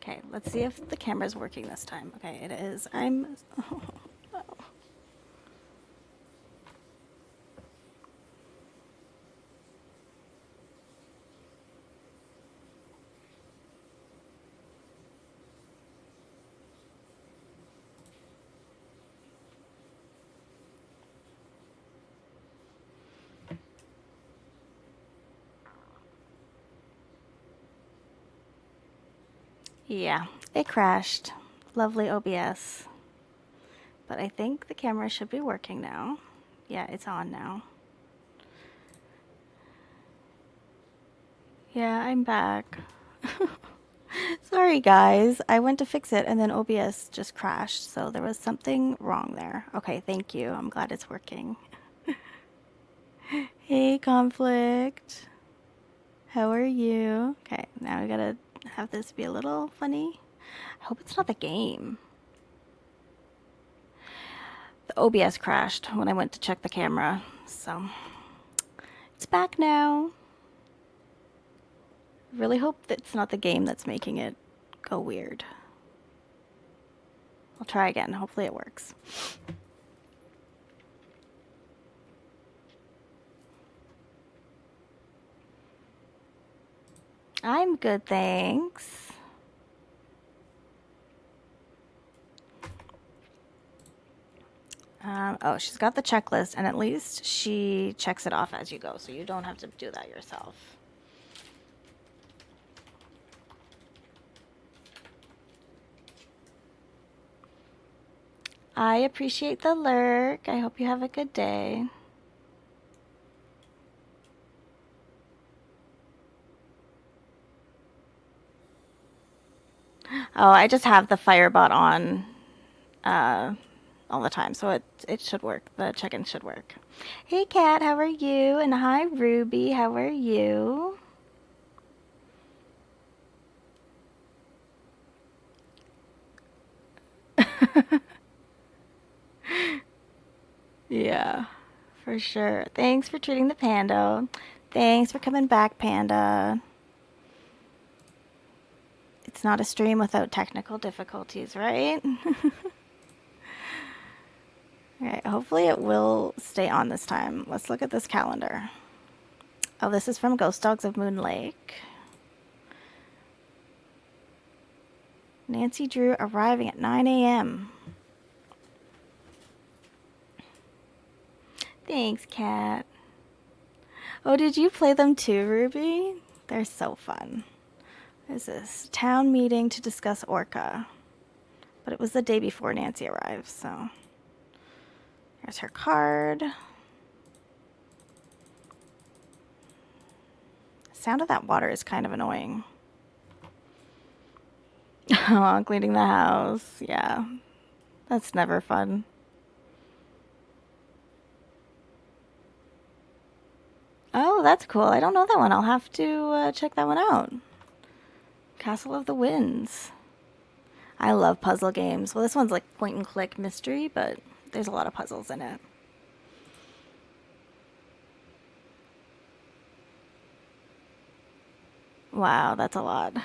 Okay, let's see if the camera's working this time. Okay, it is. I'm. Oh, no. Yeah, it crashed. Lovely OBS. But I think the camera should be working now. Yeah, it's on now. Yeah, I'm back. Sorry, guys. I went to fix it and then OBS just crashed, so there was something wrong there. Okay, thank you. I'm glad it's working. Hey, Conflict. How are you? Okay, now we gotta have this be a little funny. I hope it's not the game. The OBS crashed when I went to check the camera, so it's back now. Really hope that it's not the game that's making it go weird. I'll try again. Hopefully it works. I'm good, thanks. Oh, she's got the checklist, and at least she checks it off as you go, so you don't have to do that yourself. I appreciate the lurk. I hope you have a good day. Oh, I just have the Firebot on all the time, so it should work. The check-in should work. Hey, Kat, how are you? And hi, Ruby, how are you? Yeah, for sure. Thanks for treating the panda. Thanks for coming back, Panda. It's not a stream without technical difficulties, right? Alright, hopefully it will stay on this time. Let's look at this calendar. Oh, this is from Ghost Dogs of Moon Lake. Nancy Drew arriving at 9 a.m. Thanks, Kat. Oh, did you play them too, Ruby? They're so fun. What is this? Town meeting to discuss Orca. But it was the day before Nancy arrived, so. Here's her card. The sound of that water is kind of annoying. Oh, cleaning the house. Yeah. That's never fun. Oh, that's cool. I don't know that one. I'll have to check that one out. Castle of the Winds. I love puzzle games. Well, this one's like point and click mystery, but there's a lot of puzzles in it. Wow, that's a lot.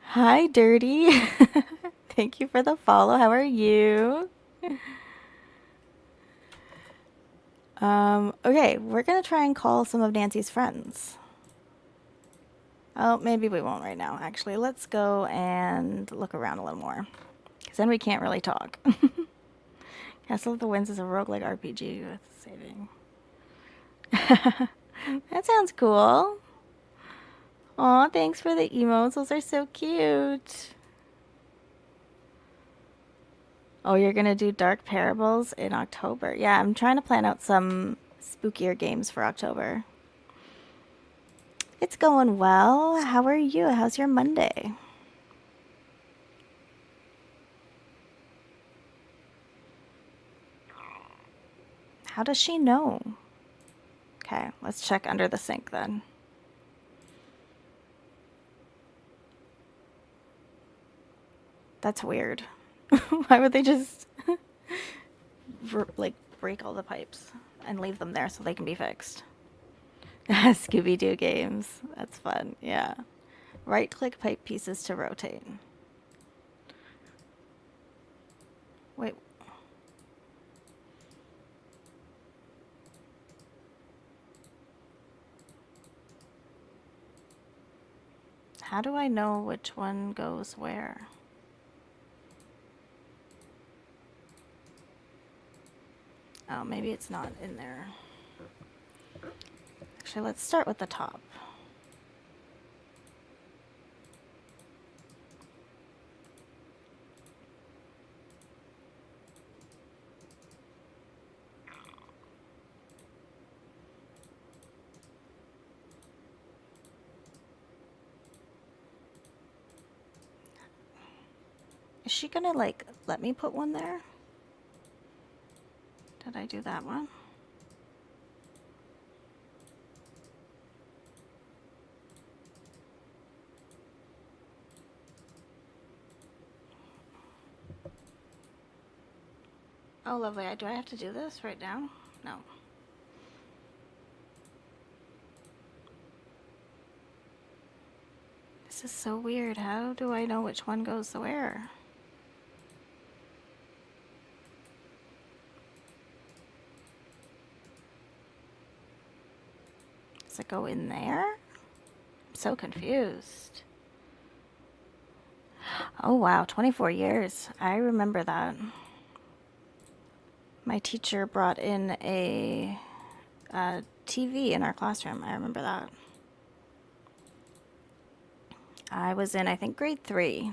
Hi, Dirty. Thank you for the follow. How are you? Okay, we're gonna try and call some of Nancy's friends. Oh, maybe we won't right now. Actually, let's go and look around a little more. Because then we can't really talk. Castle of the Winds is a roguelike RPG with saving. That sounds cool. Aw, thanks for the emotes. Those are so cute. Oh, you're gonna do Dark Parables in October. Yeah, I'm trying to plan out some spookier games for October. It's going well. How are you? How's your Monday? How does she know? Okay, let's check under the sink then. That's weird. Why would they just like break all the pipes and leave them there so they can be fixed. Scooby-Doo games. That's fun. Yeah. Right-click pipe pieces to rotate. Wait. How do I know which one goes where? Oh, maybe it's not in there. Actually, let's start with the top. Is she gonna, like, let me put one there? Did I do that one? Oh, lovely. Do I have to do this right now? No. This is so weird. How do I know which one goes where? Does it go in there? I'm so confused. Oh, wow. 24 years. I remember that. My teacher brought in a TV in our classroom. I remember that. I was in, I think, grade 3.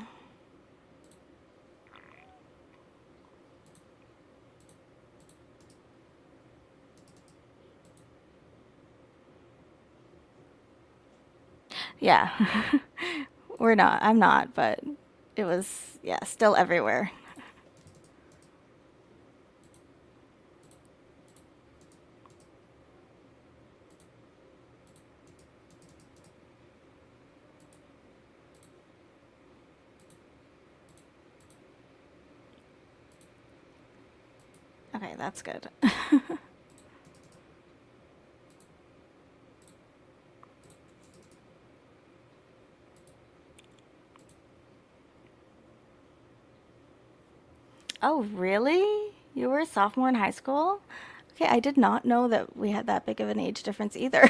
Yeah. We're not. I'm not, but it was, yeah, still everywhere. Okay, that's good. Oh, really? You were a sophomore in high school? Okay, I did not know that we had that big of an age difference either.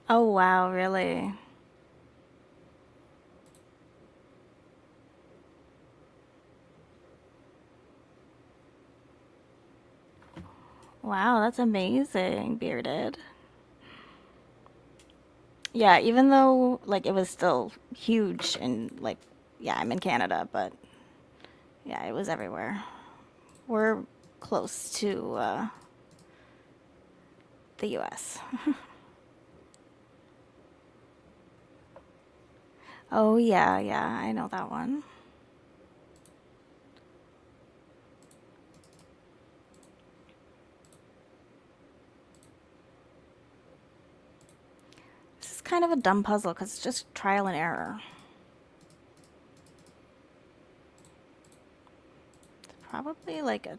Oh, wow, really? Wow, that's amazing, Bearded. Yeah, even though like it was still huge and like yeah, I'm in Canada, but yeah, it was everywhere. We're close to the US. Oh yeah, yeah, I know that one. This is kind of a dumb puzzle because it's just trial and error. It's probably like a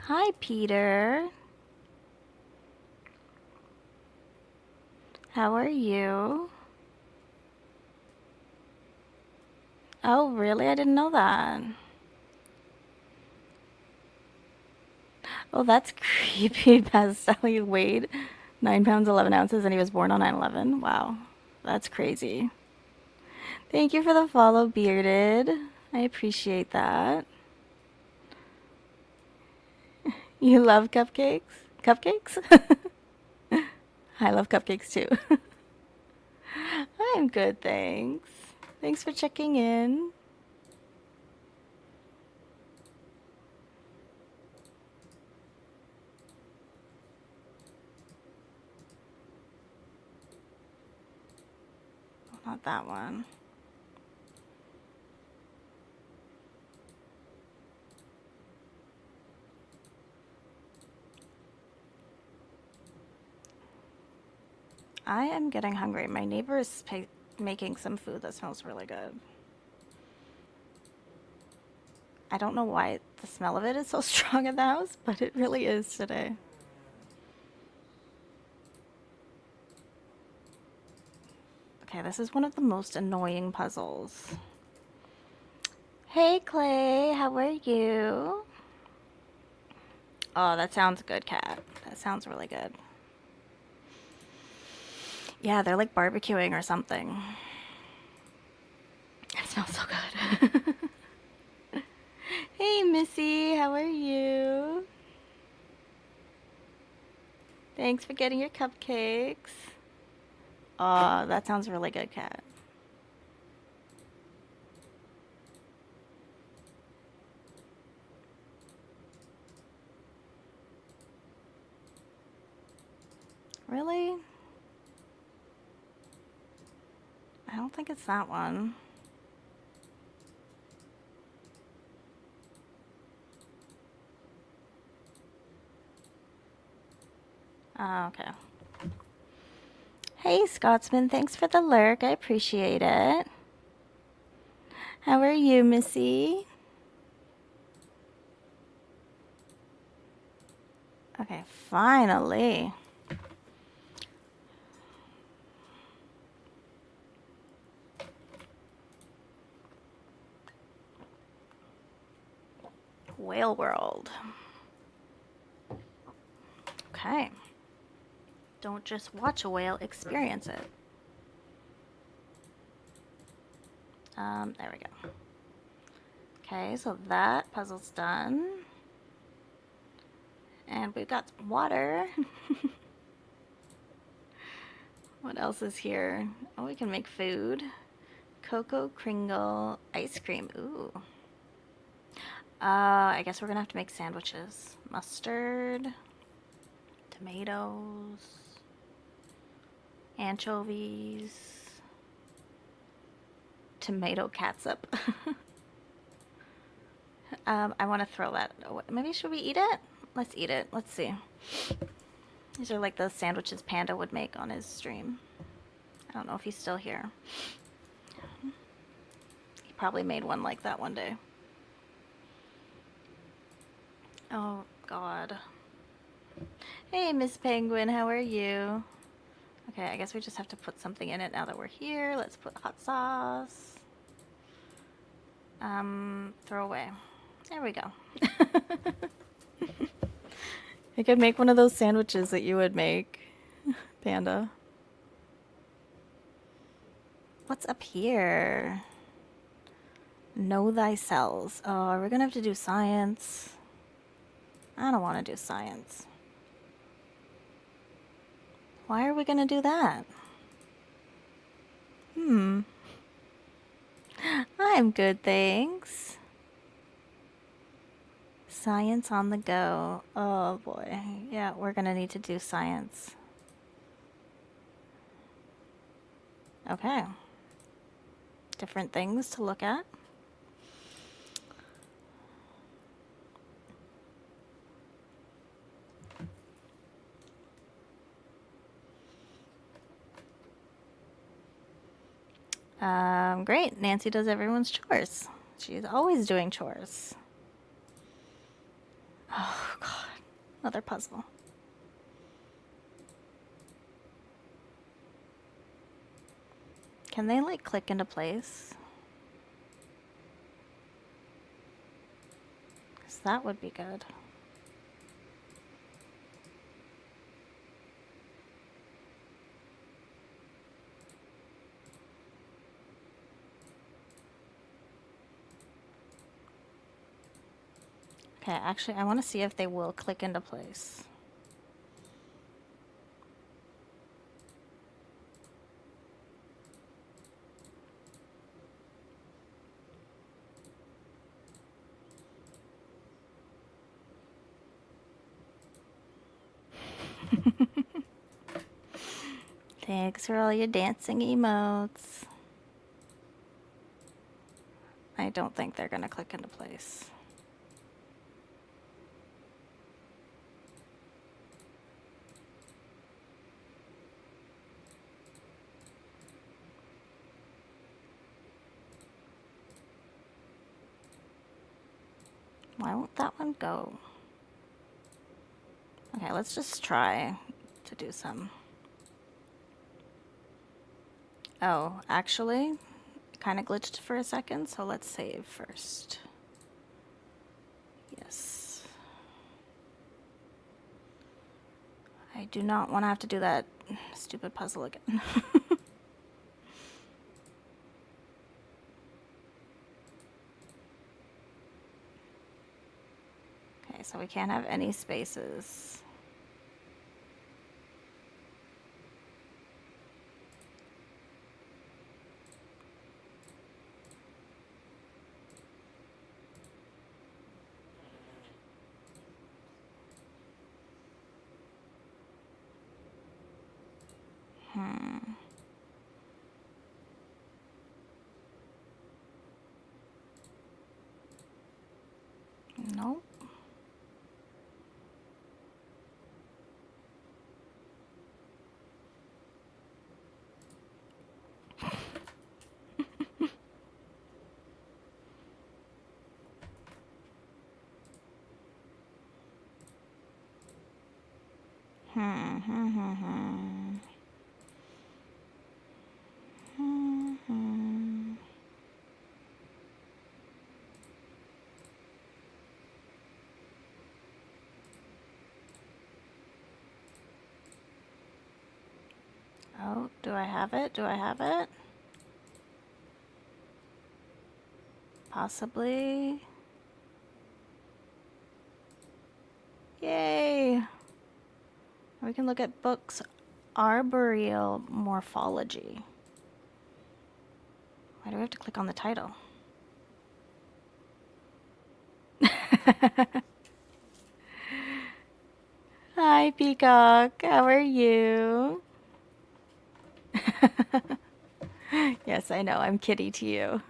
Hi, Peter. How are you? Oh, really? I didn't know that. Oh, that's creepy. Pastel. He weighed 9 pounds 11 ounces and he was born on 9/11. Wow, that's crazy. Thank you for the follow, Bearded. I appreciate that. You love cupcakes? Cupcakes? I love cupcakes too. I'm good, thanks. Thanks for checking in. want that one. I am getting hungry. My neighbor is making some food that smells really good. I don't know why the smell of it is so strong in the house, but it really is today. Okay, this is one of the most annoying puzzles. Hey, Clay, how are you? Oh, that sounds good, Cat. That sounds really good. Yeah, they're like barbecuing or something. It smells so good. Hey, Missy, how are you? Thanks for getting your cupcakes. Oh, that sounds really good, Cat. Really? I don't think it's that one. Oh, okay. Hey, Scotsman, thanks for the lurk. I appreciate it. How are you, Missy? Okay, finally. Whale World. Okay. Don't just watch a whale, experience it. There we go. Okay, so that puzzle's done. And we've got water. What else is here? Oh, we can make food. Cocoa Kringle ice cream. Ooh. I guess we're gonna have to make sandwiches. Mustard, tomatoes, anchovies, tomato catsup. I want to throw that away. Maybe should we eat it? Let's eat it. Let's see. These are like the sandwiches Panda would make on his stream. I don't know if he's still here. He probably made one like that one day. Oh, God. Hey, Miss Penguin, how are you? Okay, I guess we just have to put something in it now that we're here. Let's put hot sauce. Throw away. There we go. I could make one of those sandwiches that you would make, Panda. What's up here? Know thyself. Oh, we're gonna have to do science. I don't want to do science. Why are we gonna do that? I'm good, thanks. Science on the go. Oh boy. Yeah, we're gonna need to do science. Okay. Different things to look at. Great. Nancy does everyone's chores. She's always doing chores. Oh, God. Another puzzle. Can they, like, click into place? Because that would be good. Okay, actually, I want to see if they will click into place. Thanks for all your dancing emotes. I don't think they're gonna click into place. Why won't that one go? Okay, let's just try to do some. Oh, actually, it kind of glitched for a second, so let's save first. Yes. I do not want to have to do that stupid puzzle again. Okay, so we can't have any spaces. Nope. Oh, do I have it? Do I have it? Possibly. Yay! We can look at books. Arboreal Morphology. Why do we have to click on the title? Hi, Peacock. How are you? Yes, I know. I'm kitty to you.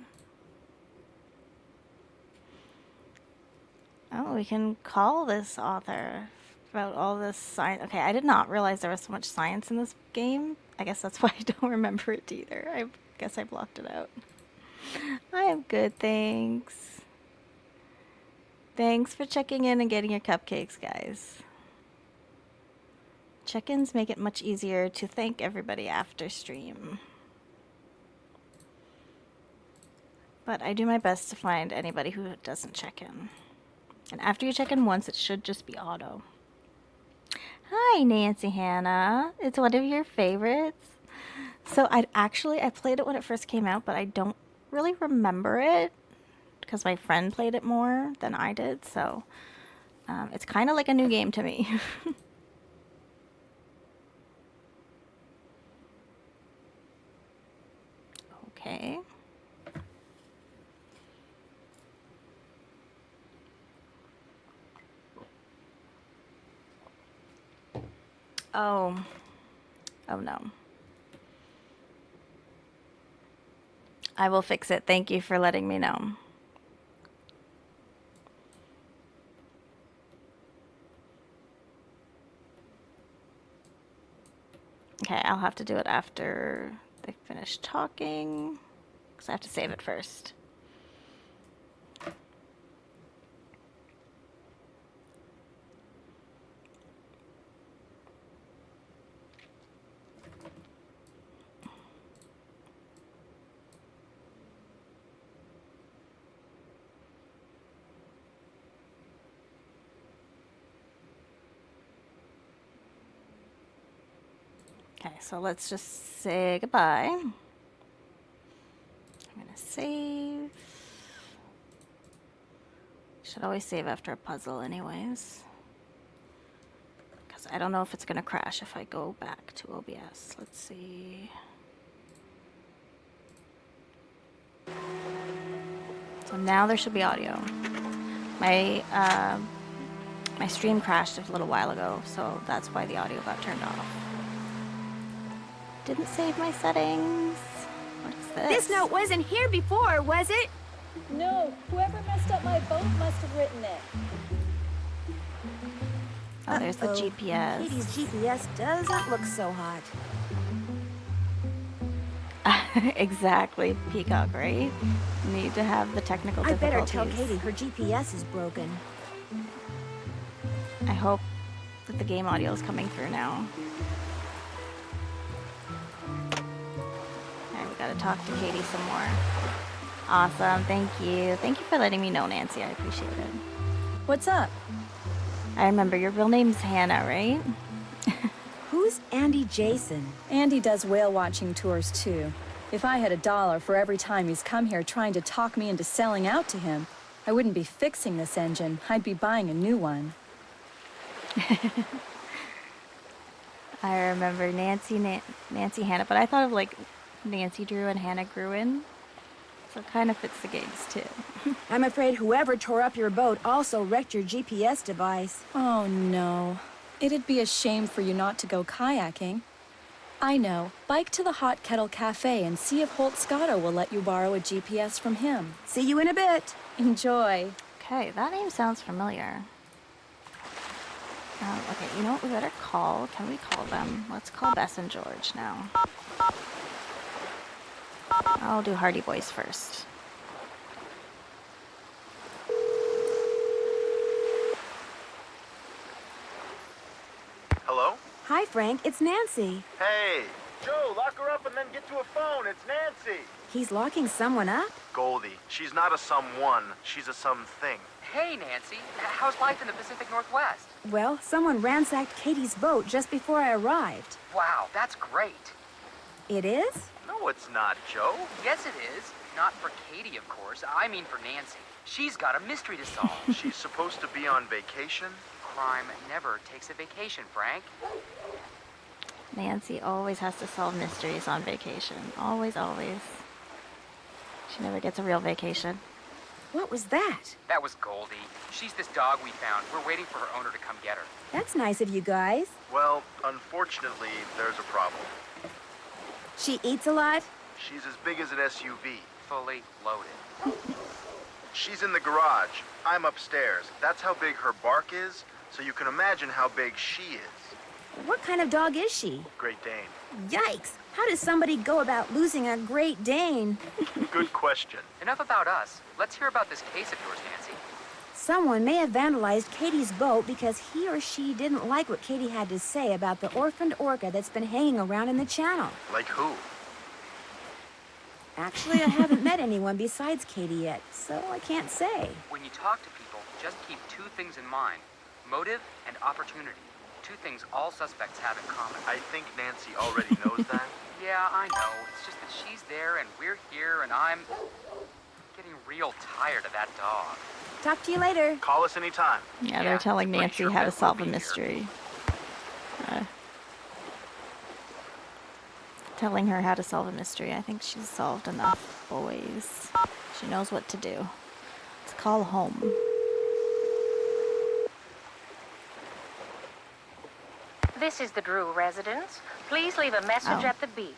Oh, we can call this author about all this science. Okay, I did not realize there was so much science in this game. I guess that's why I don't remember it either. I guess I blocked it out. I am good, thanks. Thanks for checking in and getting your cupcakes, guys. Check-ins make it much easier to thank everybody after stream. But I do my best to find anybody who doesn't check in. And after you check in once, it should just be auto. Hi, Nancy Hannah. It's one of your favorites. So I played it when it first came out, but I don't really remember it because my friend played it more than I did. So it's kind of like a new game to me. Okay. Oh no. I will fix it. Thank you for letting me know. Okay, I'll have to do it after they finish talking, because I have to save it first. Okay, so let's just say goodbye. I'm gonna save. Should always save after a puzzle anyways. Because I don't know if it's gonna crash if I go back to OBS. Let's see. So now there should be audio. My stream crashed a little while ago, so that's why the audio got turned off. Didn't save my settings. What is this? This note wasn't here before, was it? No, whoever messed up my boat must have written it. Oh, there's the Uh-oh. GPS. Katie's GPS doesn't look so hot. Exactly, Peacock, right? Need to have the technical I better difficulties. tell Katie her GPS is broken. I hope that the game audio is coming through now. Alright, we gotta talk to Katie some more. Awesome, thank you. Thank you for letting me know, Nancy. I appreciate it. What's up? I remember your real name's Hannah, right? Who's Andy Jason? Andy does whale watching tours too. If I had $1 for every time he's come here trying to talk me into selling out to him, I wouldn't be fixing this engine. I'd be buying a new one. I remember Nancy Hannah, but I thought of like Nancy Drew and Hannah Gruen. So it kind of fits the gigs too. I'm afraid whoever tore up your boat also wrecked your GPS device. Oh no. It'd be a shame for you not to go kayaking. I know. Bike to the Hot Kettle Cafe and see if Holt Scotto will let you borrow a GPS from him. See you in a bit. Enjoy. Okay, that name sounds familiar. Okay, you know what? We better call. Can we call them? Let's call Bess and George now. I'll do Hardy Boys first. Hello? Hi, Frank. It's Nancy. Hey! Joe, lock her up and then get to a phone. It's Nancy. He's locking someone up? Goldie, she's not a someone. She's a something. Hey, Nancy. How's life in the Pacific Northwest? Well, someone ransacked Katie's boat just before I arrived. Wow, that's great. It is? No, it's not, Joe. Yes, it is. Not for Katie, of course. I mean for Nancy. She's got a mystery to solve. She's supposed to be on vacation. Crime never takes a vacation, Frank. Nancy always has to solve mysteries on vacation. Always, always. She never gets a real vacation. What was that? That was Goldie. She's this dog we found. We're waiting for her owner to come get her. That's nice of you guys. Well, unfortunately, there's a problem. She eats a lot? She's as big as an SUV. Fully loaded. She's in the garage. I'm upstairs. That's how big her bark is, so you can imagine how big she is. What kind of dog is she? Great Dane. Yikes! How does somebody go about losing a Great Dane? Good question. Enough about us. Let's hear about this case of yours, Nancy. Someone may have vandalized Katie's boat because he or she didn't like what Katie had to say about the orphaned orca that's been hanging around in the channel. Like who? Actually, I haven't met anyone besides Katie yet, so I can't say. When you talk to people, just keep two things in mind. Motive and opportunity. Two things all suspects have in common. I think Nancy already knows that. Yeah, I know. It's just that she's there and we're here and I'm getting real tired of that dog. Talk to you later. Call us anytime. Yeah, Yeah, they're telling but Nancy your how to bet will solve a be here. mystery. Telling her how to solve a mystery. I think she's solved enough, boys. She knows what to do. Let's call home. This is the Drew residence. Please leave a message Oh. at the beep.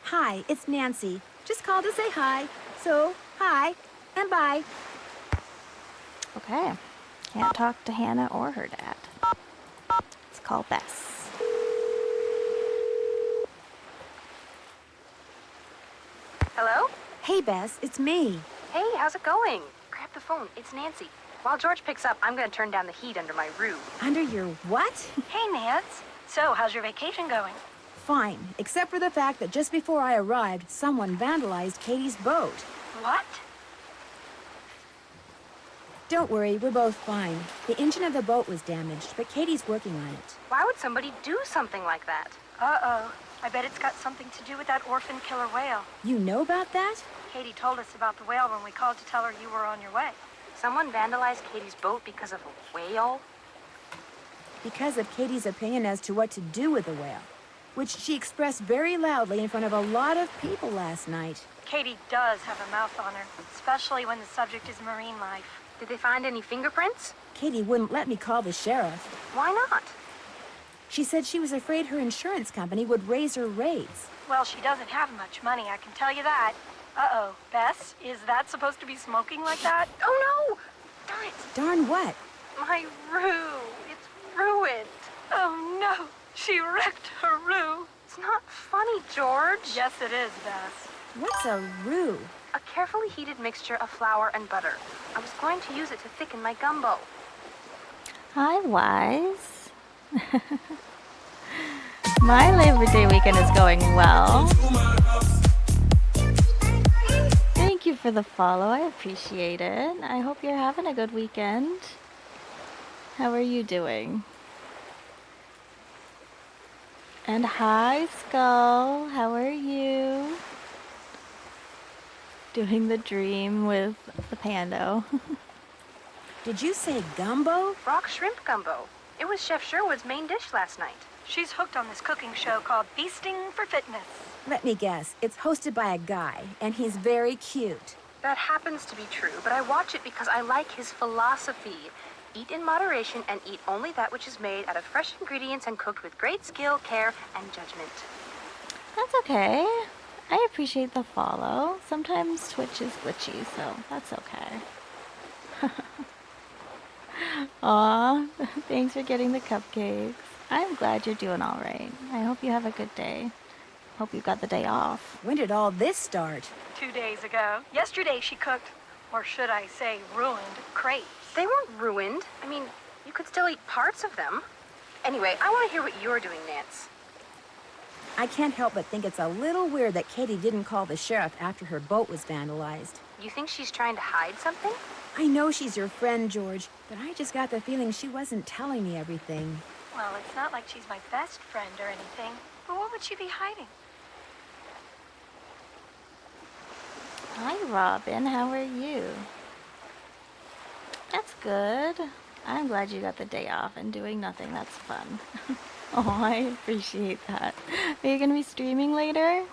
Hi, it's Nancy. Just called to say hi. So, hi, and bye. Okay. Can't talk to Hannah or her dad. Let's call Bess. Hello? Hey, Bess, it's me. Hey, how's it going? Grab the phone. It's Nancy. While George picks up, I'm going to turn down the heat under my roof. Under your what? Hey, Nance. So, how's your vacation going? Fine, except for the fact that just before I arrived, someone vandalized Katie's boat. What? Don't worry, we're both fine. The engine of the boat was damaged, but Katie's working on it. Why would somebody do something like that? Uh-oh. I bet it's got something to do with that orphan killer whale. You know about that? Katie told us about the whale when we called to tell her you were on your way. Someone vandalized Katie's boat because of a whale? Because of Katie's opinion as to what to do with the whale, which she expressed very loudly in front of a lot of people last night. Katie does have a mouth on her, especially when the subject is marine life. Did they find any fingerprints? Katie wouldn't let me call the sheriff. Why not? She said she was afraid her insurance company would raise her rates. Well, she doesn't have much money, I can tell you that. Uh-oh. Bess, is that supposed to be smoking like that? Oh, no! Darn it. Darn what? My Rue. It's ruined. Oh, no. She wrecked her Rue. It's not funny, George. Yes, it is, Bess. What's a roux? A carefully heated mixture of flour and butter. I was going to use it to thicken my gumbo. Hi, Wise. My Labor Day weekend is going well. Thank you for the follow. I appreciate it. I hope you're having a good weekend. How are you doing? And hi, Skull. How are you? Doing the dream with the Pando. Did you say gumbo? Rock shrimp gumbo. It was Chef Sherwood's main dish last night. She's hooked on this cooking show called Feasting for Fitness. Let me guess. It's hosted by a guy, and he's very cute. That happens to be true, but I watch it because I like his philosophy. Eat in moderation and eat only that which is made out of fresh ingredients and cooked with great skill, care, and judgment. That's okay. I appreciate the follow. Sometimes Twitch is glitchy, so that's okay. Aw, thanks for getting the cupcakes. I'm glad you're doing all right. I hope you have a good day. Hope you got the day off. When did all this start? 2 days ago. Yesterday she cooked, or should I say ruined, crepes. They weren't ruined. I mean, you could still eat parts of them. Anyway, I want to hear what you're doing, Nance. I can't help but think it's a little weird that Katie didn't call the sheriff after her boat was vandalized. You think she's trying to hide something? I know she's your friend, George, but I just got the feeling she wasn't telling me everything. Well, it's not like she's my best friend or anything. But what would she be hiding? Hi, Robin. How are you? That's good. I'm glad you got the day off and doing nothing. That's fun. Oh, I appreciate that. Are you going to be streaming later?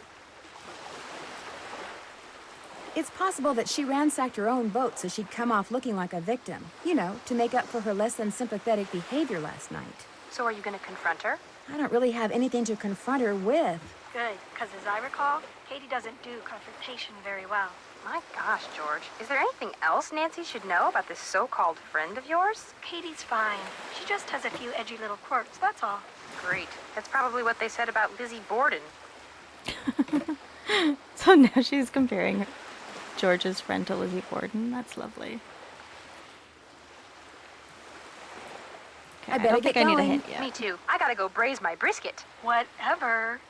It's possible that she ransacked her own boat so she'd come off looking like a victim. You know, to make up for her less than sympathetic behavior last night. So are you going to confront her? I don't really have anything to confront her with. Good, because as I recall, Katie doesn't do confrontation very well. My gosh, George. Is there anything else Nancy should know about this so-called friend of yours? Katie's fine. She just has a few edgy little quirks, that's all. Great. That's probably what they said about Lizzie Borden. So now she's comparing George's friend to Lizzie Borden. That's lovely. Okay, I better don't get think I need a going. hint yet. Me too. I gotta go braise my brisket. Whatever.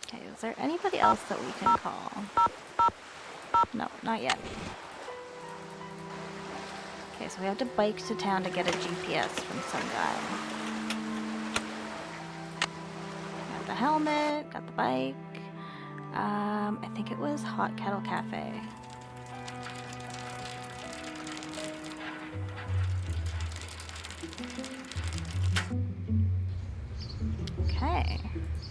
Okay, is there anybody else that we can call? No, not yet. Okay, so we have to bike to town to get a GPS from some guy. Got the helmet, got the bike. I think it was Hot Kettle Cafe. Okay.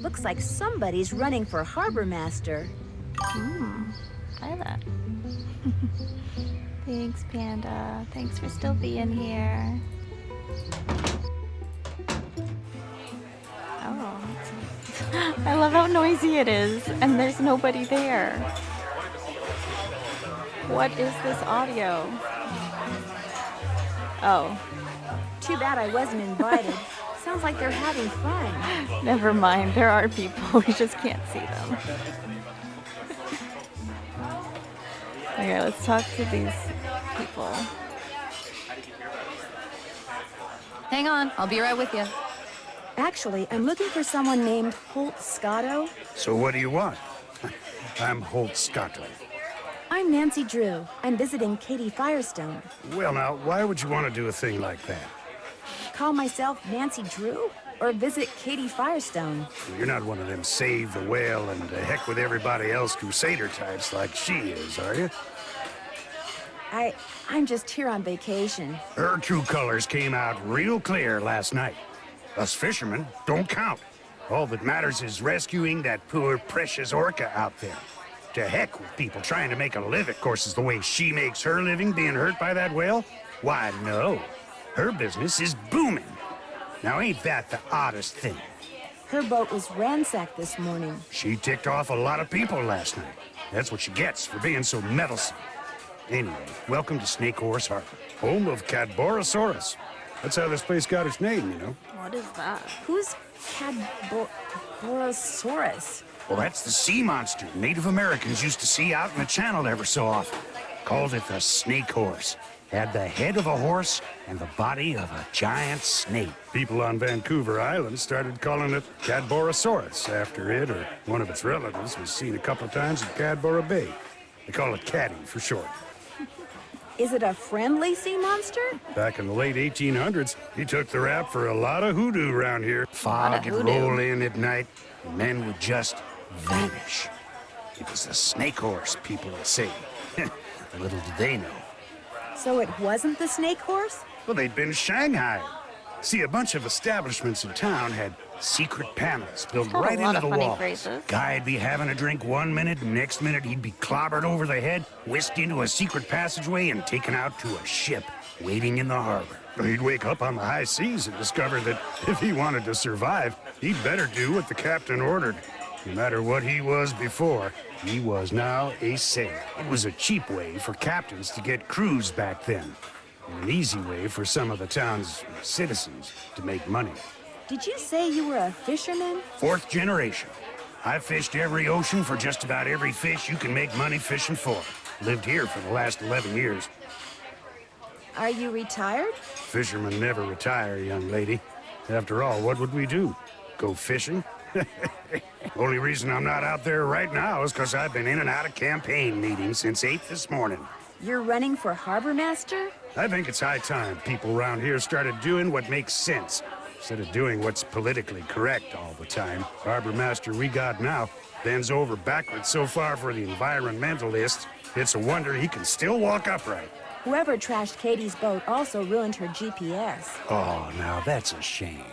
Looks like somebody's running for harbor master. Try that. Thanks, Panda. Thanks for still being here. Oh. I love how noisy it is, and there's nobody there. What is this audio? Oh. Too bad I wasn't invited. Sounds like they're having fun. Never mind, there are people, we just can't see them. Okay, let's talk to these people. Hang on, I'll be right with you. Actually, I'm looking for someone named Holt Scotto. So what do you want? I'm Holt Scotto. I'm Nancy Drew. I'm visiting Katie Firestone. Well, now, why would you want to do a thing like that? Call myself Nancy Drew? Or visit Katie Firestone? You're not one of them save the whale and heck with everybody else crusader types like she is, are you? I'm just here on vacation. Her true colors came out real clear last night. Us fishermen don't count. All that matters is rescuing that poor, precious orca out there. To heck with people trying to make a living. Of course, is the way she makes her living being hurt by that whale? Why, no. Her business is booming. Now, ain't that the oddest thing? Her boat was ransacked this morning. She ticked off a lot of people last night. That's what she gets for being so meddlesome. Anyway, welcome to Snake Horse Harbor, home of Cadborosaurus. That's how this place got its name, you know. What is that? Who's Cadborosaurus? Well, that's the sea monster Native Americans used to see out in the channel ever so often. Called it the snake horse. Had the head of a horse and the body of a giant snake. People on Vancouver Island started calling it Cadborosaurus after it or one of its relatives was seen a couple of times at Cadboro Bay. They call it Caddy for short. Is it a friendly sea monster? Back in the late 1800s, he took the rap for a lot of hoodoo around here. Fog would hoodoo. roll in at night, and men would just vanish. It was the snake horse, people would say. Little did they know. So it wasn't the snake horse? Well, they'd been shanghaied. See, a bunch of establishments in town had secret panels built Got a right lot into of the funny walls. phrases. Guy'd be having a drink one minute, and next minute he'd be clobbered over the head, whisked into a secret passageway, and taken out to a ship waiting in the harbor. He'd wake up on the high seas and discover that if he wanted to survive, he'd better do what the captain ordered. No matter what he was before, he was now a sailor. It was a cheap way for captains to get crews back then, and an easy way for some of the town's citizens to make money. Did you say you were a fisherman? 4th generation. I've fished every ocean for just about every fish you can make money fishing for. Lived here for the last 11 years. Are you retired? Fishermen never retire, young lady. After all, what would we do? Go fishing? Only reason I'm not out there right now is because I've been in and out of campaign meetings since 8 this morning. You're running for harbor master? I think it's high time people around here started doing what makes sense, instead of doing what's politically correct all the time. Harbor master we got now bends over backwards so far for the environmentalists, it's a wonder he can still walk upright. Whoever trashed Katie's boat also ruined her GPS. Oh, now that's a shame.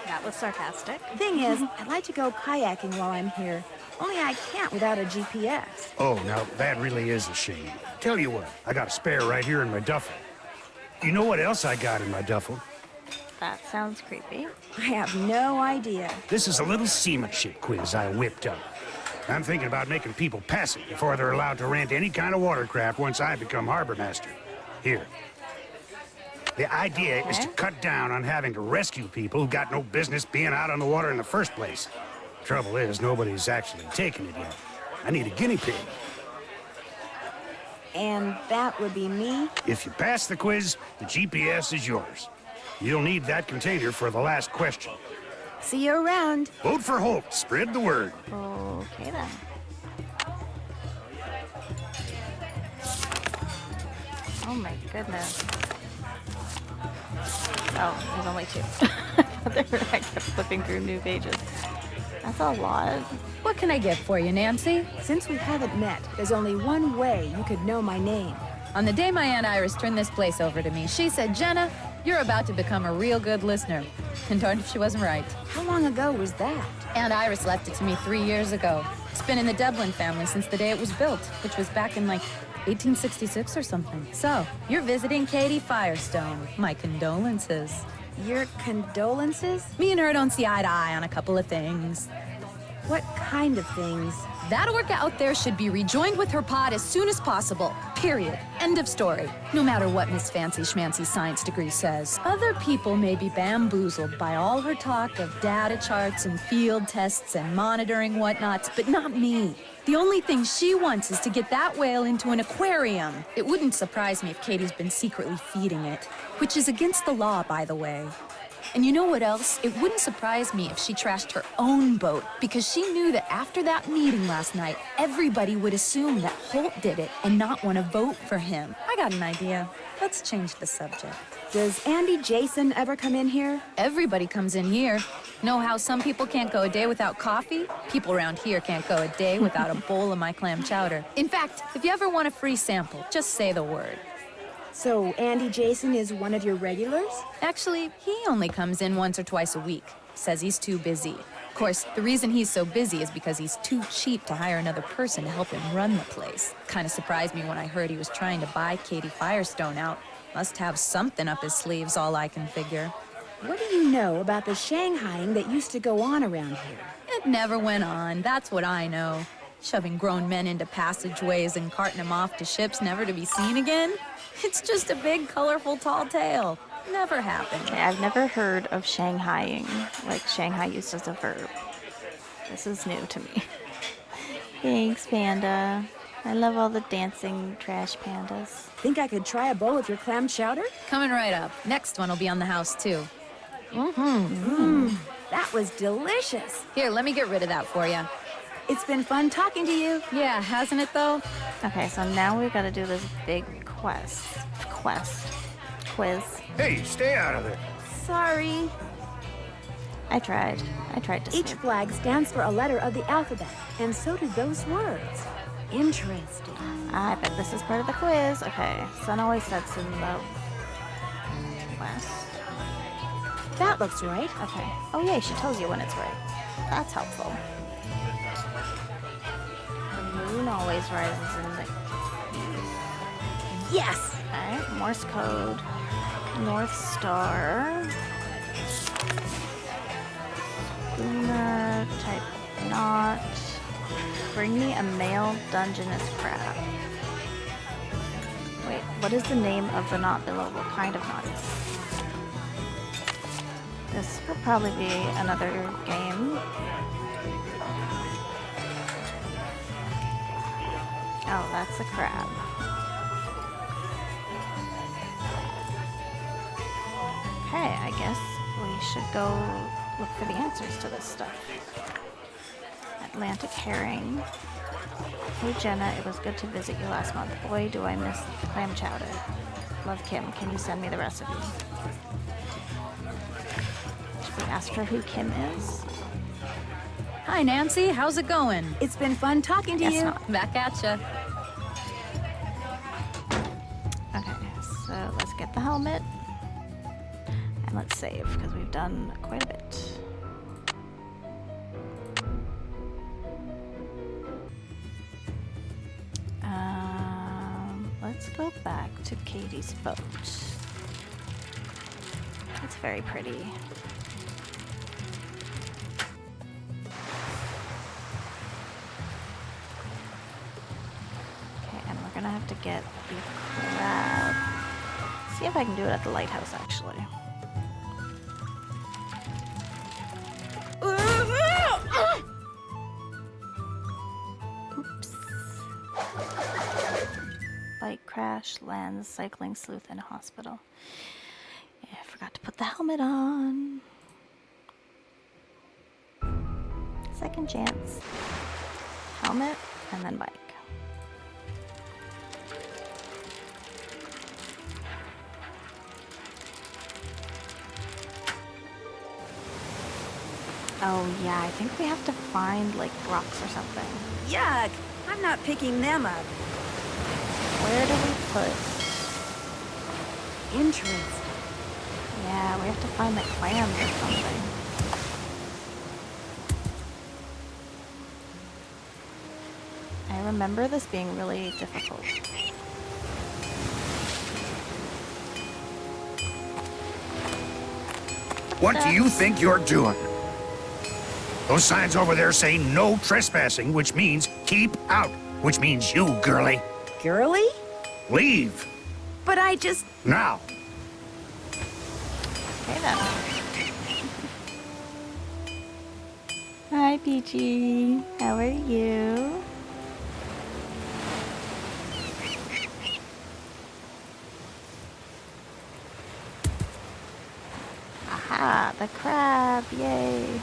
That was sarcastic. Thing is, I'd like to go kayaking while I'm here. Only I can't without a GPS. Oh, now that really is a shame. Tell you what, I got a spare right here in my duffel. You know what else I got in my duffel? That sounds creepy. I have no idea. This is a little seamanship quiz I whipped up. I'm thinking about making people pass it before they're allowed to rent any kind of watercraft once I become harbor master. Here. The idea is to cut down on having to rescue people who got no business being out on the water in the first place. Trouble is, nobody's actually taken it yet. I need a guinea pig. And that would be me? If you pass the quiz, the GPS is yours. You'll need that container for the last question. See you around. Vote for Holt. Spread the word. Okay then. Oh my goodness. Oh, there's only 2. I kept flipping through new pages. That's a lot. What can I get for you, Nancy? Since we haven't met, there's only one way you could know my name. On the day my Aunt Iris turned this place over to me, she said, Jenna, you're about to become a real good listener. And darned if she wasn't right. How long ago was that? Aunt Iris left it to me 3 years ago. It's been in the Devlin family since the day it was built, which was back in like 1866 or something. So, you're visiting Katie Firestone. My condolences. Your condolences? Me and her don't see eye to eye on a couple of things. What kind of things? That orca out there should be rejoined with her pod as soon as possible. Period. End of story. No matter what Miss Fancy Schmancy's science degree says. Other people may be bamboozled by all her talk of data charts and field tests and monitoring whatnots, but not me. The only thing she wants is to get that whale into an aquarium. It wouldn't surprise me if Katie's been secretly feeding it, which is against the law, by the way. And you know what else? It wouldn't surprise me if she trashed her own boat, because she knew that after that meeting last night, everybody would assume that Holt did it and not want to vote for him. I got an idea. Let's change the subject. Does Andy Jason ever come in here? Everybody comes in here. Know how some people can't go a day without coffee? People around here can't go a day without a bowl of my clam chowder. In fact, if you ever want a free sample, just say the word. So Andy Jason is one of your regulars? Actually, he only comes in once or twice a week. Says he's too busy. Of course, the reason he's so busy is because he's too cheap to hire another person to help him run the place. Kind of surprised me when I heard he was trying to buy Katie Firestone out. Must have something up his sleeves, all I can figure. What do you know about the Shanghaiing that used to go on around here? It never went on, that's what I know. Shoving grown men into passageways and carting them off to ships never to be seen again? It's just a big, colorful, tall tale. Never happened. Okay, I've never heard of Shanghaiing, like Shanghai used as a verb. This is new to me. Thanks, Panda. I love all the dancing trash pandas. Think I could try a bowl of your clam chowder? Coming right up. Next one will be on the house, too. That was delicious. Here, let me get rid of that for you. It's been fun talking to you. Yeah, hasn't it, though? Okay, so now we gotta do this big quiz. Hey, stay out of there. Sorry. I tried to Each skip. flag stands for a letter of the alphabet, and so do those words. Interesting. I bet this is part of the quiz. Okay, sun always sets in the west. That looks right. Okay. Oh yay, she tells you when it's right. That's helpful. The moon always rises in the east. Yes. Alright, Morse code. North Star. Schooner type knot. Bring me a male Dungeness crab. Wait, what is the name of the knot below? What kind of knot is it? This will probably be another game. Oh, that's a crab. Okay, I guess we should go look for the answers to this stuff. Atlantic herring. Hey Jenna, it was good to visit you last month. Boy, do I miss clam chowder. Love, Kim. Can you send me the recipe? Should we ask her who Kim is? Hi, Nancy. How's it going? It's been fun talking to Guess you. not. Back at ya. Okay, so let's get the helmet. And let's save, because we've done quite a bit. Let's go back to Katie's boat. It's very pretty. Okay, and we're gonna have to get the crab. See if I can do it at the lighthouse, actually. Oops. Bike crash, lands, cycling sleuth in a hospital. Yeah, I forgot to put the helmet on. Second chance. Helmet, and then bike. Oh yeah, I think we have to find like rocks or something. Yuck. I'm not picking them up. Where do we put? Interesting. Yeah, we have to find the clams or something. I remember this being really difficult. What do you think you're doing? Those signs over there say no trespassing, which means keep out, which means you, girlie. Girly? Leave. But I just... Now. Okay then. Hi, Peachy. How are you? Aha, the crab, yay.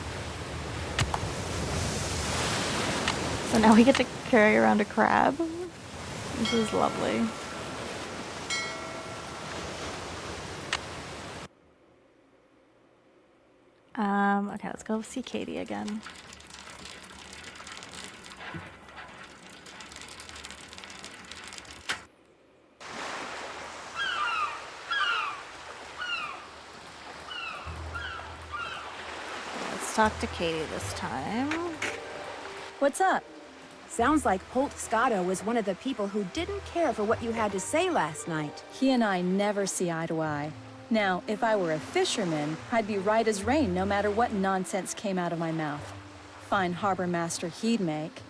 So now we get to carry around a crab. This is lovely. Okay, let's go see Katie again. Let's talk to Katie this time. What's up? Sounds like Holt Scotto was one of the people who didn't care for what you had to say last night. He and I never see eye to eye. Now, if I were a fisherman, I'd be right as rain no matter what nonsense came out of my mouth. Fine harbor master he'd make.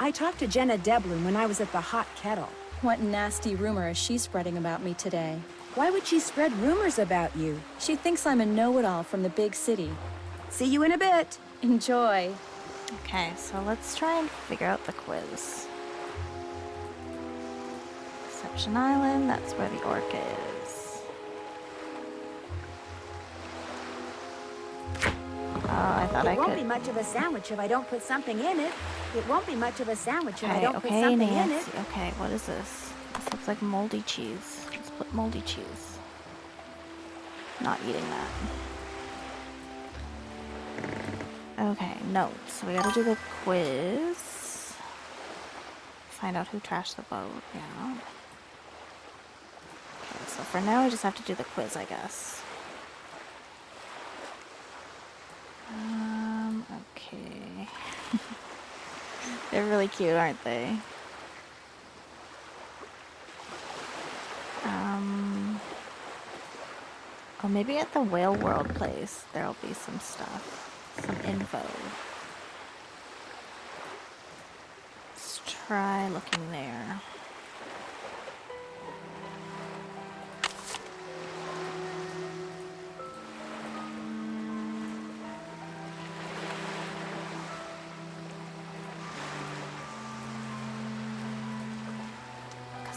I talked to Jenna Devlin when I was at the Hot Kettle. What nasty rumor is she spreading about me today? Why would she spread rumors about you? She thinks I'm a know-it-all from the big city. See you in a bit. Enjoy. Okay, so let's try and figure out the quiz. Deception Island, that's where the orca is. Oh, I thought I It won't could. be much of a sandwich if I don't put something in it. It won't be much of a sandwich if I Okay, don't put okay, something in it. Nancy. Okay, what is this? This looks like moldy cheese. Let's put moldy cheese. Not eating that. Okay, notes. We gotta do the quiz. Find out who trashed the boat. Yeah. Okay, so for now, we just have to do the quiz, I guess. Okay. They're really cute, aren't they? Oh, maybe at the Whale World place, there'll be some stuff, some info. Let's try looking there.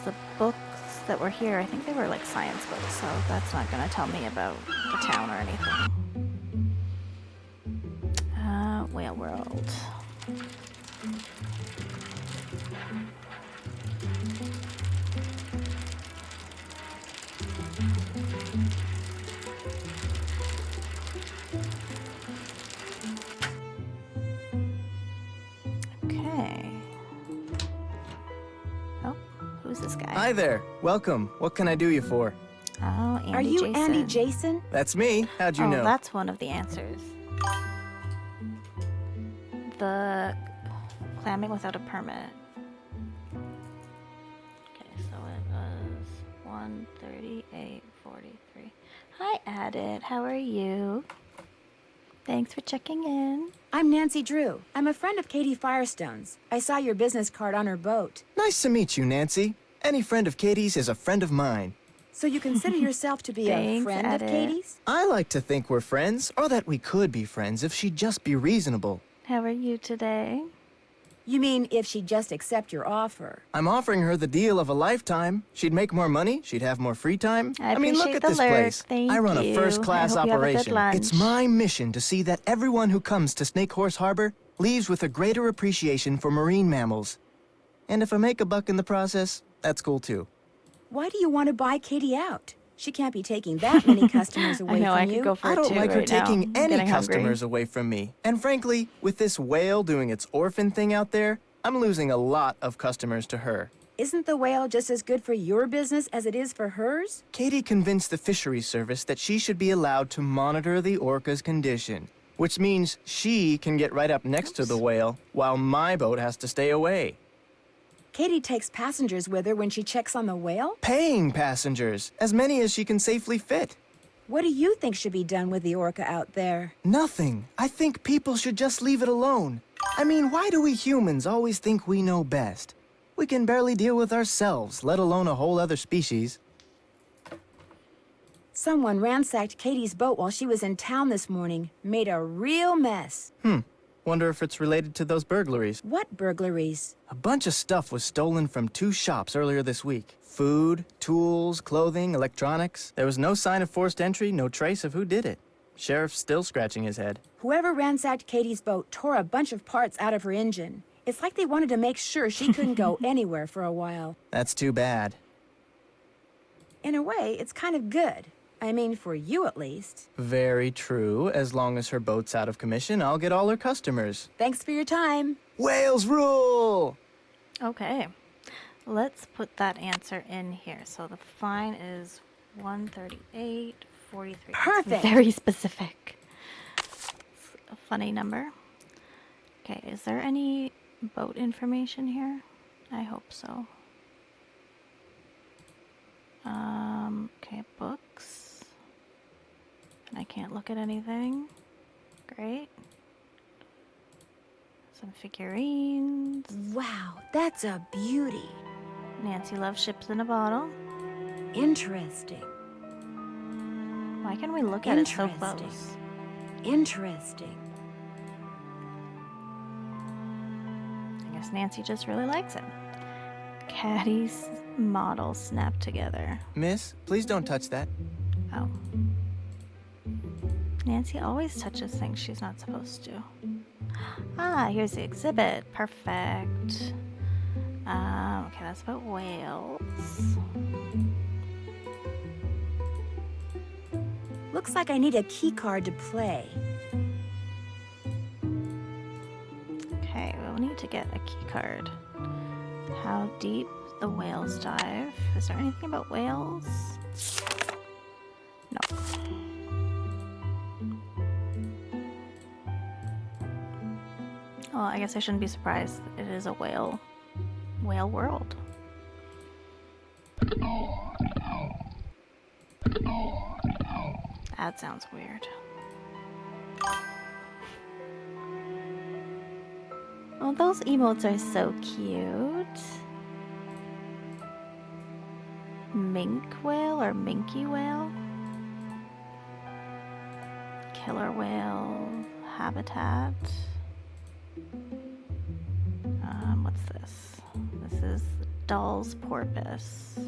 The books that were here, I think they were like science books, so that's not gonna tell me about the town or anything. Whale World. Okay. Oh, who's this guy? Hi there. Welcome. What can I do you for? Oh, Andy Are you Jason. Andy Jason? That's me. How'd you Oh, know? that's one of the answers. The clamming without a permit. Okay, so it was 138.43. Hi, Addit. How are you? Thanks for checking in. I'm Nancy Drew. I'm a friend of Katie Firestone's. I saw your business card on her boat. Nice to meet you, Nancy. Any friend of Katie's is a friend of mine. So you consider yourself to be a Thanks, friend of Addit. Katie's? I like to think we're friends, or that we could be friends if she'd just be reasonable. How are you today? You mean if she'd just accept your offer? I'm offering her the deal of a lifetime. She'd make more money, she'd have more free time. I mean, look appreciate at the this lurk. place. Thank I run a you. first-class I hope you have a good operation. lunch. It's my mission to see that everyone who comes to Snake Horse Harbor leaves with a greater appreciation for marine mammals. And if I make a buck in the process, that's cool too. Why do you want to buy Katie out? She can't be taking that many customers away I know, from I you. could go for I it don't too like her right now. taking I'm any getting hungry. customers away from me. And frankly, with this whale doing its orphan thing out there, I'm losing a lot of customers to her. Isn't the whale just as good for your business as it is for hers? Katie convinced the fisheries service that she should be allowed to monitor the orca's condition, which means she can get right up next to the whale while my boat has to stay away. Katie takes passengers with her when she checks on the whale? Paying passengers, as many as she can safely fit. What do you think should be done with the orca out there? Nothing. I think people should just leave it alone. I mean, why do we humans always think we know best? We can barely deal with ourselves, let alone a whole other species. Someone ransacked Katie's boat while she was in town this morning. Made a real mess. Wonder if it's related to those burglaries. What burglaries? A bunch of stuff was stolen from 2 shops earlier this week. Food, tools, clothing, electronics. There was no sign of forced entry, no trace of who did it. Sheriff's still scratching his head. Whoever ransacked Katie's boat tore a bunch of parts out of her engine. It's like they wanted to make sure she couldn't go anywhere for a while. That's too bad. In a way, it's kind of good. I mean, for you at least. Very true. As long as her boat's out of commission, I'll get all her customers. Thanks for your time. Whales rule! Okay, let's put that answer in here. So the fine is 138.43. Perfect. Very specific. It's a funny number. Okay, is there any boat information here? I hope so. Okay, books. And I can't look at anything. Great. Is Some figurines. Wow, that's a beauty. Nancy loves ships in a bottle. Interesting. Why can we look at it so Interesting. close? Interesting. I guess Nancy just really likes it. Caddy's model snapped together. Miss, please don't touch that. Oh. Nancy always touches things she's not supposed to. Ah, here's the exhibit. Perfect. Okay, that's about whales. Looks like I need a key card to play. Okay, we'll need to get a key card. How deep the whales dive. Is there anything about whales? No. Well, I guess I shouldn't be surprised. It is a whale world. That sounds weird. Oh, those emotes are so cute. Mink whale or minky whale? Killer whale habitat. What's this? This is Doll's porpoise.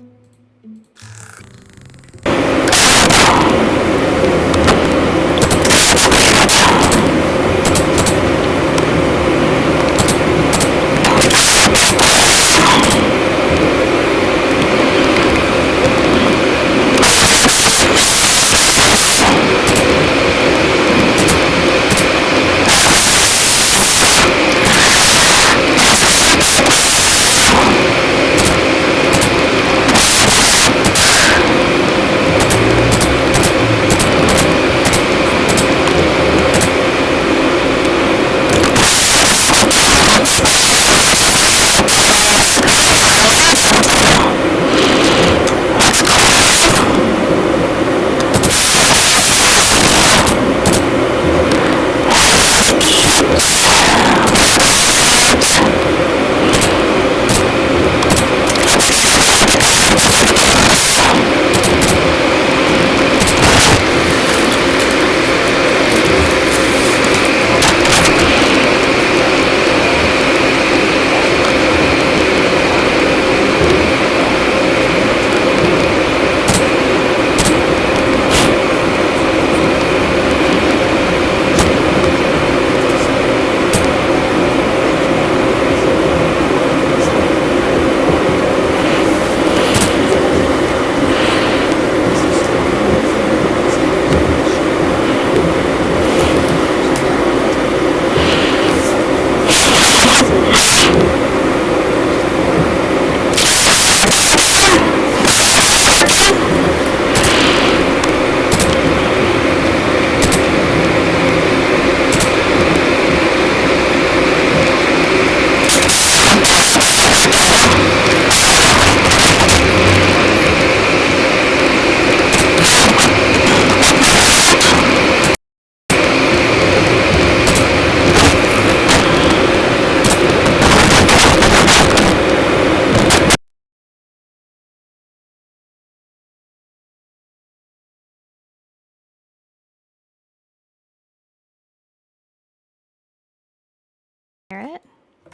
Hear it?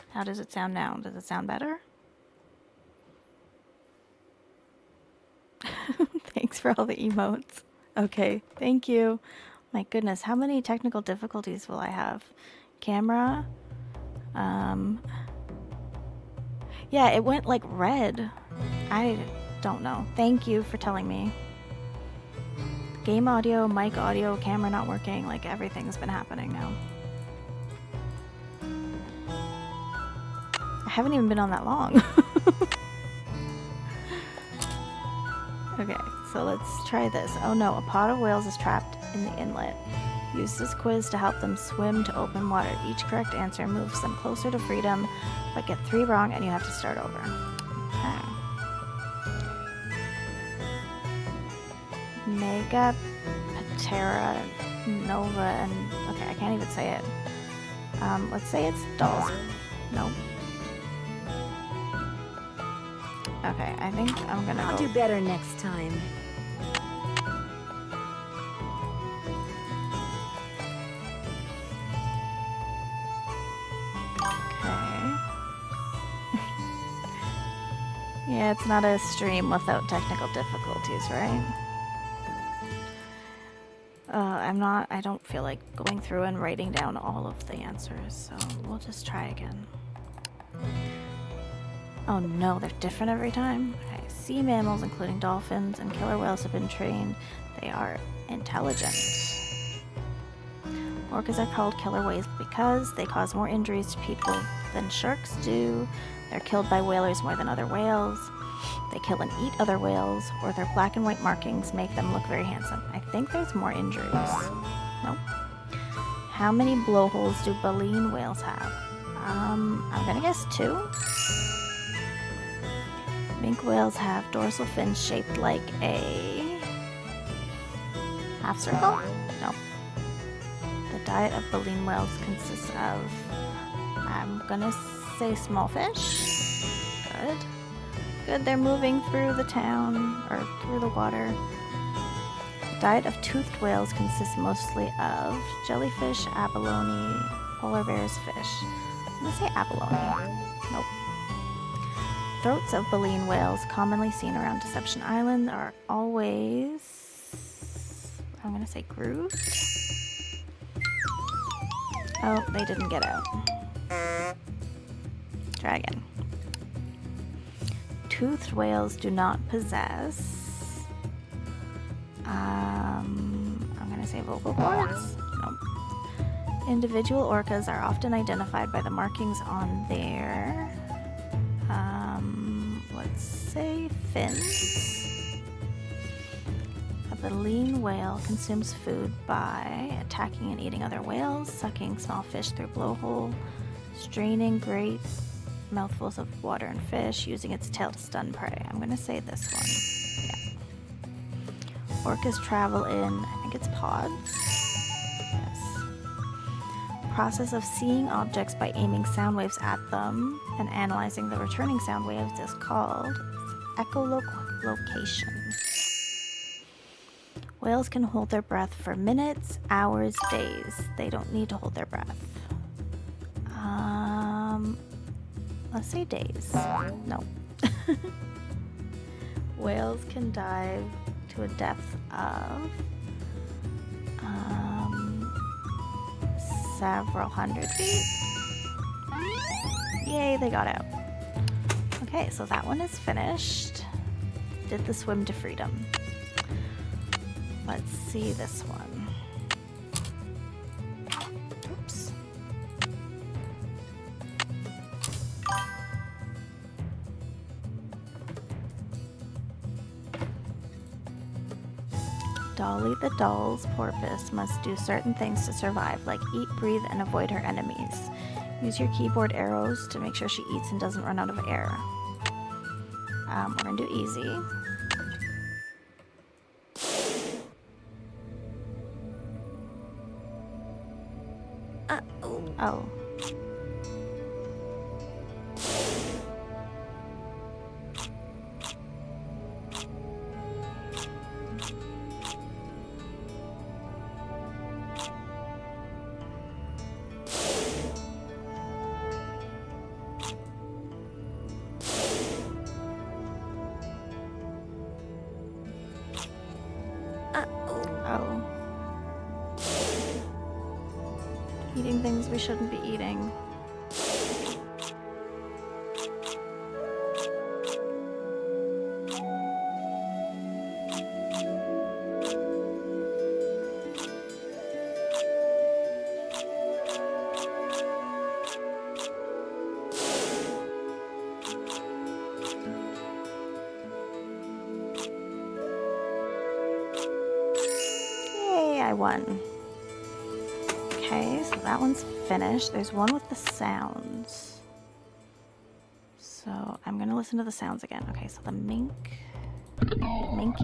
How does it sound now? Does it sound better? Thanks for all the emotes. Okay, thank you. My goodness, how many technical difficulties will I have? Camera. Yeah, it went like red. I don't know. Thank you for telling me. Game audio, mic audio, camera not working, like everything's been happening now. I haven't even been on that long. Okay, so let's try this. Oh no, a pod of whales is trapped in the inlet. Use this quiz to help them swim to open water. Each correct answer moves them closer to freedom, but get 3 wrong and you have to start over. Okay. Mega Patera Nova and okay, I can't even say it. Let's say it's dolls. Nope. Okay, I think I'm gonna I'll go. do better next time. Okay. Yeah, it's not a stream without technical difficulties, right? I don't feel like going through and writing down all of the answers, so we'll just try again. Oh no, they're different every time? Okay, sea mammals, including dolphins and killer whales, have been trained. They are intelligent. Orcas are called killer whales because they cause more injuries to people than sharks do. They're killed by whalers more than other whales. They kill and eat other whales, or their black and white markings make them look very handsome. I think there's more injuries. Nope. How many blowholes do baleen whales have? I'm gonna guess 2. Minke whales have dorsal fins shaped like a half circle? No. The diet of baleen whales consists of, I'm gonna say small fish. Good. Good, they're moving through the town, or through the water. The diet of toothed whales consists mostly of jellyfish, abalone, polar bears, fish. I'm gonna say abalone. Nope. Throats of baleen whales, commonly seen around Deception Island, are always, I'm gonna say grooved. Oh, they didn't get out. Try again. Toothed whales do not possess, I'm gonna say vocal cords. Nope. Individual orcas are often identified by the markings on their, let's say fins. A baleen whale consumes food by attacking and eating other whales, sucking small fish through blowhole, straining great mouthfuls of water and fish, using its tail to stun prey. I'm gonna say this one. Yeah. Orcas travel in, I think it's pods. Yes. Process of seeing objects by aiming sound waves at them and analyzing the returning sound waves is called echolocation. Whales can hold their breath for minutes, hours, days. They don't need to hold their breath. Let's say days. No. Whales can dive to a depth of several hundred feet. Yay, they got out. Okay, so that one is finished. Did the swim to freedom. Let's see this one. Oops. Dolly the doll's porpoise must do certain things to survive, like eat, breathe, and avoid her enemies. Use your keyboard arrows to make sure she eats and doesn't run out of air. We're gonna do easy. Oh. Oh. Eating things we shouldn't be eating. Yay, I won. Okay, so that one's finished. There's one with the sounds. So I'm gonna listen to the sounds again. Okay, so the mink. Mink.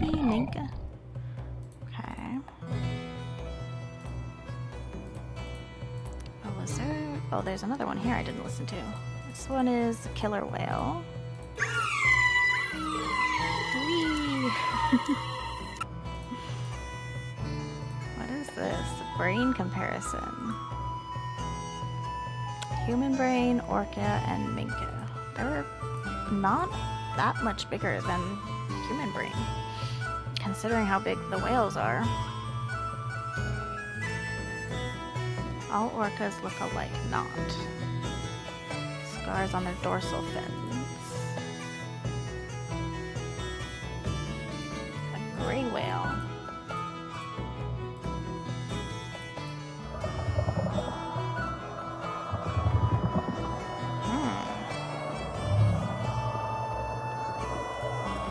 Okay. A lizard. Oh, there's another one here I didn't listen to. This one is a killer whale. Whee! What is this? Brain comparison. Human brain, orca, and minke. They're not that much bigger than human brain, considering how big the whales are. All orcas look alike, not. Scars on their dorsal fins. A gray whale.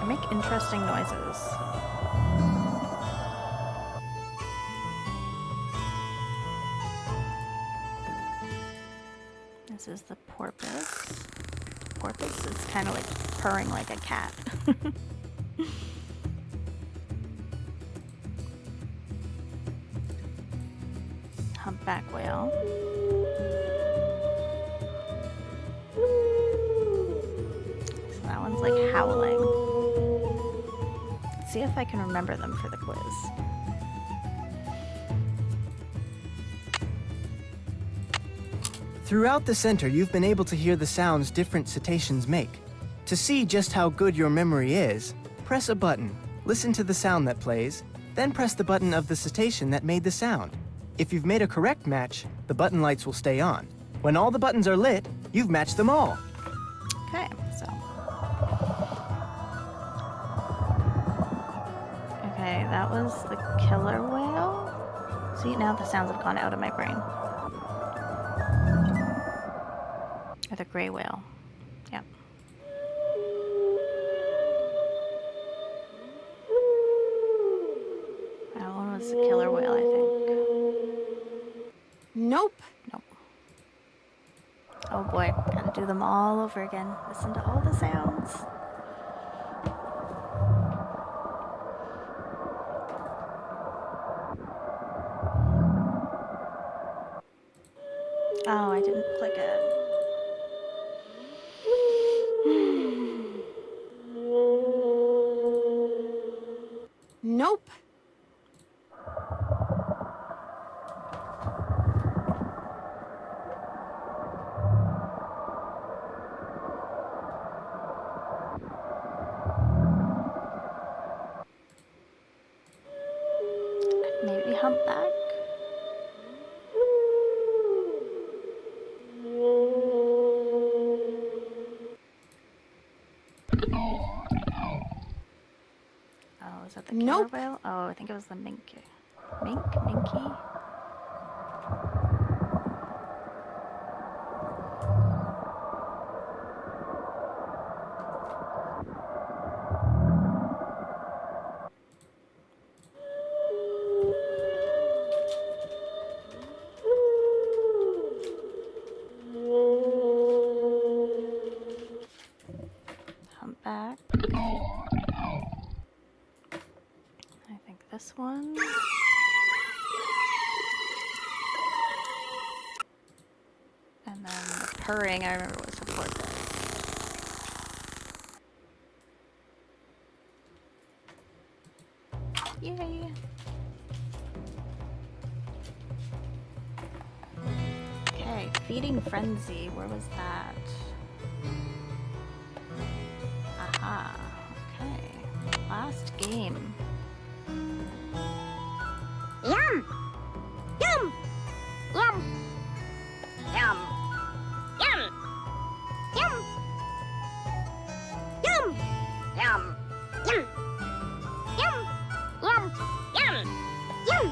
They make interesting noises. This is the porpoise. Porpoise is kind of like purring like a cat. Humpback whale. So that one's like howling. Let's see if I can remember them for the quiz. Throughout the center, you've been able to hear the sounds different cetaceans make. To see just how good your memory is, press a button, listen to the sound that plays, then press the button of the cetacean that made the sound. If you've made a correct match, the button lights will stay on. When all the buttons are lit, you've matched them all. Okay, so. Okay, that was the killer whale. See, now the sounds have gone out of my brain. Or the gray whale. Yep. That one was the killer whale, I think. Nope. Nope. Oh boy, gotta do them all over again. Listen to all the sounds. Oh, I didn't click it. Nope. Maybe humpback. Oh, is that the killer Nope. whale? Oh, I think it was the minke. Minky? Humpback. I think this one. And then the purring, I remember, was the porpoise. Yay! Okay, feeding frenzy. Where was that? Aha. Okay. Last game. Yum! Yum! Yum! Yum! Yum! Yum! Yum! Yum! Yum! Yum! Yum! Yum! Yum! Yum!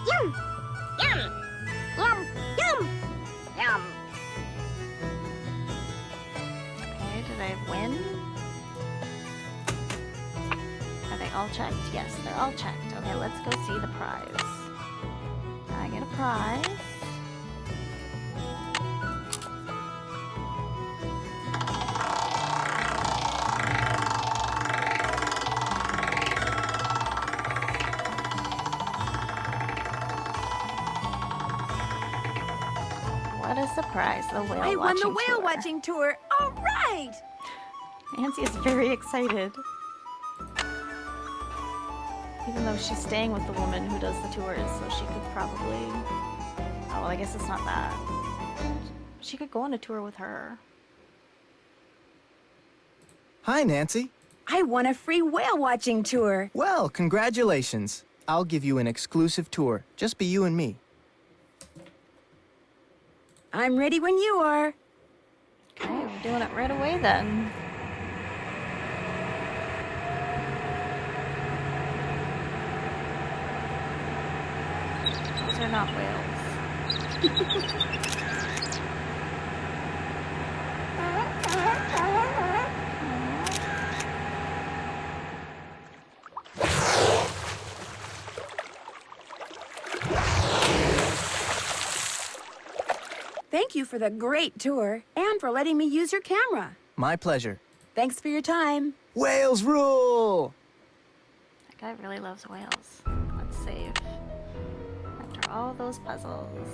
Yum! Yum! Yum! Yum! Yum! Okay, did I win? Are they all checked? Yes, they're all checked. Okay, let's go see the prize. Can I get a prize? surprise, the whale I watching won the whale tour. watching tour. All right! Nancy is very excited. Even though she's staying with the woman who does the tours, so she could probably... Oh, well, I guess it's not that. She could go on a tour with her. Hi, Nancy. I won a free whale watching tour. Well, congratulations. I'll give you an exclusive tour. Just be you and me. I'm ready when you are. Okay, we're doing it right away then. Those are not whales. Thank you for the great tour and for letting me use your camera. My pleasure. Thanks for your time. Whales rule! That guy really loves whales. Let's save. After all those puzzles.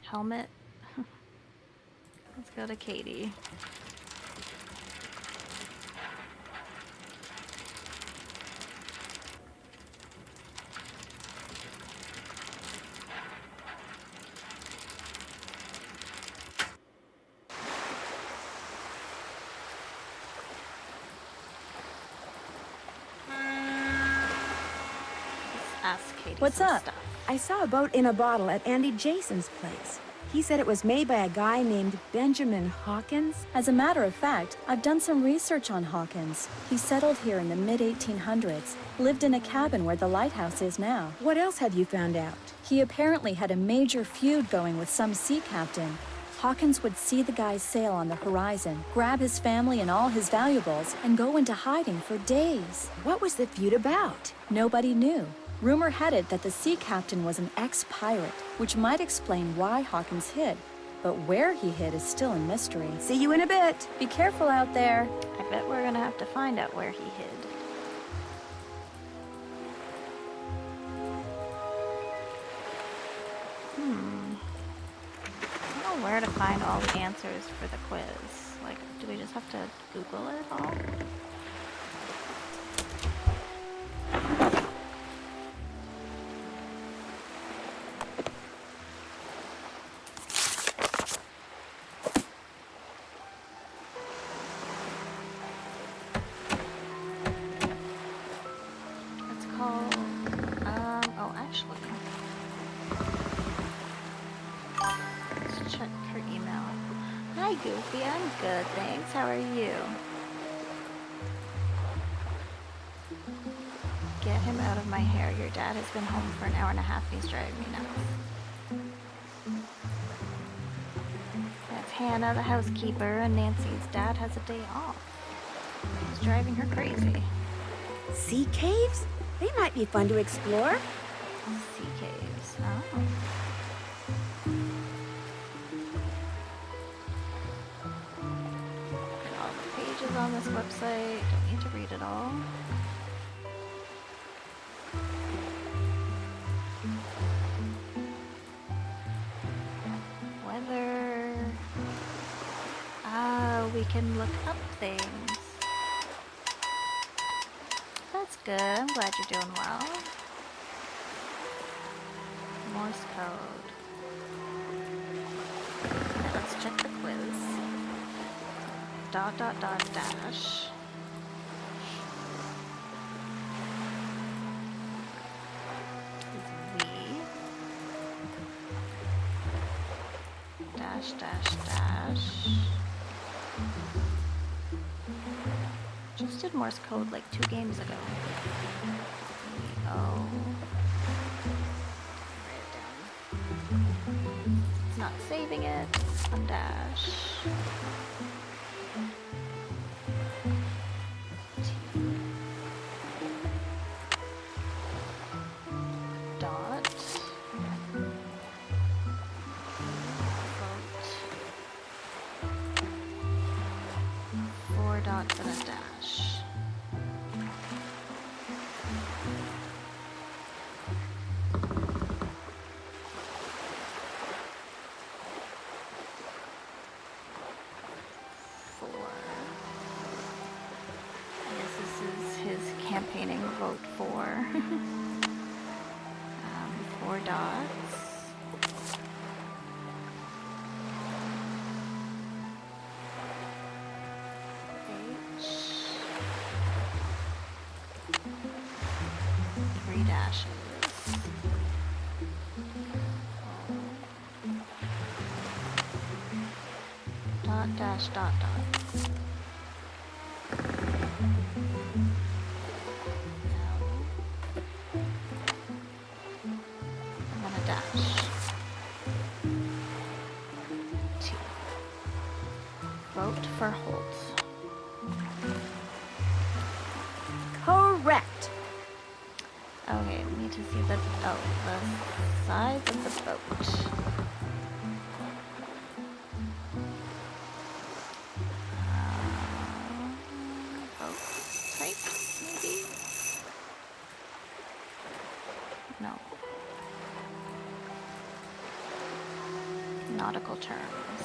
Helmet. Let's go to Katie. Ask Katie What's some up? stuff. I saw a boat in a bottle at Andy Jason's place. He said it was made by a guy named Benjamin Hawkins. As a matter of fact, I've done some research on Hawkins. He settled here in the mid-1800s, lived in a cabin where the lighthouse is now. What else have you found out? He apparently had a major feud going with some sea captain. Hawkins would see the guy's sail on the horizon, grab his family and all his valuables, and go into hiding for days. What was the feud about? Nobody knew. Rumor had it that the sea captain was an ex-pirate, which might explain why Hawkins hid. But where he hid is still a mystery. See you in a bit. Be careful out there. I bet we're gonna have to find out where he hid. I don't know where to find all the answers for the quiz. Like, do we just have to Google it all? It's called, oh, actually. Let's check her email. Hi, Goofy. I'm good, thanks. How are you? Get him out of my hair. Your dad has been home for an hour and a half and he's driving me nuts. That's Hannah, the housekeeper, and Nancy's dad has a day off. He's driving her crazy. Sea caves? They might be fun to explore. Sea caves. Oh. Look at all the pages on this website. Don't need to read it all. Weather. Ah, we can look up things. That's good. I'm glad you're doing well. Morse code. Okay, let's check the quiz. Dot dot dot dash. V. Dash dash dash. Just did Morse code like 2 games ago. Oh. It's not saving it. Dash. Dot. Vote. 4 dots and a dash. entertaining. Vote for. 4 dots. H. 3 dashes. Dot dash dot dot. And then a dash. 2. Vote for Holt. Correct. Okay, we need to see the size of the boat. Boat types, maybe? No. Nautical terms.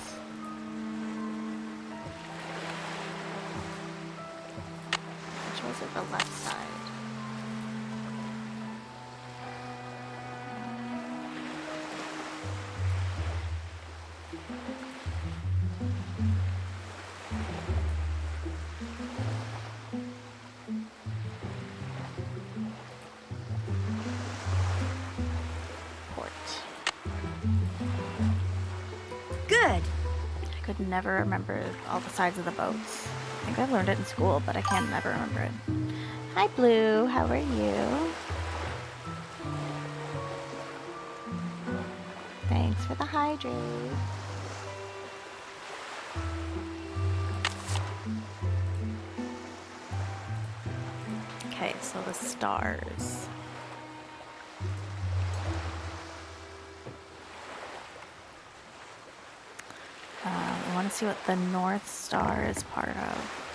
Which was it, the left side? Port. Good. I could never remember all the sides of the boats. I think I learned it in school, but I can't never remember it. Hi, Blue. How are you? Thanks for the hydrate. Okay, so the stars. I want to see what the North Star is part of.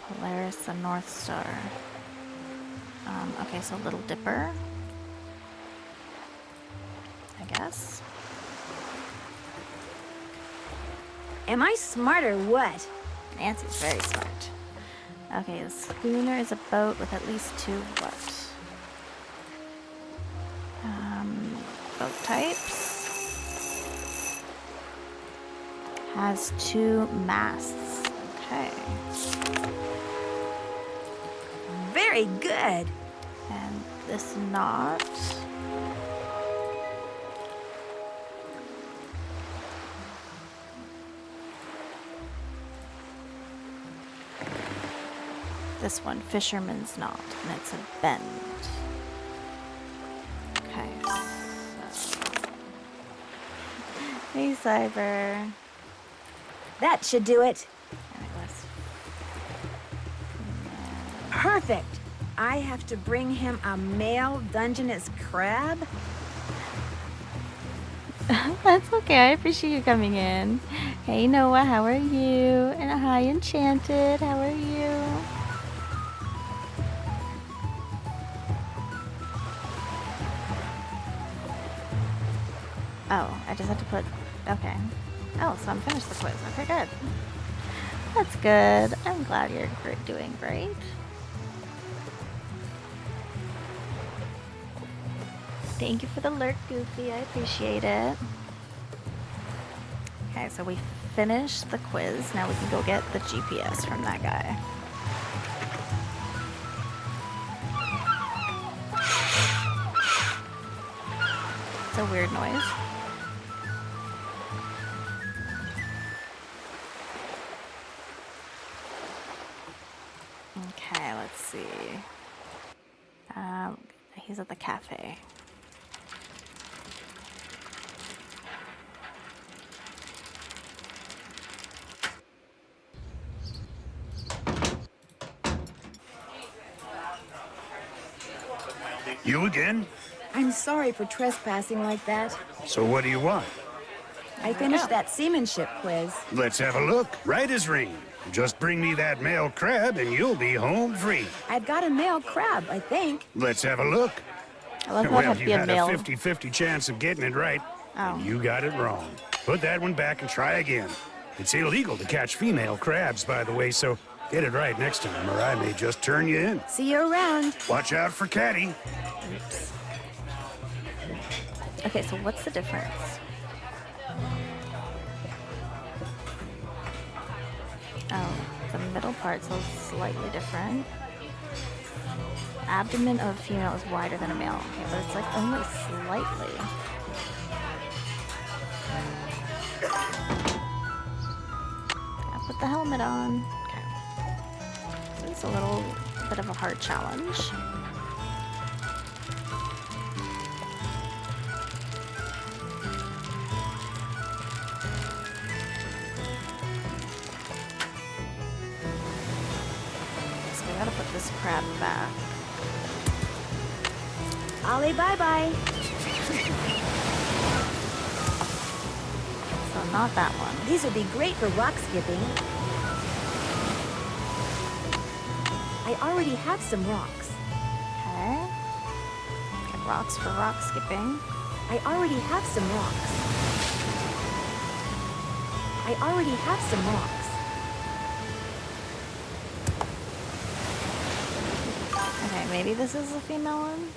Polaris, the North Star. Okay, so Little Dipper. I guess. Am I smart or what? Nancy's very smart. Okay, the schooner is a boat with at least 2 what? Boat types. Has 2 masts. Okay. Very good. And this knot. This one, Fisherman's Knot, and it's a bend. Okay, so... Hey, Cyber. That should do it. And it was... Perfect. I have to bring him a male Dungeness crab? That's okay, I appreciate you coming in. Hey, Noah, how are you? And hi, Enchanted, how are you? Oh, I just had to put... Okay. Oh, so I'm finished the quiz. Okay, good. That's good. I'm glad you're doing great. Thank you for the lurk, Goofy. I appreciate it. Okay, so we finished the quiz. Now we can go get the GPS from that guy. It's a weird noise. Okay, let's see. He's at the cafe. You again? I'm sorry for trespassing like that. So what do you want? I finished that seamanship quiz. Let's have a look. Right as rain. Just bring me that male crab and you'll be home free. I've got a male crab, I think. Let's have a look. I love how Well, it'd you be a had male. a 50-50 chance of getting it right. Oh. And you got it wrong. Put that one back and try again. It's illegal to catch female crabs, by the way, so get it right next time, or I may just turn you in. See you around. Watch out for Caddy. Oops. Okay, so what's the difference? Oh, the middle part's slightly different. Abdomen of female is wider than a male. Okay, but it's like only slightly. Gotta put the helmet on. Okay. It's a little bit of a hard challenge. So we gotta put this crab back. Ollie, bye-bye. So not that one. These would be great for rock skipping. I already have some rocks. Okay. Get rocks for rock skipping. I already have some rocks. I already have some rocks. Okay, maybe this is the female one.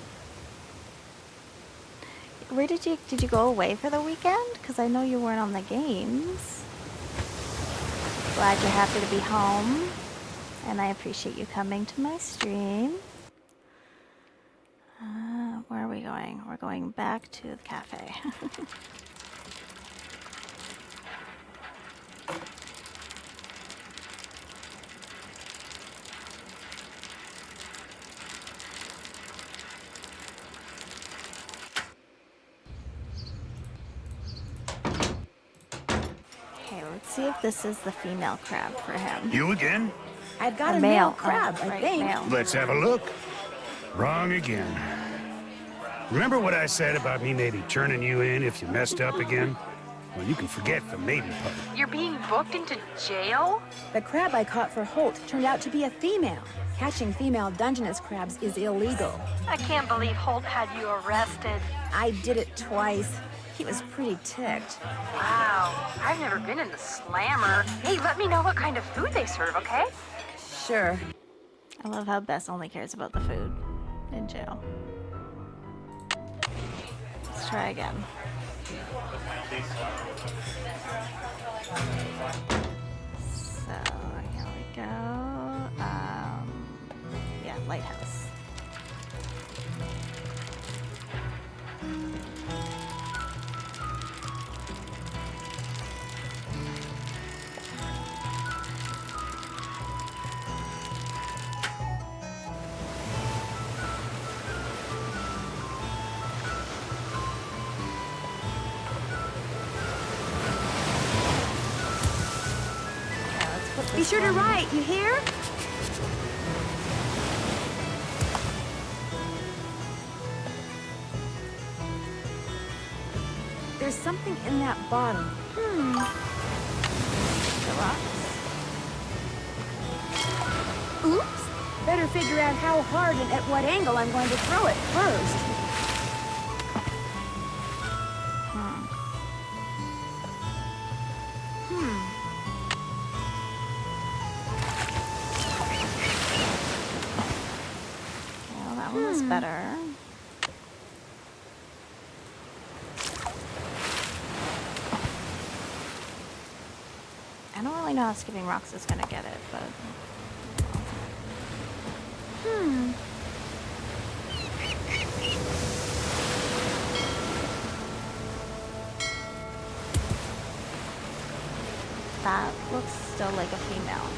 Where did you go away for the weekend? Because I know you weren't on the games. Glad you're happy to be home. And I appreciate you coming to my stream. Where are we going? We're going back to the cafe. Okay, let's see if this is the female crab for him. You again? I've got A a male. male crab, Oh, I right, think. male. Let's have a look. Wrong again. Remember what I said about me maybe turning you in if you messed up again? Well, you can forget the maybe part. You're being booked into jail? The crab I caught for Holt turned out to be a female. Catching female Dungeness crabs is illegal. I can't believe Holt had you arrested. I did it twice. He was pretty ticked. Wow, I've never been in the slammer. Hey, let me know what kind of food they serve, okay? Sure. I love how Bess only cares about the food in jail. Let's try again. So here we go. Yeah, lighthouse. Okay, let's put Be this sure to one- write, you hear? There's something in that bottle. the rocks. Oops. Better figure out how hard and at what angle I'm going to throw it first. Well, that one was better. I don't really know how skipping rocks is gonna get it, but that looks still like a female.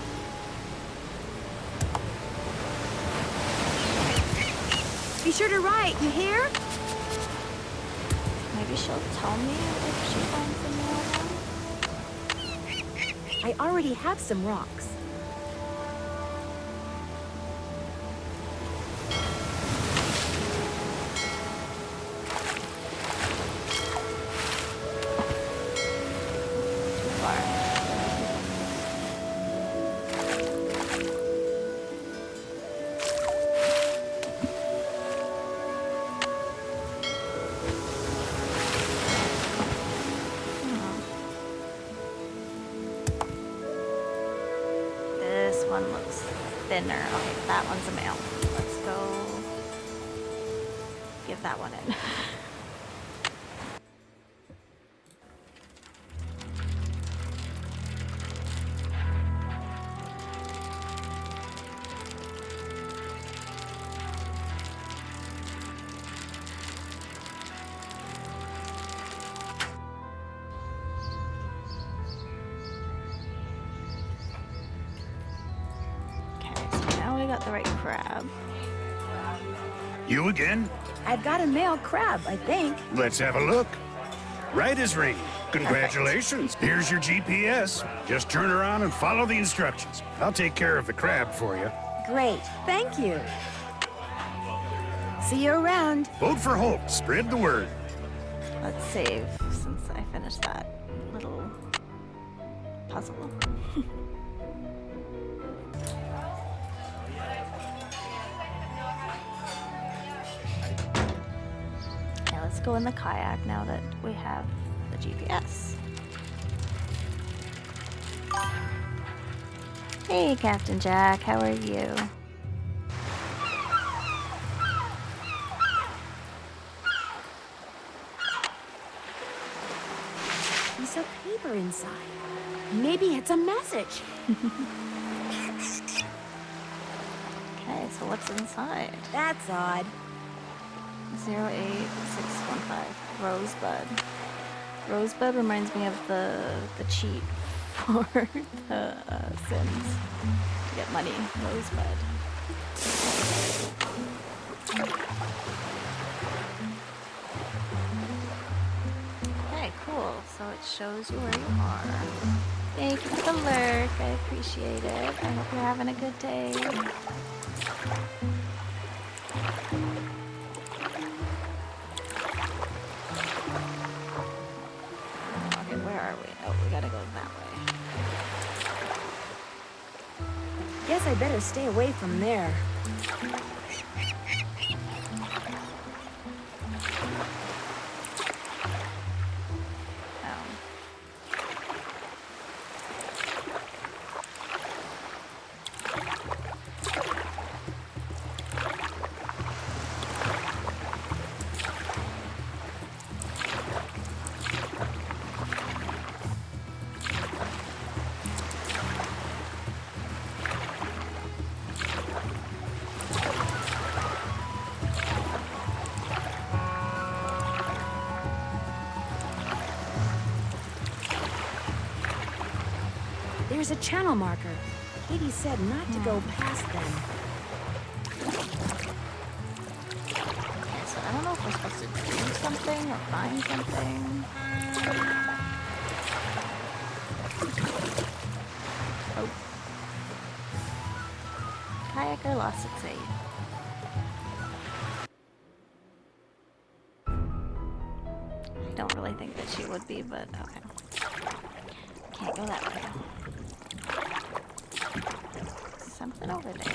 Be sure to write, you hear? Maybe she'll tell me if she finds the male one. I already have some rocks. Too far. one looks thinner. Okay, that one's a male. Let's go give that one in. Got the right crab. You again? I've got a male crab, I think. Let's have a look. Right as rain. Congratulations. Here's your GPS. Just turn around and follow the instructions. I'll take care of the crab for you. Great, thank you. See you around. Vote for Hope. Spread the word. Let's save since I finished that little puzzle. Let's go in the kayak now that we have the GPS. Hey, Captain Jack, how are you? Piece of paper inside. Maybe it's a message. Okay, so what's inside? That's odd. 08615 Rosebud. Rosebud reminds me of the cheat for the Sims to get money. Rosebud. Okay, cool. So it shows you where you are. Thank you for the lurk. I appreciate it. I hope you're having a good day. Guess I better stay away from there. There's a channel marker. Katie said not to go past them. Okay, so I don't know if we're supposed to do something or find something. Oh. Kayaker lost its aid. I don't really think that she would be, but okay. Can't go that way. Something over there.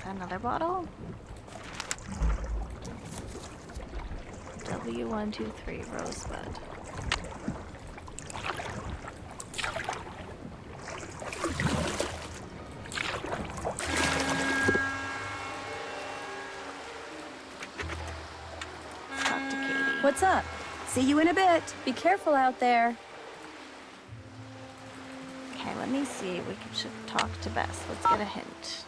Another bottle. W123 Rosebud. What's up? See you in a bit. Be careful out there. Okay, let me see. We should talk to Bess. Let's get a hint.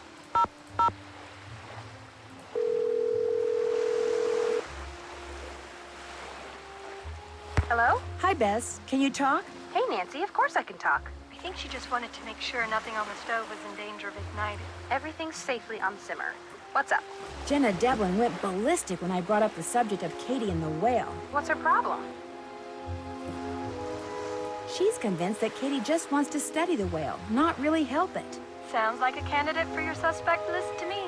Hello? Hi, Bess. Can you talk? Hey, Nancy, of course I can talk. I think she just wanted to make sure nothing on the stove was in danger of igniting. Everything's safely on simmer. What's up? Jenna Devlin went ballistic when I brought up the subject of Katie and the whale. What's her problem? She's convinced that Katie just wants to study the whale, not really help it. Sounds like a candidate for your suspect list to me.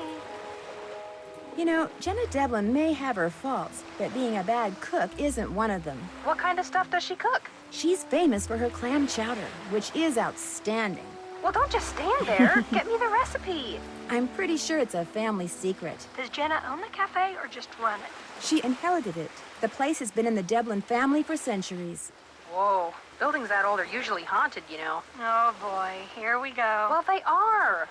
You know, Jenna Devlin may have her faults, but being a bad cook isn't one of them. What kind of stuff does she cook? She's famous for her clam chowder, which is outstanding. Well, don't just stand there. Get me the recipe. I'm pretty sure it's a family secret. Does Jenna own the cafe or just run it? She inherited it. The place has been in the Devlin family for centuries. Whoa. Buildings that old are usually haunted, you know. Oh boy, here we go. Well, they are.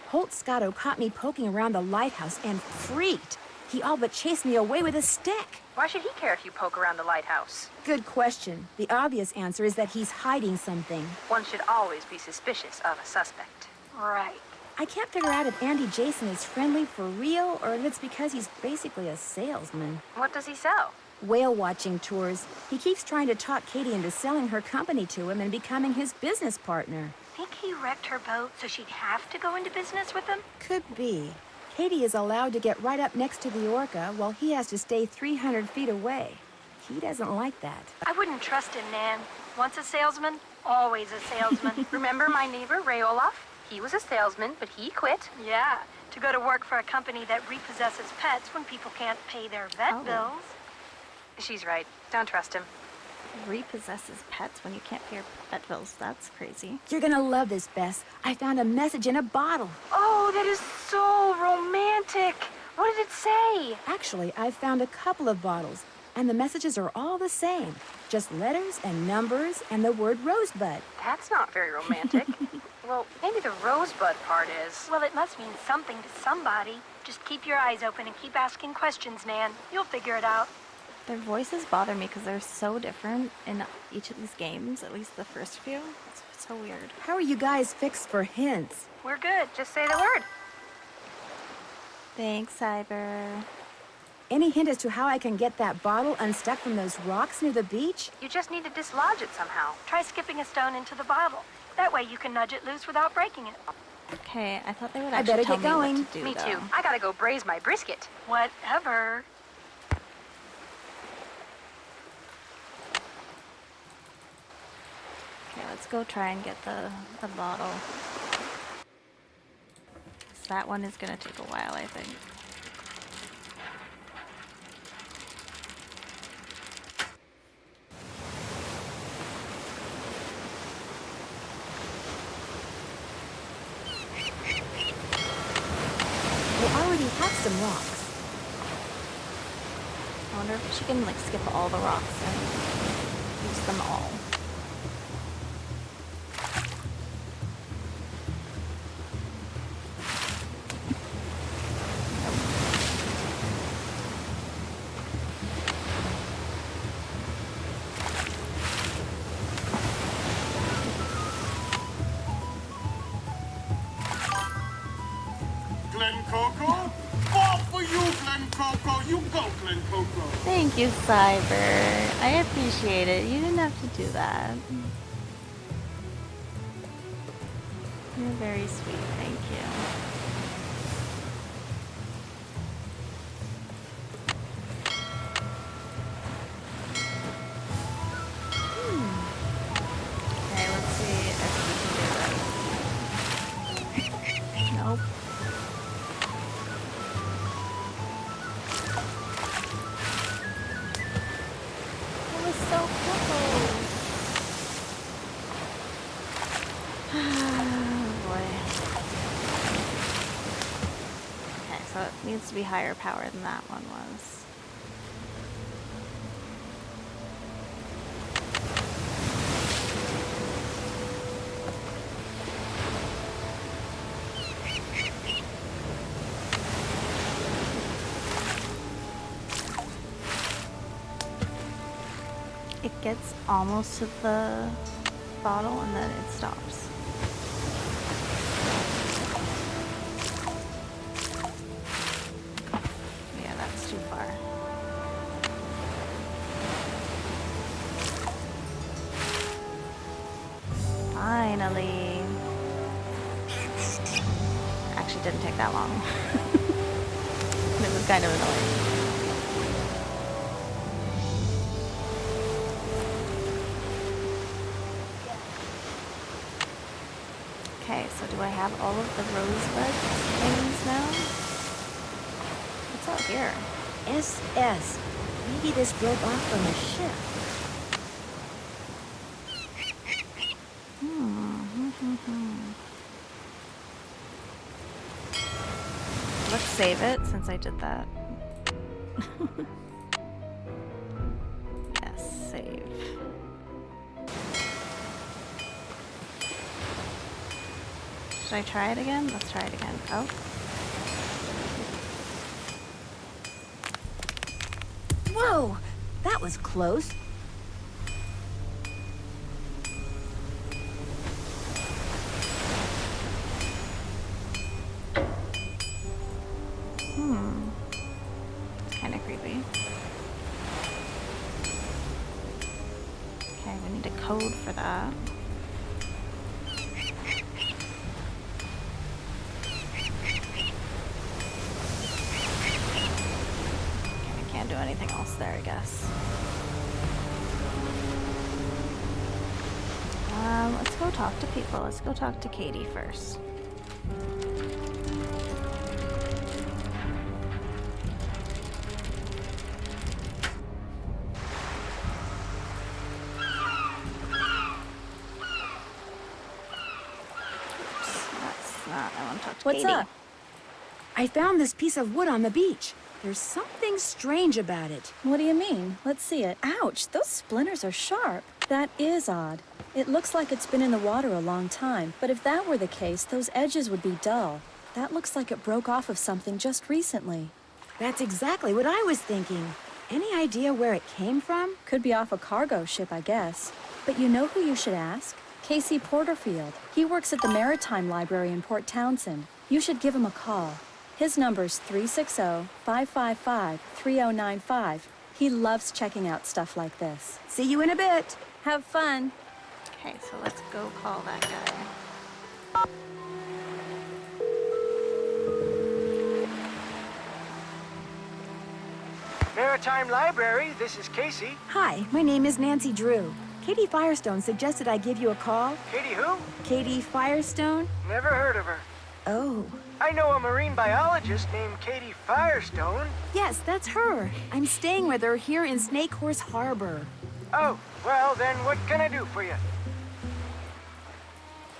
Holt Scotto caught me poking around the lighthouse and freaked. He all but chased me away with a stick. Why should he care if you poke around the lighthouse? Good question. The obvious answer is that he's hiding something. One should always be suspicious of a suspect. Right. I can't figure out if Andy Jason is friendly for real or if it's because he's basically a salesman. What does he sell? Whale watching tours. He keeps trying to talk Katie into selling her company to him and becoming his business partner. Think he wrecked her boat so she'd have to go into business with him? Could be. Katie is allowed to get right up next to the orca while he has to stay 300 feet away. He doesn't like that. I wouldn't trust him, Nan. Once a salesman, always a salesman. Remember my neighbor, Ray Olaf? He was a salesman, but he quit. Yeah, to go to work for a company that repossesses pets when people can't pay their vet bills. She's right. Don't trust him. Repossesses pets when you can't pay your vet bills. That's crazy. You're gonna love this, Bess. I found a message in a bottle. Oh, that is so romantic. What did it say? Actually, I found a couple of bottles, and the messages are all the same. Just letters and numbers and the word rosebud. That's not very romantic. Well, maybe the rosebud part is. Well, it must mean something to somebody. Just keep your eyes open and keep asking questions, Nan. You'll figure it out. Their voices bother me because they're so different in each of these games, at least the first few. It's so weird. How are you guys fixed for hints? We're good. Just say the word. Thanks, Cyber. Any hint as to how I can get that bottle unstuck from those rocks near the beach? You just need to dislodge it somehow. Try skipping a stone into the bottle. That way you can nudge it loose without breaking it. Okay, I thought they would I actually better tell get me going. what to do, Me though. too. I gotta go braise my brisket. Whatever. Okay, let's go try and get the bottle. So that one is gonna take a while, I think. We already have some rocks. I wonder if she can like skip all the rocks and use them all. Glen Coco? Ball for you, Glen Coco. You go, Glen Coco. Thank you, Cyber. I appreciate it. You didn't have to do that. You're very sweet. Thank you. Okay, let's see if we can do this. Nope. It was so close. Oh boy. Okay, so it needs to be higher power than that one was. It gets almost to the bottle and then it stops. Yeah, that's too far. Finally. Actually didn't take that long. It was kind of annoying. Okay, so do I have all of the rosebud things now? What's out here? SS. Maybe this broke off from a ship. save it since I did that. Yes, save. Should I try it again? Let's try it again. Oh. Whoa! That was close. It's kind of creepy. Okay, we need a code for that. Can't do anything else there, I guess. Let's go talk to people. Let's go talk to Katie first. That's not. I want to talk to What's Katie. up? I found this piece of wood on the beach. There's something strange about it. What do you mean? Let's see it. Ouch, those splinters are sharp. That is odd. It looks like it's been in the water a long time, but if that were the case, those edges would be dull. That looks like it broke off of something just recently. That's exactly what I was thinking. Any idea where it came from? Could be off a cargo ship, I guess. But you know who you should ask? Casey Porterfield. He works at the Maritime Library in Port Townsend. You should give him a call. His number's 360-555-3095. He loves checking out stuff like this. See you in a bit. Have fun. Okay, so let's go call that guy. Maritime Library, this is Casey. Hi, my name is Nancy Drew. Katie Firestone suggested I give you a call. Katie who? Katie Firestone? Never heard of her. Oh. I know a marine biologist named Katie Firestone. Yes, that's her. I'm staying with her here in Snake Horse Harbor. Oh, well then what can I do for you?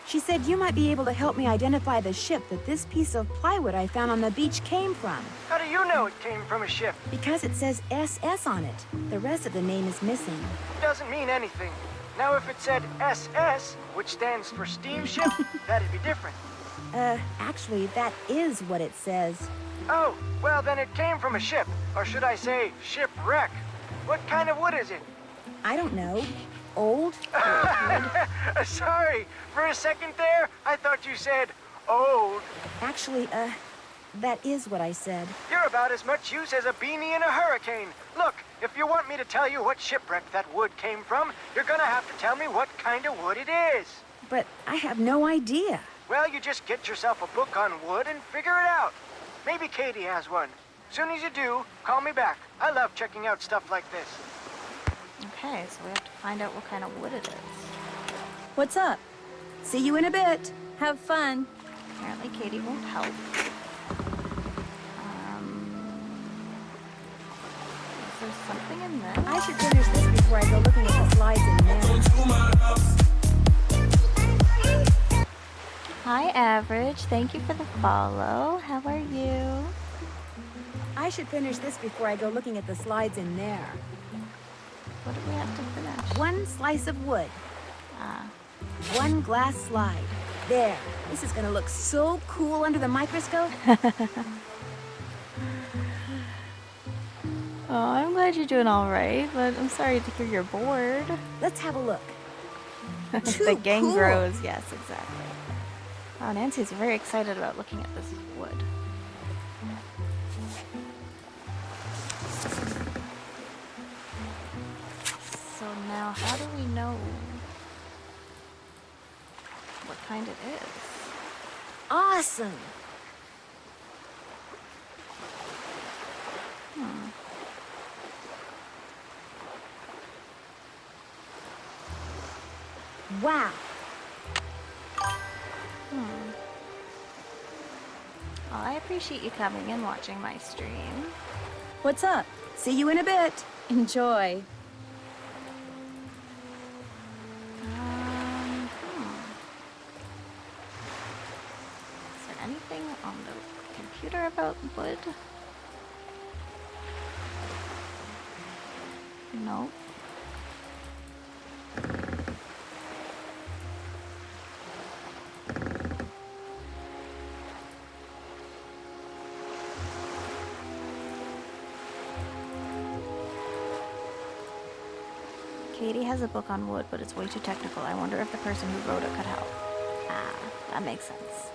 She said you might be able to help me identify the ship that this piece of plywood I found on the beach came from. How do you know it came from a ship? Because it says SS on it. The rest of the name is missing. Doesn't mean anything. Now if it said SS, which stands for steamship, that'd be different. Actually, that is what it says. Oh, well then it came from a ship. Or should I say, shipwreck. What kind of wood is it? I don't know. Old? Sorry, for a second there, I thought you said old. Actually, that is what I said. You're about as much use as a beanie in a hurricane. Look, if you want me to tell you what shipwreck that wood came from, you're gonna have to tell me what kind of wood it is. But I have no idea. Well, you just get yourself a book on wood and figure it out. Maybe Katie has one. Soon as you do, call me back. I love checking out stuff like this. Okay, so we have to find out what kind of wood it is. What's up? See you in a bit. Have fun. Apparently Katie won't help. Is there something in there? I should finish this before I go looking at the slides in there. Hi, Average. Thank you for the follow. How are you? I should finish this before I go looking at the slides in there. What do we have to finish? One slice of wood. Ah. One glass slide. There. This is gonna look so cool under the microscope. Oh, I'm glad you're doing all right, but I'm sorry to hear you're bored. Let's have a look. The gang cool. grows. Yes, exactly. Wow, Nancy's very excited about looking at this wood. So now, how do we know what kind it is? Awesome. Wow. Well, I appreciate you coming and watching my stream. What's up? See you in a bit. Enjoy. Is there anything on the computer about wood? Nope. Katie has a book on wood, but it's way too technical. I wonder if the person who wrote it could help. Ah, that makes sense.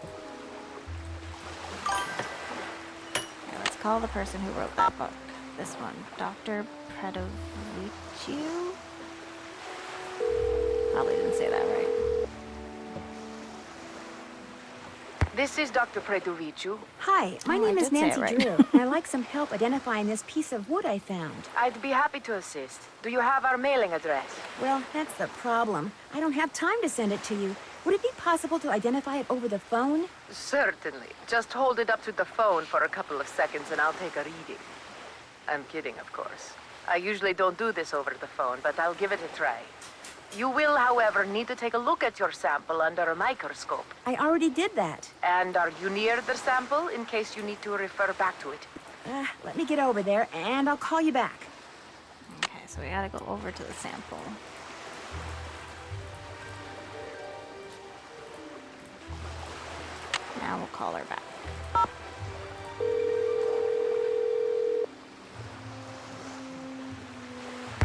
Okay, let's call the person who wrote that book. This one, Dr. Predoviciu? Probably didn't say that right. This is Dr. Predoviciu. Hi, my name is Nancy Drew, and I'd like some help identifying this piece of wood I found. I'd be happy to assist. Do you have our mailing address? Well, that's the problem. I don't have time to send it to you. Would it be possible to identify it over the phone? Certainly. Just hold it up to the phone for a couple of seconds and I'll take a reading. I'm kidding, of course. I usually don't do this over the phone, but I'll give it a try. You will, however, need to take a look at your sample under a microscope. I already did that. And are you near the sample in case you need to refer back to it? Let me get over there, and I'll call you back. Okay, so we gotta go over to the sample. Now we'll call her back.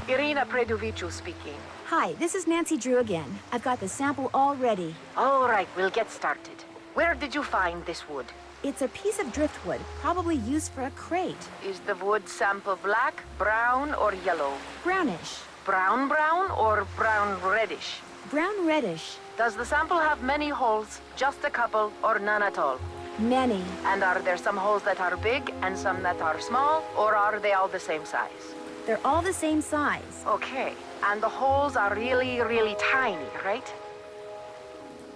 Irina Predoviciu speaking. Hi, this is Nancy Drew again. I've got the sample all ready. All right, we'll get started. Where did you find this wood? It's a piece of driftwood, probably used for a crate. Is the wood sample black, brown, or yellow? Brownish. Brown or brown reddish? Brown reddish. Does the sample have many holes, just a couple, or none at all? Many. And are there some holes that are big and some that are small, or are they all the same size? They're all the same size. Okay. And the holes are really, really tiny, right?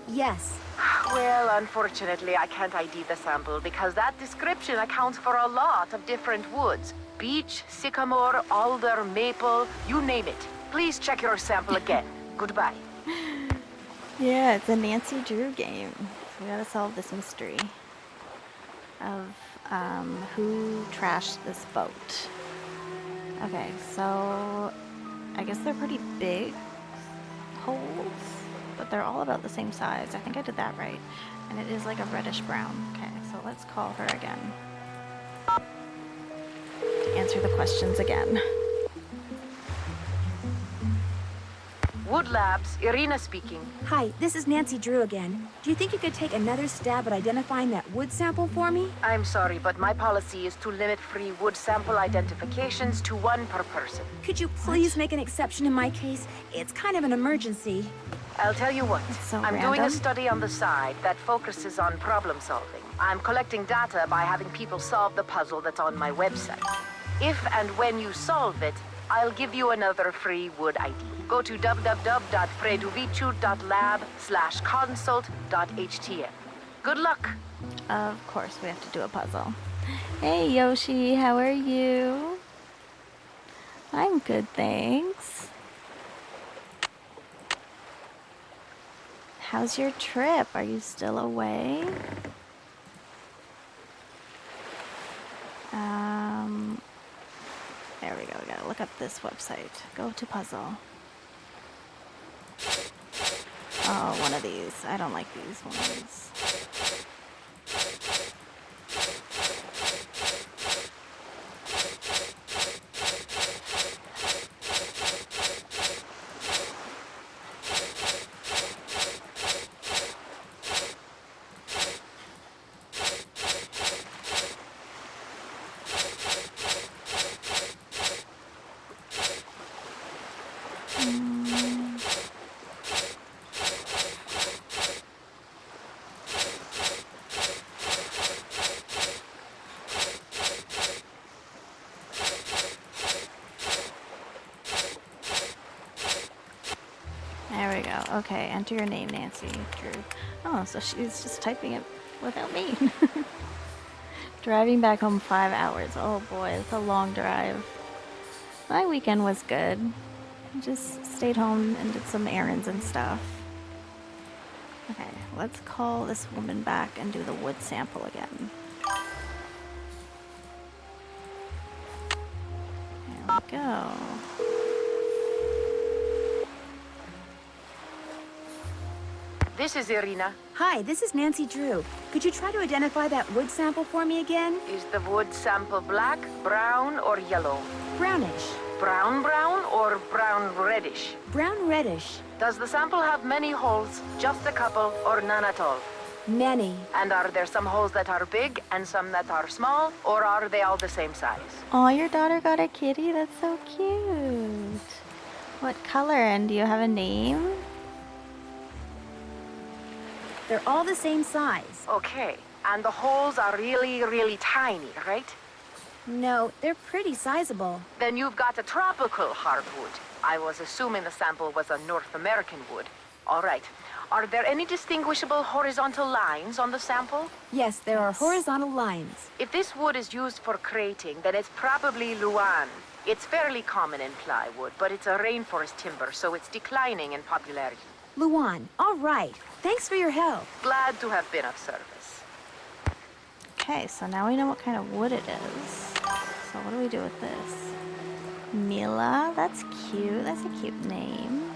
Yes. Well, unfortunately, I can't ID the sample because that description accounts for a lot of different woods. Beech, sycamore, alder, maple, you name it. Please check your sample again. Goodbye. Yeah, it's a Nancy Drew game. So we gotta solve this mystery of who trashed this boat. Okay, so I guess they're pretty big holes, but they're all about the same size. I think I did that right. And it is like a reddish brown. Okay, so let's call her again to answer the questions again. Wood Labs, Irina speaking. Hi, this is Nancy Drew again. Do you think you could take another stab at identifying that wood sample for me? I'm sorry, but my policy is to limit free wood sample identifications to one per person. Could you please make an exception in my case? It's kind of an emergency. I'll tell you what. So I'm doing a study on the side that focuses on problem solving. I'm collecting data by having people solve the puzzle that's on my website. If and when you solve it, I'll give you another free wood ID. Go to www.predoviciu.lab/consult.htm. Good luck. Of course, we have to do a puzzle. Hey, Yoshi, how are you? I'm good, thanks. How's your trip? Are you still away? There we go. We gotta look up this website. Go to puzzle. Oh, one of these. I don't like these ones. There we go. Okay, enter your name, Nancy Drew. Oh, so she's just typing it without me. Driving back home 5 hours. Oh boy, it's a long drive. My weekend was good. Just stayed home and did some errands and stuff. Okay, let's call this woman back and do the wood sample again. we go. This is Irina. Hi, this is Nancy Drew. Could you try to identify that wood sample for me again? Is the wood sample black, brown, or yellow? Brownish. Brown or brown reddish? Brown reddish. Does the sample have many holes, just a couple, or none at all? Many. And are there some holes that are big and some that are small, or are they all the same size? Oh, your daughter got a kitty? That's so cute. What color, and do you have a name? They're all the same size. Okay, and the holes are really, really tiny, right? No, they're pretty sizable. Then you've got a tropical hardwood. I was assuming the sample was a North American wood. All right. Are there any distinguishable horizontal lines on the sample? Yes, there are horizontal lines. If this wood is used for crating, then it's probably Luan. It's fairly common in plywood, but it's a rainforest timber, so it's declining in popularity. Luan, all right. Thanks for your help. Glad to have been of service. Okay, so now we know what kind of wood it is. So what do we do with this? Mila, that's cute. That's a cute name.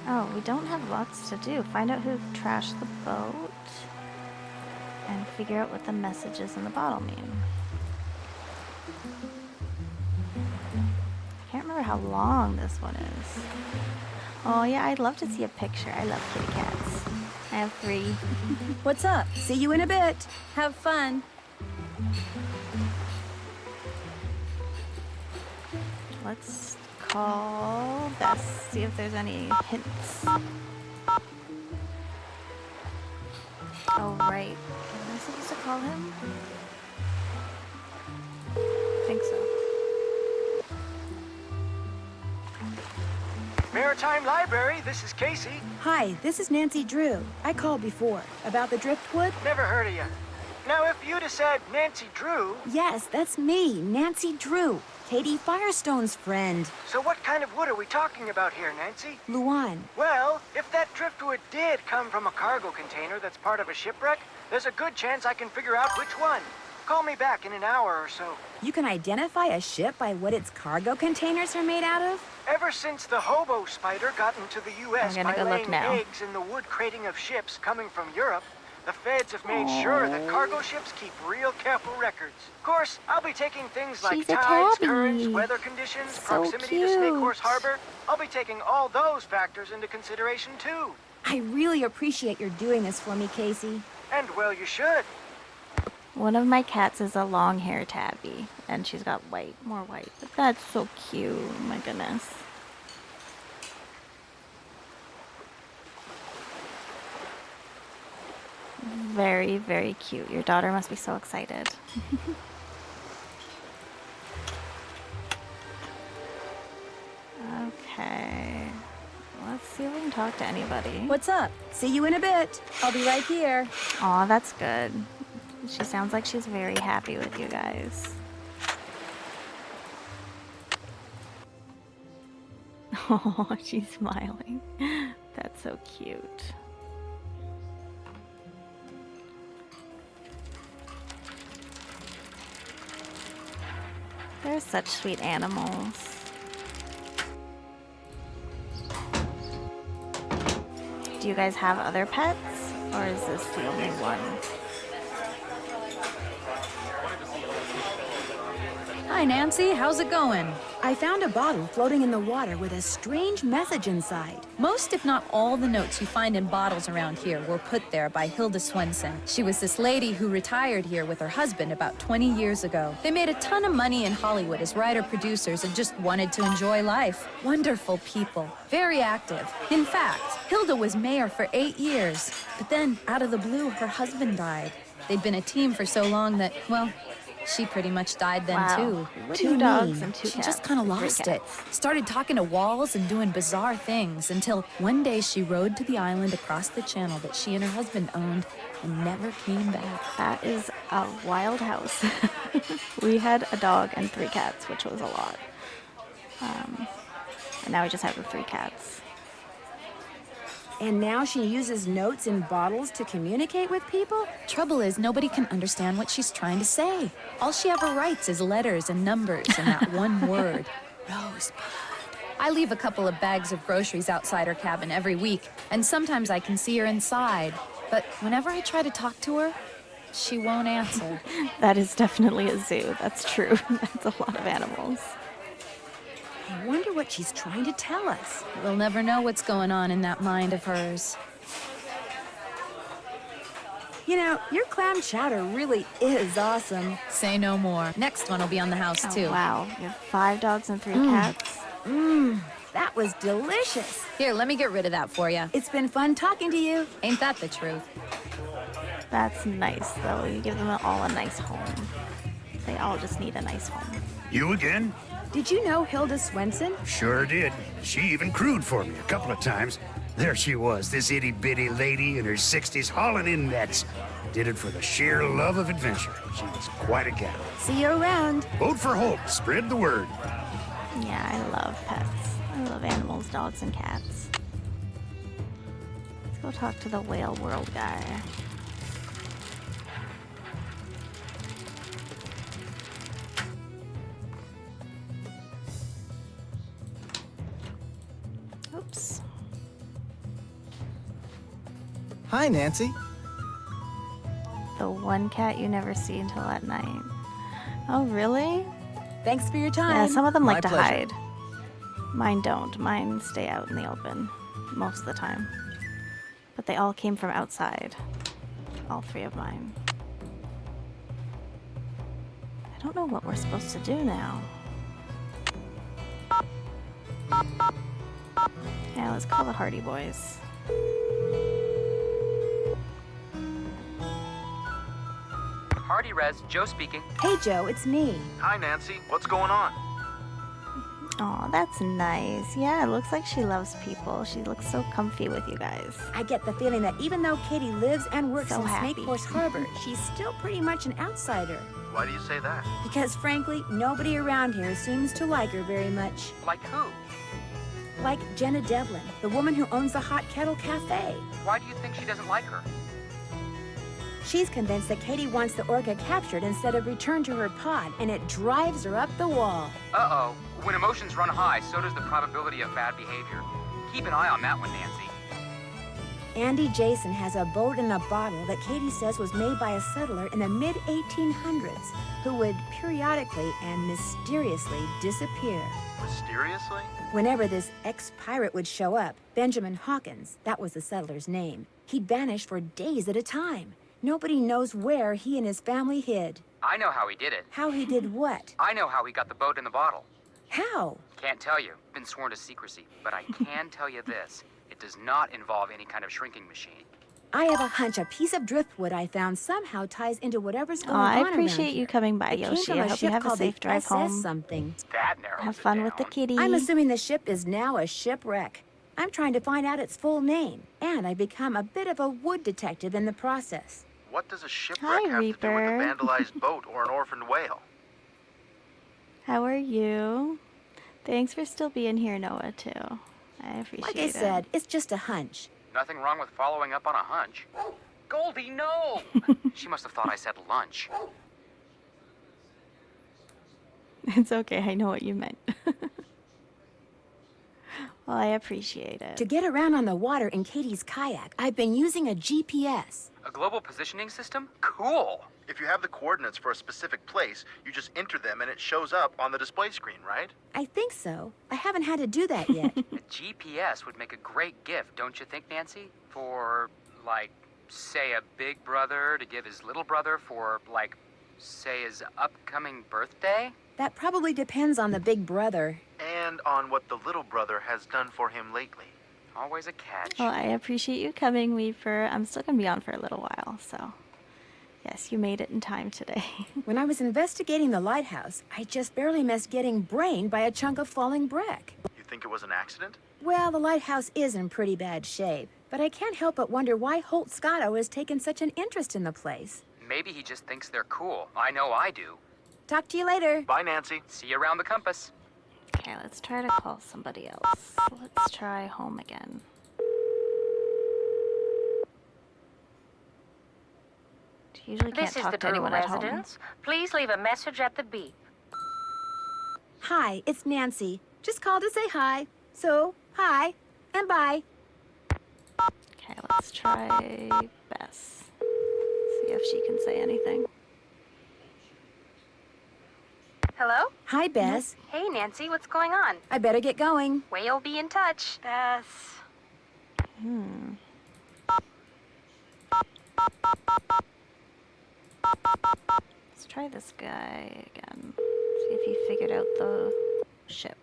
Oh, we don't have lots to do. Find out who trashed the boat and figure out what the messages in the bottle mean. I can't remember how long this one is. Oh yeah, I'd love to see a picture. I love kitty cats. I have 3. What's up? See you in a bit. Have fun. Let's call Bess, see if there's any hints. Oh, right. Am I supposed to call him? I think so. Maritime Library, this is Casey. Hi, this is Nancy Drew. I called before. About the driftwood? Never heard of you. Now, if you'd have said Nancy Drew... Yes, that's me, Nancy Drew. Katie Firestone's friend. So what kind of wood are we talking about here, Nancy? Luan. Well, if that driftwood did come from a cargo container that's part of a shipwreck, there's a good chance I can figure out which one. Call me back in an hour or so. You can identify a ship by what its cargo containers are made out of? Ever since the hobo spider got into the U.S. I'm by gonna go look laying now. eggs in the wood crating of ships coming from Europe, the feds have made sure that cargo ships keep real careful records. Of course, I'll be taking things like She's a tides, tabby. currents, weather conditions, So proximity to Snake Horse cute. Harbor. I'll be taking all those factors into consideration, too. I really appreciate your doing this for me, Casey. And, well, you should. One of my cats is a long hair tabby, and she's got more white. But that's so cute. Oh my goodness. Very, very cute. Your daughter must be so excited. Okay. Let's see if we can talk to anybody. What's up? See you in a bit. I'll be right here. Aw, that's good. She sounds like she's very happy with you guys. Oh, she's smiling. That's so cute. They're such sweet animals. Do you guys have other pets? Or is this the only one? Hi, Nancy. How's it going? I found a bottle floating in the water with a strange message inside. Most, if not all, the notes you find in bottles around here were put there by Hilda Swenson. She was this lady who retired here with her husband about 20 years ago. They made a ton of money in Hollywood as writer-producers and just wanted to enjoy life. Wonderful people. Very active. In fact, Hilda was mayor for 8 years. But then, out of the blue, her husband died. They'd been a team for so long that, well, she pretty much died then, Wow. too. What do 2 you dogs mean? and 2 She cats. just kind of 3 lost it. cats. Started talking to walls and doing bizarre things until one day she rode to the island across the channel that she and her husband owned and never came back. That is a wild house. We had a dog and 3 cats, which was a lot. And now we just have the 3 cats. And now she uses notes in bottles to communicate with people? Trouble is, nobody can understand what she's trying to say. All she ever writes is letters and numbers and that one word, Rosebud. I leave a couple of bags of groceries outside her cabin every week, and sometimes I can see her inside. But whenever I try to talk to her, she won't answer. That is definitely a zoo. That's true. That's a lot of animals. I wonder what she's trying to tell us. We'll never know what's going on in that mind of hers. You know, your clam chowder really is awesome. Say no more. Next one will be on the house, too. Oh, wow. You have 5 dogs and 3 cats. That was delicious. Here, let me get rid of that for you. It's been fun talking to you. Ain't that the truth? That's nice, though. You give them all a nice home. They all just need a nice home. You again? Did you know Hilda Swenson? Sure did. She even crewed for me a couple of times. There she was, this itty-bitty lady in her 60s hauling in nets. Did it for the sheer love of adventure. She was quite a gal. See you around. Vote for Holt. Spread the word. Yeah, I love pets. I love animals, dogs, and cats. Let's go talk to the Whale World guy. Oops. Hi, Nancy. The one cat you never see until at night. Oh, really? Thanks for your time. Yeah, some of them My like to pleasure. hide. Mine don't. Mine stay out in the open most of the time. But they all came from outside. All 3 of mine. I don't know what we're supposed to do now. Yeah, let's call the Hardy Boys. Hardy Res, Joe speaking. Hey, Joe, it's me. Hi, Nancy. What's going on? Oh, that's nice. Yeah, it looks like she loves people. She looks so comfy with you guys. I get the feeling that even though Katie lives and works So in happy. Snake Horse Harbor, she's still pretty much an outsider. Why do you say that? Because frankly, nobody around here seems to like her very much. Like who? Like Jenna Devlin, the woman who owns the Hot Kettle Cafe. Why do you think she doesn't like her? She's convinced that Katie wants the orca captured instead of returned to her pod, and it drives her up the wall. Uh-oh. When emotions run high, so does the probability of bad behavior. Keep an eye on that one, Nancy. Andy Jason has a boat in a bottle that Katie says was made by a settler in the mid-1800s who would periodically and mysteriously disappear. Mysteriously? Whenever this ex-pirate would show up, Benjamin Hawkins, that was the settler's name, he'd vanish for days at a time. Nobody knows where he and his family hid. I know how he did it. How he did what? I know how he got the boat in the bottle. How? Can't tell you. Been sworn to secrecy. But I can tell you this. It does not involve any kind of shrinking machine. I have a hunch a piece of driftwood I found somehow ties into whatever's going Oh, on I around appreciate here. you coming by, It came Yoshi. from I a hope you ship have a called safe the drive SS home. something. That narrows Have it fun with the down. kitty. I'm assuming the ship is now a shipwreck. I'm trying to find out its full name, and I've become a bit of a wood detective in the process. What does a shipwreck Hi, have to do Reaper. with a vandalized boat or an orphaned whale? How are you? Thanks for still being here, Noah, too. I appreciate Like it. I said, it's just a hunch. Nothing wrong with following up on a hunch. Goldie, no! She must have thought I said lunch. It's okay, I know what you meant. Well, I appreciate it. To get around on the water in Katie's kayak, I've been using a GPS. A global positioning system? Cool! If you have the coordinates for a specific place, you just enter them and it shows up on the display screen, right? I think so. I haven't had to do that yet. A GPS would make a great gift, don't you think, Nancy? For, like, say a big brother to give his little brother for, like, say his upcoming birthday? That probably depends on the big brother. And on what the little brother has done for him lately. Always a catch. Well, I appreciate you coming, Weeper. I'm still going to be on for a little while, so... Yes, you made it in time today. When I was investigating the lighthouse, I just barely missed getting brained by a chunk of falling brick. You think it was an accident? Well, the lighthouse is in pretty bad shape, but I can't help but wonder why Holt Scotto has taken such an interest in the place. Maybe he just thinks they're cool. I know I do. Talk to you later. Bye, Nancy. See you around the compass. Okay, let's try to call somebody else. Let's try home again. Usually can't This is talk the to Drew anyone at home. residence. Please leave a message at the beep. Hi, it's Nancy. Just called to say hi. So, hi, and bye. Okay, let's try Bess. See if she can say anything. Hello? Hi, Bess. Hey, Nancy, what's going on? I better get going. We'll be in touch. Bess. Let's try this guy again. See if he figured out the ship.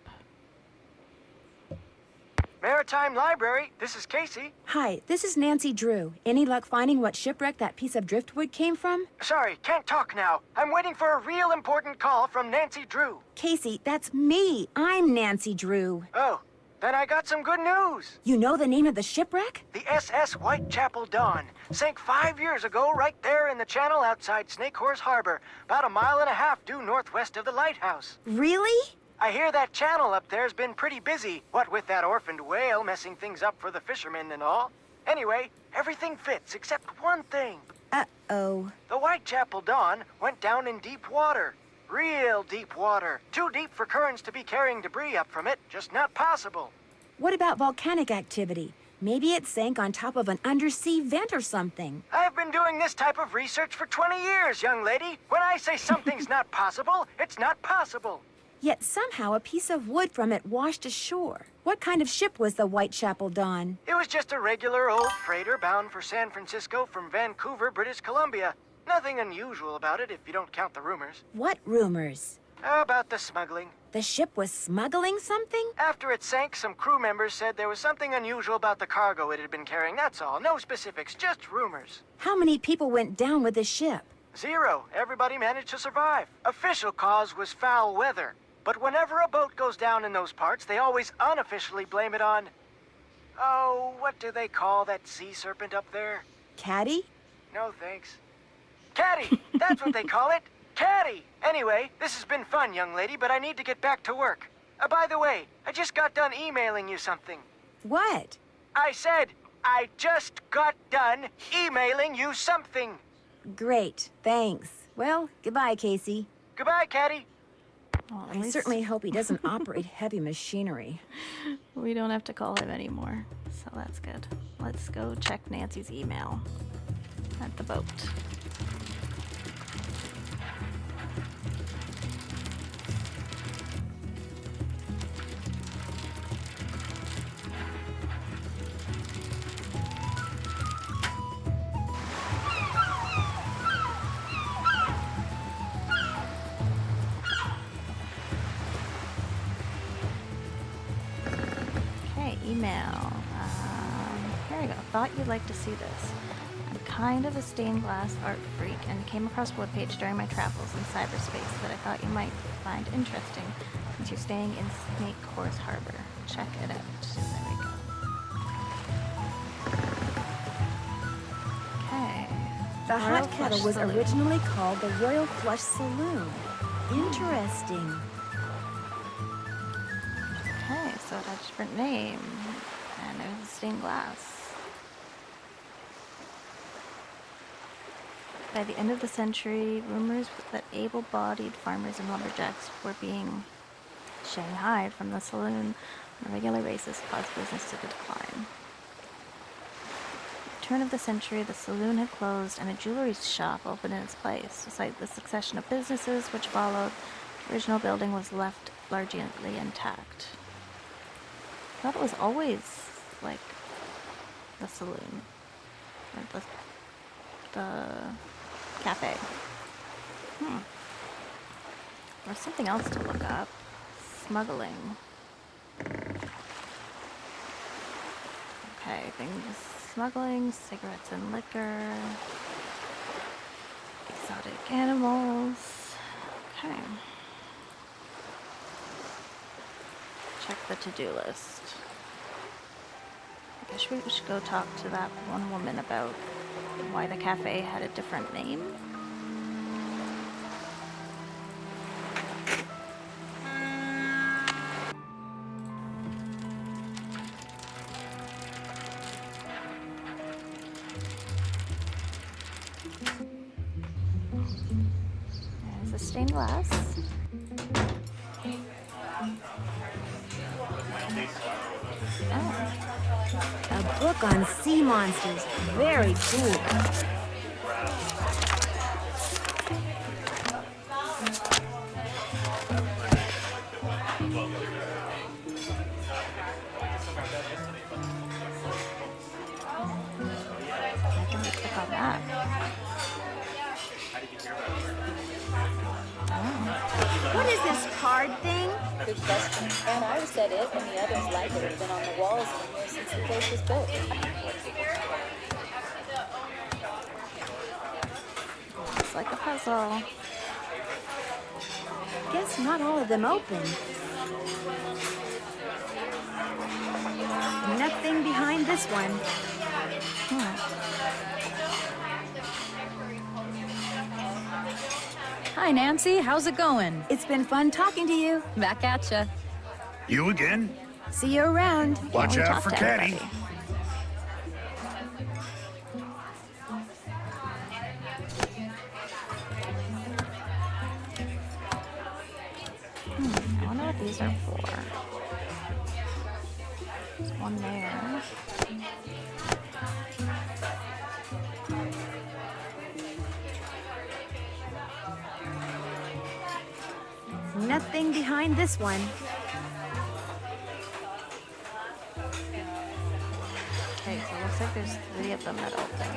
Maritime Library, this is Casey. Hi, this is Nancy Drew. Any luck finding what shipwreck that piece of driftwood came from? Sorry, can't talk now. I'm waiting for a real important call from Nancy Drew. Casey, that's me. I'm Nancy Drew. Oh, then I got some good news. You know the name of the shipwreck? The SS Whitechapel Dawn sank 5 years ago right there in the channel outside Snake Horse Harbor, about a mile and a half due northwest of the lighthouse. Really? I hear that channel up there's been pretty busy, what with that orphaned whale messing things up for the fishermen and all. Anyway, everything fits except one thing. Uh-oh. The Whitechapel Dawn went down in deep water. Real deep water. Too deep for currents to be carrying debris up from it. Just not possible. What about volcanic activity? Maybe it sank on top of an undersea vent or something. I've been doing this type of research for 20 years, young lady. When I say something's not possible, it's not possible. Yet somehow a piece of wood from it washed ashore. What kind of ship was the Whitechapel Dawn? It was just a regular old freighter bound for San Francisco from Vancouver, British Columbia. Nothing unusual about it if you don't count the rumors. What rumors? About the smuggling. The ship was smuggling something? After it sank, some crew members said there was something unusual about the cargo it had been carrying. That's all. No specifics, just rumors. How many people went down with the ship? 0. Everybody managed to survive. Official cause was foul weather. But whenever a boat goes down in those parts, they always unofficially blame it on... Oh, what do they call that sea serpent up there? Caddy? No, thanks. Caddy! That's what they call it! Caddy! Anyway, this has been fun, young lady, but I need to get back to work. By the way, I just got done emailing you something. What? I said, I just got done emailing you something. Great, thanks. Well, goodbye, Casey. Goodbye, Caddy. Well, I certainly hope he doesn't operate heavy machinery. We don't have to call him anymore, so that's good. Let's go check Nancy's email at the boat. Email. Here we go. Thought you'd like to see this. I'm kind of a stained glass art freak and came across a webpage during my travels in cyberspace that I thought you might find interesting since you're staying in Snake Horse Harbor. Check it out. There we go. Okay. The Royal Hot Kettle Flush was Saloon. originally called the Royal Flush Saloon. Interesting. Okay, so it had a different name, and it was stained glass. By the end of the century, rumors that able-bodied farmers and lumberjacks were being shanghaied from the saloon on a regular basis caused business to decline. At the turn of the century, the saloon had closed and a jewelry shop opened in its place. Despite the succession of businesses which followed, the original building was left largely intact. I thought it was always, like, the saloon. Or the cafe. There's something else to look up. Smuggling. Okay, things. Smuggling, cigarettes and liquor. Exotic animals. Okay. Check the to-do list. I guess we should go talk to that one woman about why the cafe had a different name. glass. Oh. A book on sea monsters. Very cool. I can click on that. What is this card thing? Good question. And I said it, and the others like it have been on the walls in here since the place was built. It's like a puzzle. Guess not all of them open. Nothing behind this one. Hi, Nancy. How's it going? It's been fun talking to you. Back at ya. You again? See you around. Watch we out talk for to Caddy. everybody? I wonder what these are for. There's one there. Nothing behind this one. Okay, so it looks like there's 3 of them that open.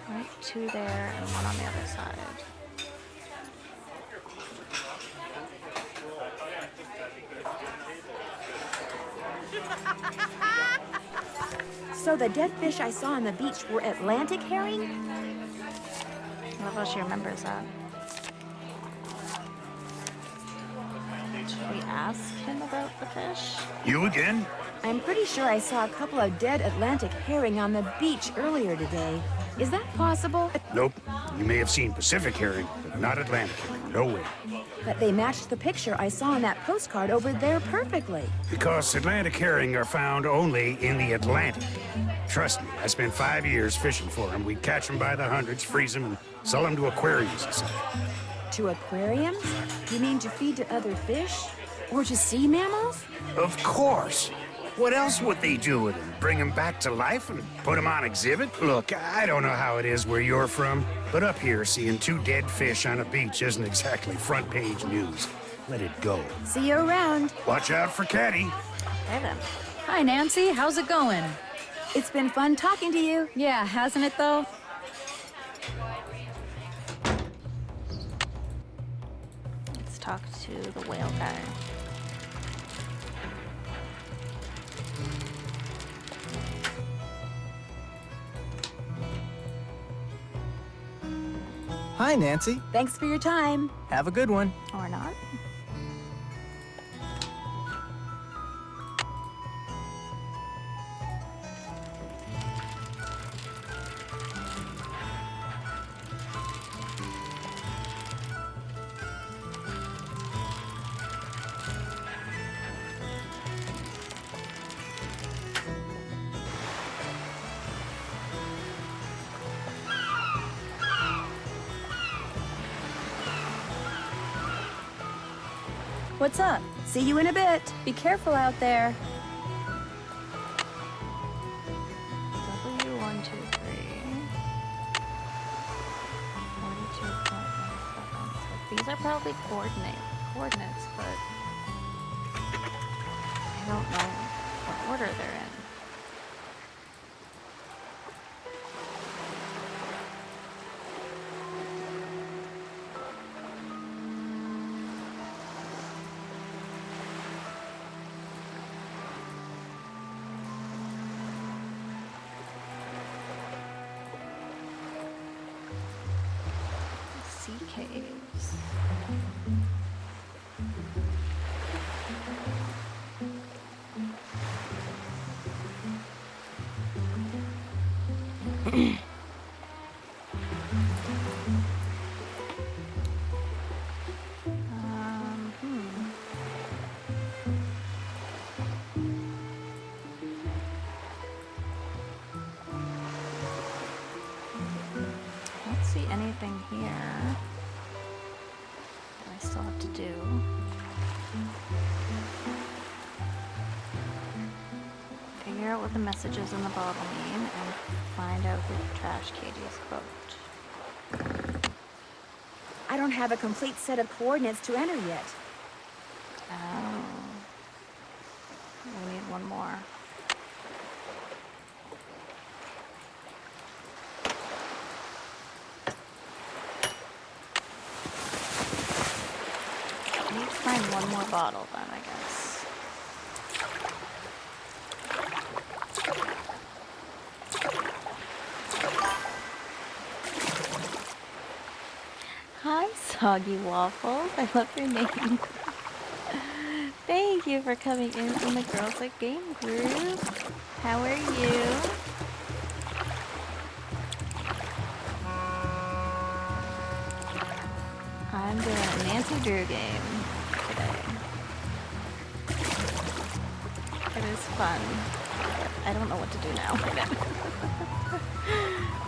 Right, 2 there and 1 on the other side. So the dead fish I saw on the beach were Atlantic herring? I love how she remembers that. Should we ask him about the fish? You again? I'm pretty sure I saw a couple of dead Atlantic herring on the beach earlier today. Is that possible? Nope. You may have seen Pacific herring, but not Atlantic herring. No way. But they matched the picture I saw on that postcard over there perfectly. Because Atlantic herring are found only in the Atlantic. Trust me, I spent 5 years fishing for them. We'd catch them by the hundreds, freeze them, and sell them to aquariums and stuff. To aquariums? You mean to feed to other fish? Or to sea mammals? Of course. What else would they do with them? Bring them back to life and put them on exhibit? Look, I don't know how it is where you're from, but up here, seeing 2 dead fish on a beach isn't exactly front page news. Let it go. See you around. Watch out for Caddy. Okay then. Hi, Nancy. How's it going? It's been fun talking to you. Yeah, hasn't it, though? Let's talk to the whale guy. Hi, Nancy. Thanks for your time. Have a good one. Or not. What's up? See you in a bit. Be careful out there. W123. 42.17. These are probably coordinates, but I don't know what order they're in. Sea caves. I don't see anything what the messages in the bottle mean and find out who trashed Katie's boat. I don't have a complete set of coordinates to enter yet. Oh. We need one more. I need to find one more bottle then, I guess. Hi, Soggy Waffles. I love your name. Thank you for coming in from the Girls at Game group. How are you? I'm doing a Nancy Drew game today. It is fun. I don't know what to do now.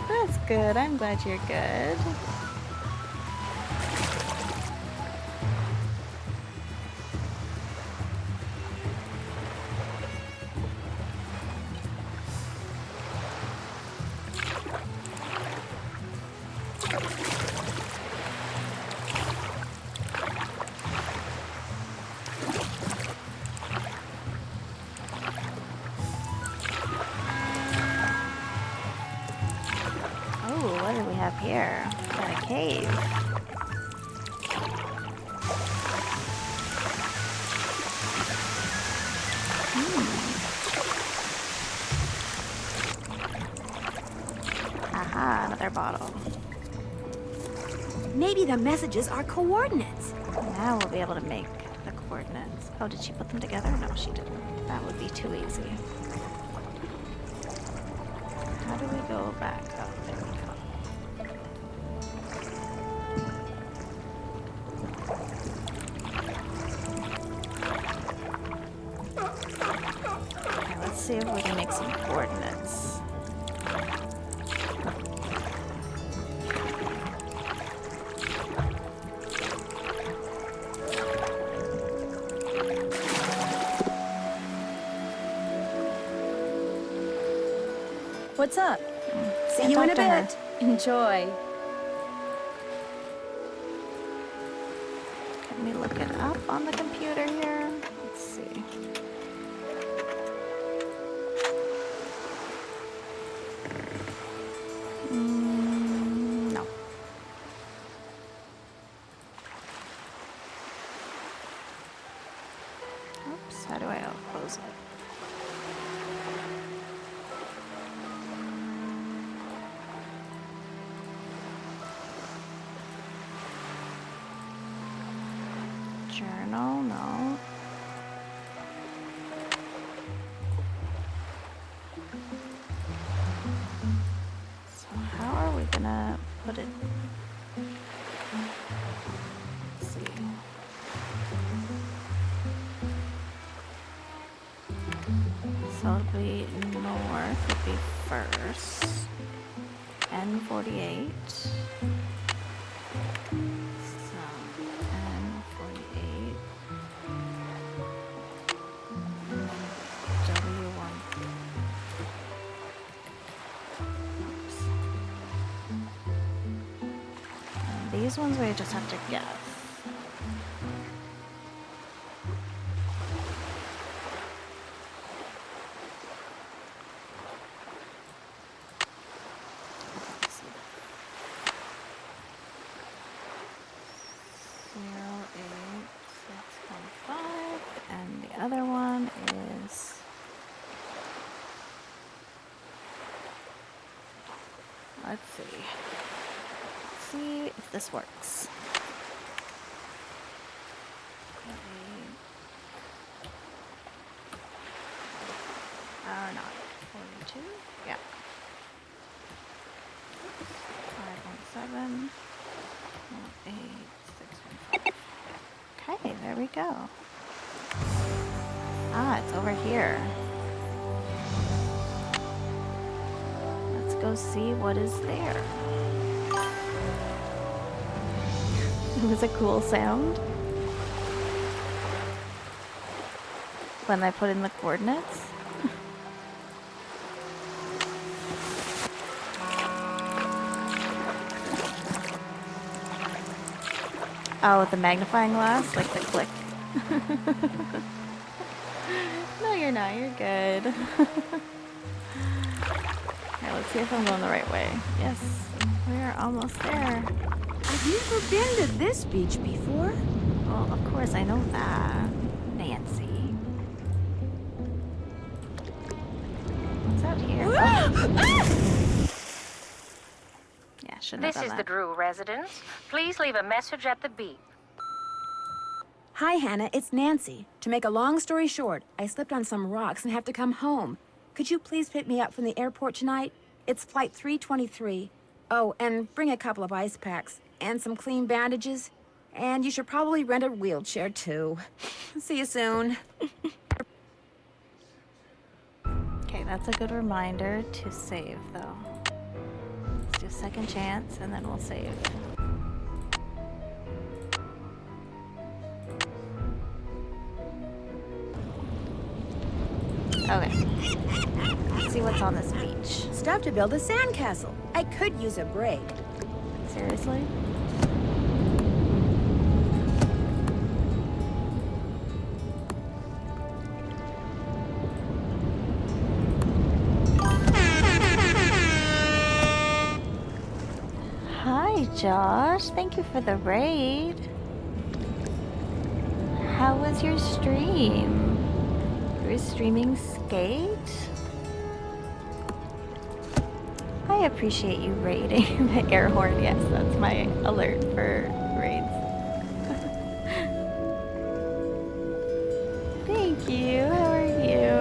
That's good. I'm glad you're good. Here, got a cave. Aha, another bottle. Maybe the messages are coordinates. Now we'll be able to make the coordinates. Oh, did she put them together? No, she didn't. That would be too easy. How do we go back up? There we go. See if we can make some coordinates. What's up? See you in a bit. Enjoy. Can we look it up on the computer here? Let's see. No. Oops, how do I close it? Journal, no. So how are we gonna put it? Let's see. So it'll be north would be first. N48. These ones we just have to guess. And the other one is let's see. See if this works. Or not. 42? Yeah. 517. 8615. Okay, there we go. Ah, it's over here. Let's go see what is there. It was a cool sound when I put in the coordinates. Oh, with the magnifying glass? Like the click. No, you're not. You're good. Okay, let's see if I'm going the right way. Yes, we are almost there. I've never been to this beach before. Well, of course, I know that. Nancy. What's out here? Yeah, shouldn't have This done is the that. Drew residence. Please leave a message at the beep. Hi, Hannah. It's Nancy. To make a long story short, I slipped on some rocks and have to come home. Could you please pick me up from the airport tonight? It's flight 323. Oh, and bring a couple of ice packs and some clean bandages. And you should probably rent a wheelchair, too. See you soon. Okay, that's a good reminder to save, though. Let's do second chance, and then we'll save. Okay. Let's see what's on this beach. Stuff to build a sandcastle. I could use a break. Seriously? Hi, Josh. Thank you for the raid. How was your stream? You were streaming Skate? I appreciate you raiding the air horn. Yes, that's my alert for raids. Thank you. How are you?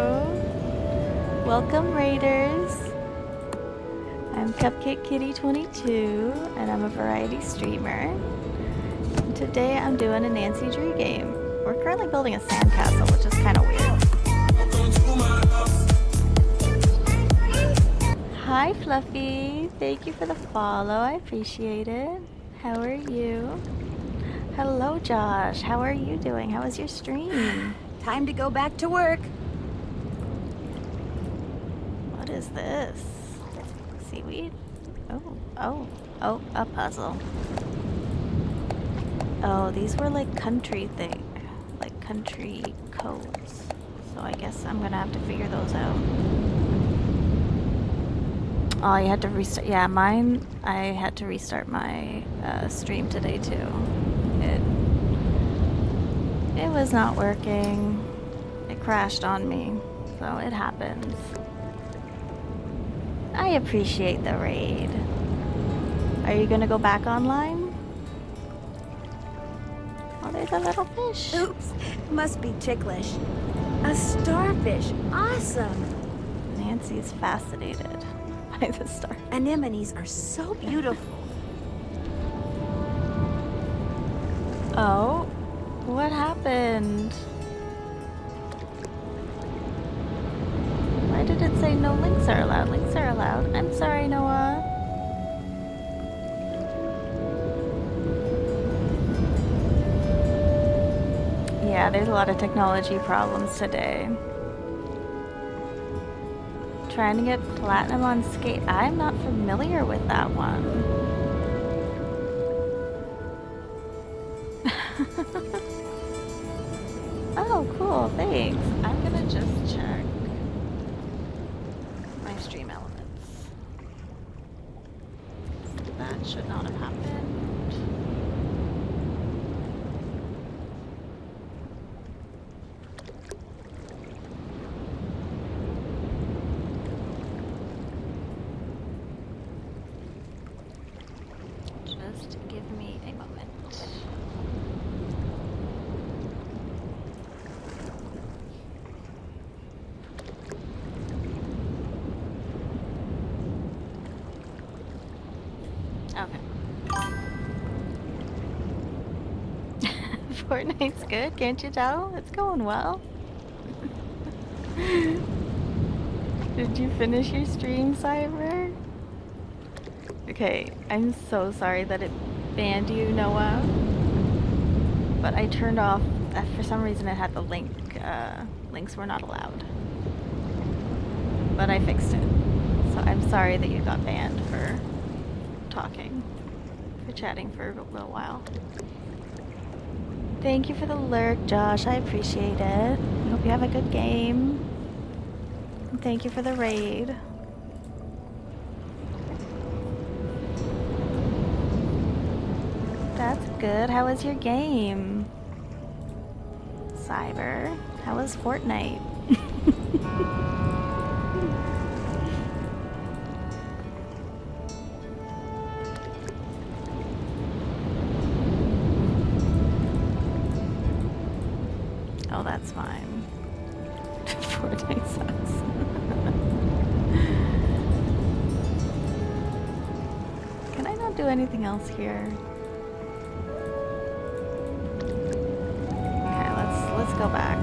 Welcome, raiders. I'm Cupcake Kitty 22, and I'm a variety streamer. And today I'm doing a Nancy Drew game. We're currently building a sandcastle, which is kind of weird. Hi, Fluffy. Thank you for the follow. I appreciate it. How are you? Hello, Josh. How are you doing? How was your stream? Time to go back to work. What is this? Seaweed? Oh, a puzzle. Oh, these were like country codes. So I guess I'm gonna have to figure those out. Oh, you had to restart. Yeah, mine, I had to restart my stream today too. It was not working. It crashed on me. So it happens. I appreciate the raid. Are you gonna go back online? Oh, there's a little fish. Oops. Must be ticklish. A starfish. Awesome. Nancy's fascinated by the star. Anemones are so beautiful. Oh, what happened? Why did it say no links are allowed? Links are allowed. I'm sorry, Noah. Yeah, there's a lot of technology problems today. Trying to get platinum on Skate. I'm not familiar with that one. Oh, cool. Thanks. I'm gonna just check my stream elements. That should not have happened. Just give me a moment. Okay. Fortnite's good, can't you tell? It's going well. Did you finish your stream, Cyber? Okay, I'm so sorry that it banned you, Noah. But I turned off, for some reason it had the link, links were not allowed. But I fixed it. So I'm sorry that you got banned for talking, for chatting for a little while. Thank you for the lurk, Josh. I appreciate it. I hope you have a good game. And thank you for the raid. That's good. How was your game? Cyber, how was Fortnite? Oh, that's fine. Fortnite sucks. Can I not do anything else here? Okay, let's go back.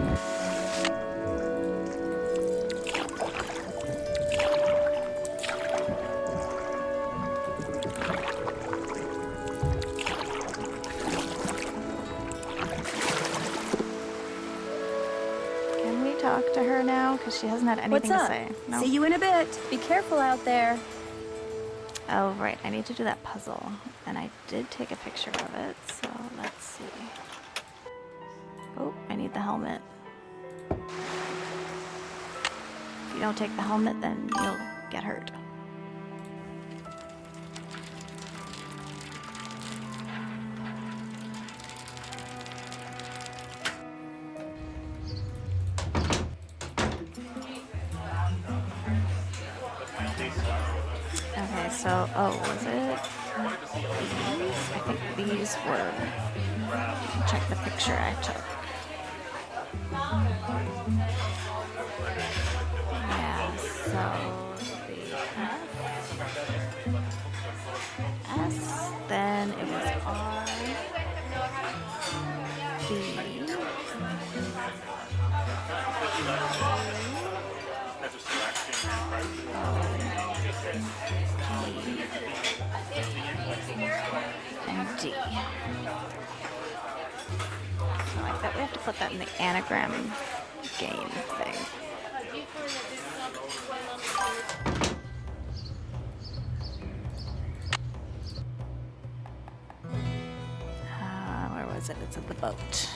Can we talk to her now? Because she hasn't had anything What's to up? say. No? See you in a bit. Be careful out there. Oh, right. I need to do that puzzle. And I did take a picture of it, so let's see. Oh, I need the helmet. If you don't take the helmet, then you'll get hurt. Okay, so, oh, was it these? I think these were, check the picture I took. Yeah, so the S, then it was R, B, and D. So I bet we have to put that in the anagram game thing. Where was it? It's at the boat.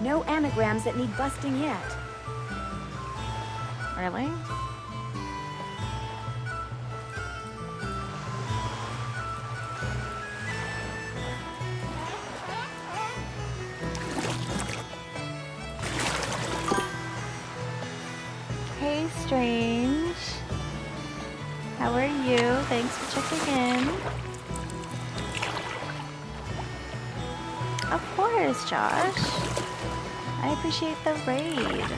No anagrams that need busting yet. Really? Hey, Strange. How are you? Thanks for checking in. Of course, Josh. I appreciate the raid.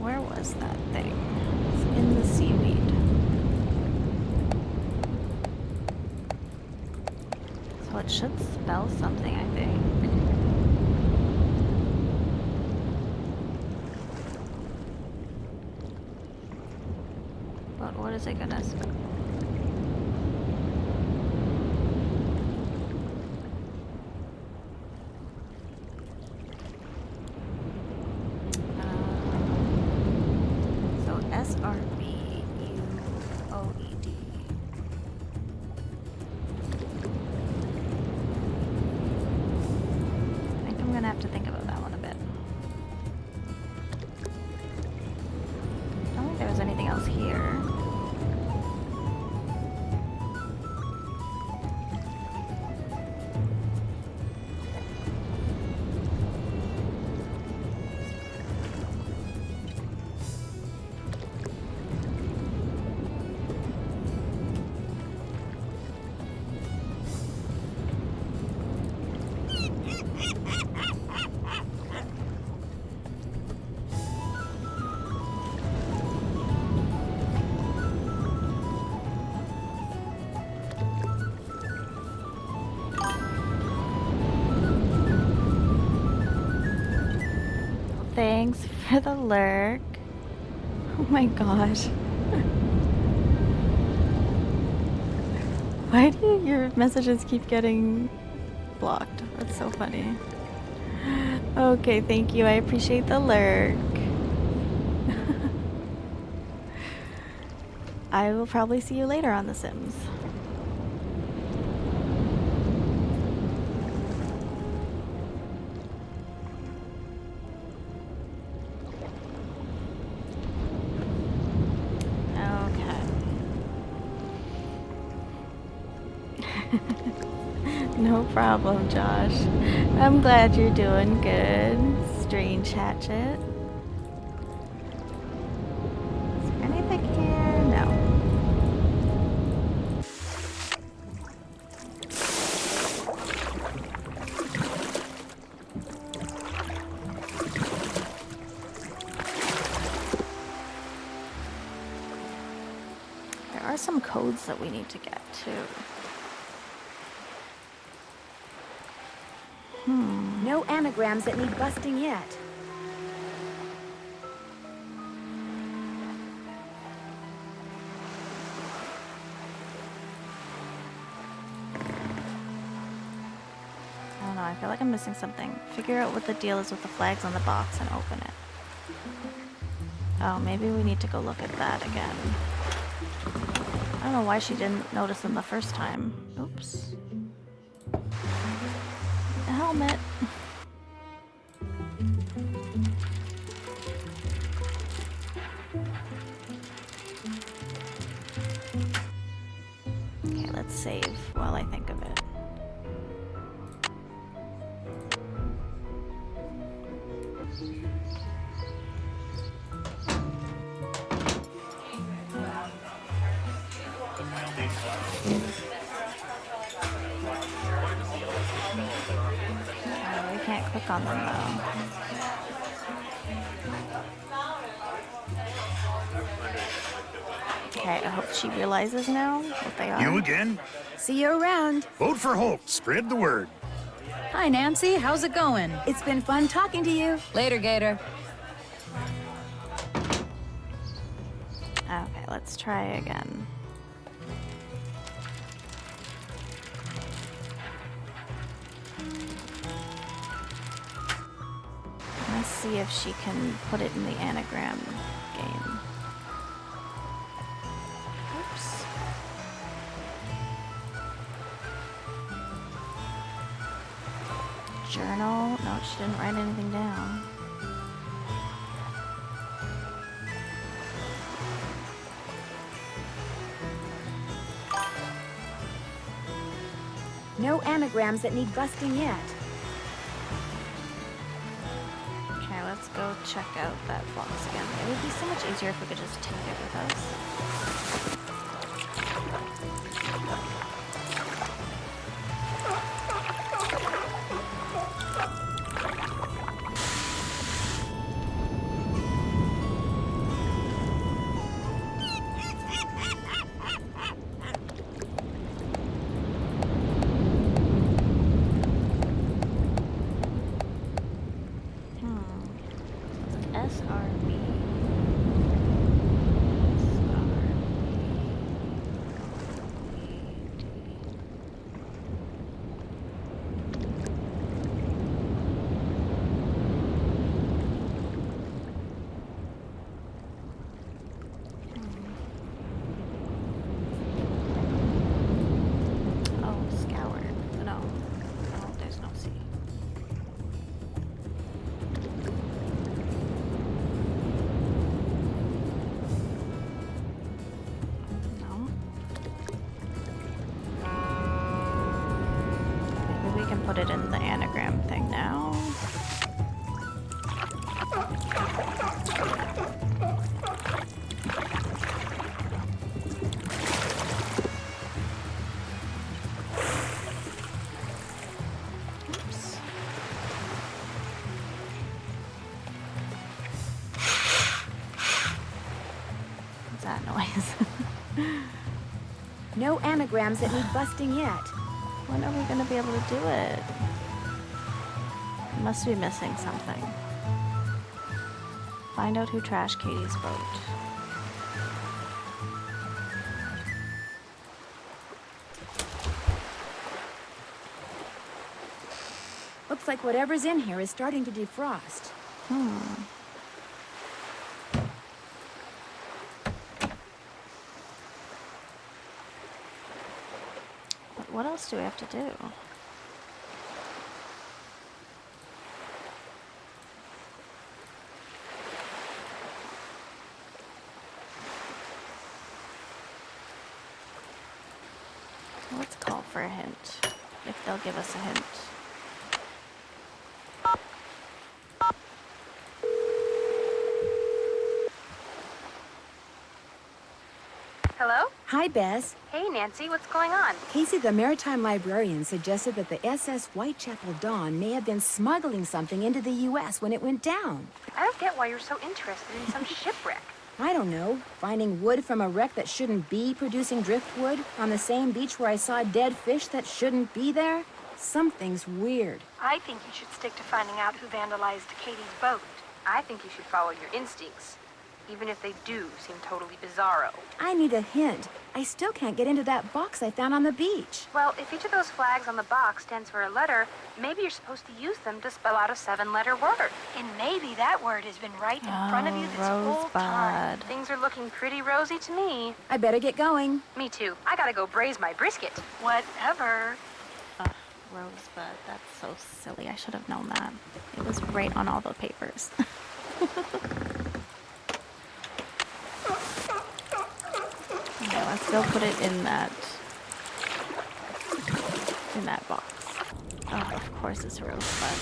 Where was that thing? It's in the seaweed. So it should spell something, I think. But what is it gonna spell? So SRBUOED. I think I'm gonna have to think about that one a bit. I don't think there was anything else here. Thanks for the lurk. Oh my gosh. Why do your messages keep getting blocked? That's so funny. Okay, thank you. I appreciate the lurk. I will probably see you later on The Sims. No problem, Josh. I'm glad you're doing good. Strange Hatchet. Is there anything here? No. There are some codes that we need to get too. No anagrams that need busting yet. I don't know, I feel like I'm missing something. Figure out what the deal is with the flags on the box and open it. Oh, maybe we need to go look at that again. I don't know why she didn't notice them the first time. Oops. The helmet. Okay, let's save while I think of it. We can't click on them though. Okay, I hope she realizes now what they are. You again? See you around. Vote for Holt. Spread the word. Hi, Nancy. How's it going? It's been fun talking to you. Later, Gator. Okay, let's try again. Let's see if she can put it in the anagram game. Oops. Journal? No, she didn't write anything down. No anagrams that need busting yet. Okay, let's go check out that box again. It would be so much easier if we could just take it with us. SRB. Oh, scoured. No. Oh, there's no C. Put it in the anagram thing now. Oops. What's that noise? No anagrams that need busting yet. When are we going to be able to do it? Must be missing something. Find out who trashed Katie's boat. Looks like whatever's in here is starting to defrost. But what else do we have to do? Let's call for a hint, if they'll give us a hint. Hello? Hi, Bess. Hey, Nancy, what's going on? Casey, the maritime librarian, suggested that the SS Whitechapel Dawn may have been smuggling something into the U.S. when it went down. I don't get why you're so interested in some shipwreck. I don't know. Finding wood from a wreck that shouldn't be producing driftwood on the same beach where I saw dead fish that shouldn't be there? Something's weird. I think you should stick to finding out who vandalized Katie's boat. I think you should follow your instincts, even if they do seem totally bizarro. I need a hint. I still can't get into that box I found on the beach. Well, if each of those flags on the box stands for a letter, maybe you're supposed to use them to spell out a 7-letter word. And maybe that word has been right in front of you this whole time. Rosebud. Things are looking pretty rosy to me. I better get going. Me too. I gotta go braise my brisket. Whatever. Ugh, Rosebud. That's so silly. I should have known that. It was right on all the papers. Okay, let's go put it in that box. Oh, of course it's Rosebud.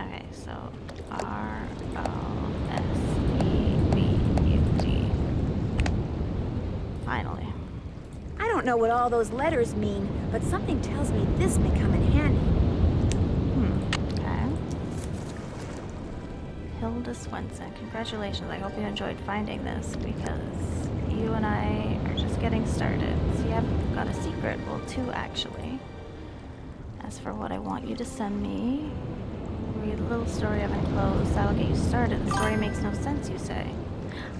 Okay, so Rosebud. Finally. I don't know what all those letters mean, but something tells me this may come in handy. Okay. Hilda Swenson, congratulations. I hope you enjoyed finding this because you and I are just getting started. So you have got a secret. Well, 2 actually. As for what I want you to send me, read a little story of enclosed. That'll get you started. The story makes no sense, you say.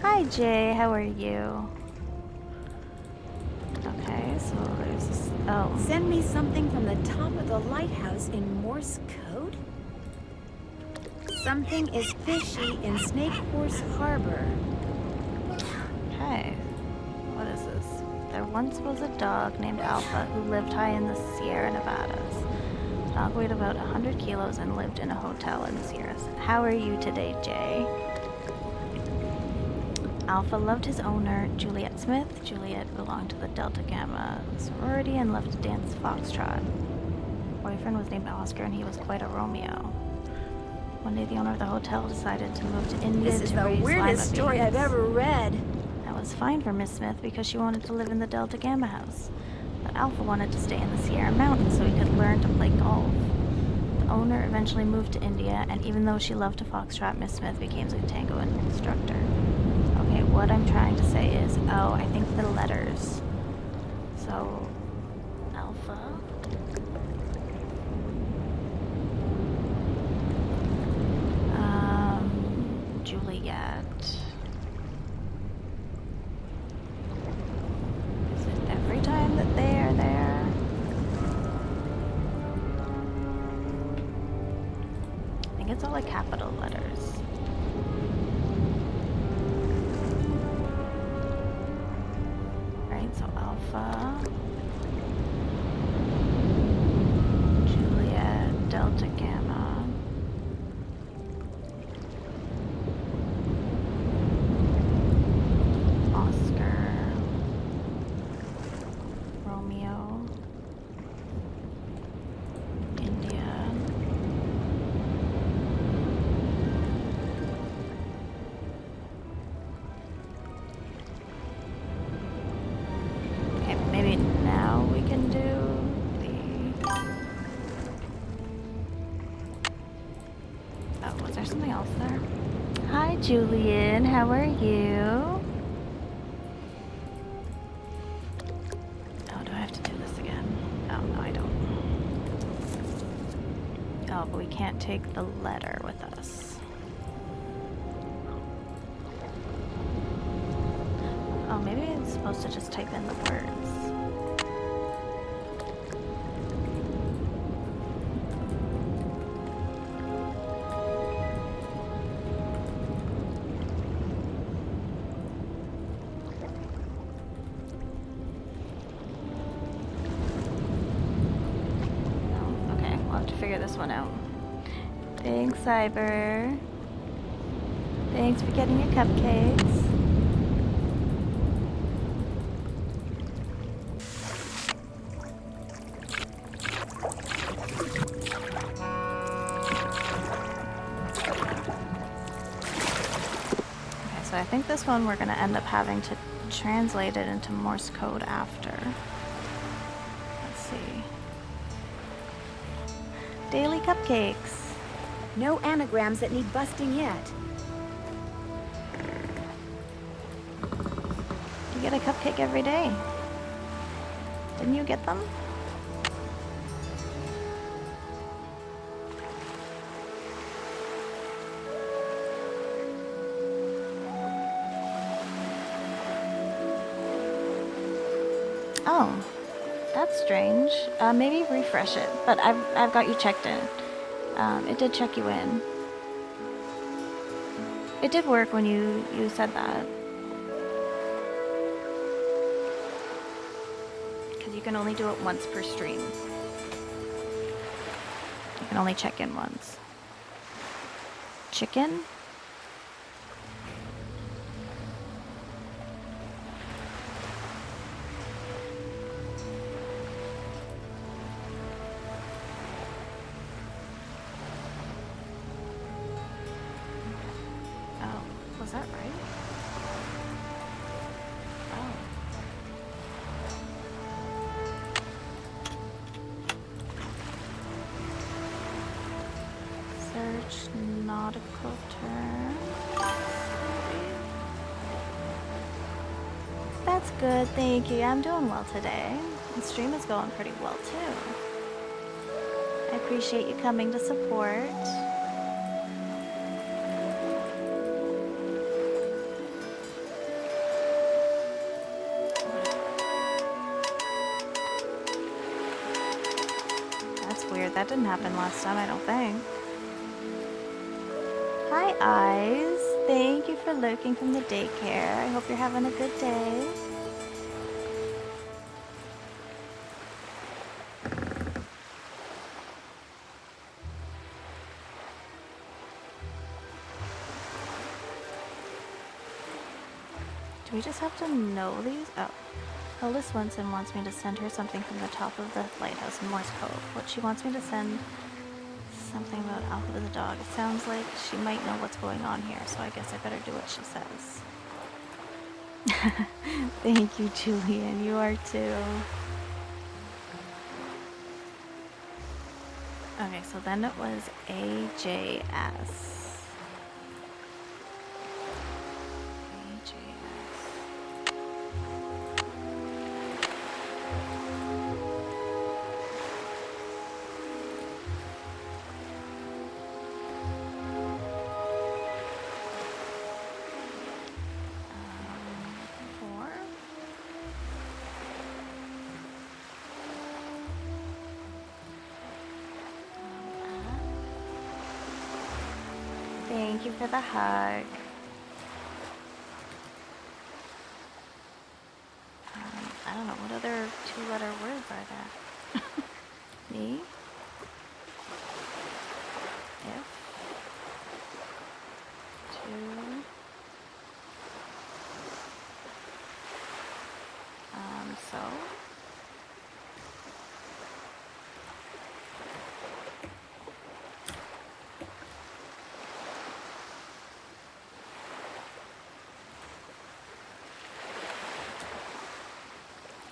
Hi, Jay. How are you? Okay, so there's this. Oh. Send me something from the top of the lighthouse in Morse code? Something is fishy in Snake Horse Harbor. Okay. What is this? There once was a dog named Alpha who lived high in the Sierra Nevadas. The dog weighed about 100 kilos and lived in a hotel in the Sierras. How are you today, Jay? Alpha loved his owner, Juliet Smith. Juliet belonged to the Delta Gamma sorority and loved to dance foxtrot. Her boyfriend was named Oscar and he was quite a Romeo. One day the owner of the hotel decided to move to India This is to the raise weirdest lima story I've beans. ever read. That was fine for Miss Smith because she wanted to live in the Delta Gamma house. But Alpha wanted to stay in the Sierra Mountains so he could learn to play golf. The owner eventually moved to India, and even though she loved to foxtrot, Miss Smith became a tango instructor. Okay, what I'm trying to say is, I think the letters. So, Alpha. Juliet. Is it every time that they are there? I think it's all like capital letters. Right, so Alpha, Juliet, Delta Gamma. Oscar, Romeo, India, okay, maybe now we can do the, oh, was there something else there? Hi, Julian, how are you? Oh, do I have to do this again? Oh, no, I don't. Oh, but we can't take the letter with us. Oh, maybe it's supposed to just type in the words. Oh, okay, we'll have to figure this one out. Thanks, Cyber. Thanks for getting your cupcakes. So I think this one we're going to end up having to translate it into Morse code after. Let's see. Daily cupcakes. No anagrams that need busting yet. You get a cupcake every day. Didn't you get them? Oh, that's strange. Maybe refresh it. But I've got you checked in. It did check you in. It did work when you said that. Because you can only do it once per stream. You can only check in once. Chicken? Was that right? Oh. Search nautical term. That's good, thank you. I'm doing well today. The stream is going pretty well too. I appreciate you coming to support. That didn't happen last time, I don't think. Hi, Eyes. Thank you for lurking from the daycare. I hope you're having a good day. Do we just have to know these? Oh. Hilda Swenson wants me to send her something from the top of the lighthouse in Morse code. What she wants me to send something about Alpha the dog. It sounds like she might know what's going on here, so I guess I better do what she says. Thank you, Julian. You are too. Okay, so then it was AJS. Thank you for the hug. I don't know, what other two-letter words are there? Me? If. To. So.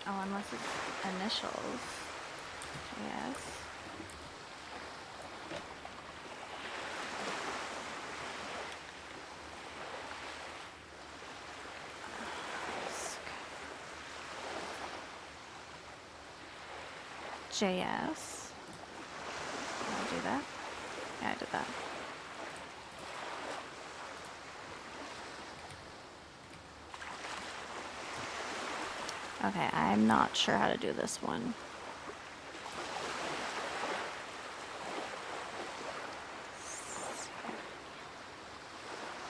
Oh, unless it's initials. Yes. JS. I'll do that. Yeah, I did that. Okay, I'm not sure how to do this one.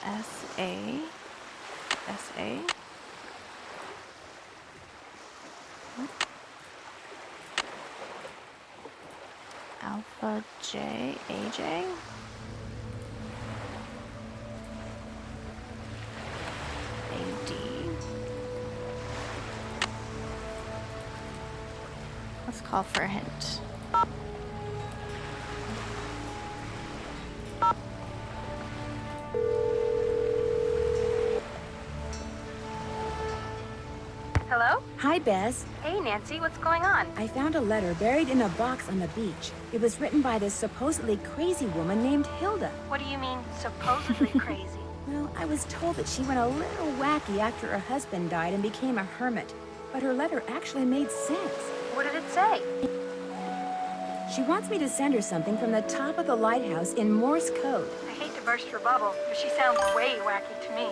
S-A. S-A. Alpha J, AJ. AD. Let's call for a hint. Hello? Hi, Bess. Hey, Nancy, what's going on? I found a letter buried in a box on the beach. It was written by this supposedly crazy woman named Hilda. What do you mean, supposedly crazy? Well, I was told that she went a little wacky after her husband died and became a hermit. But her letter actually made sense. What did it say? She wants me to send her something from the top of the lighthouse in Morse code. I hate to burst your bubble, but she sounds way wacky to me.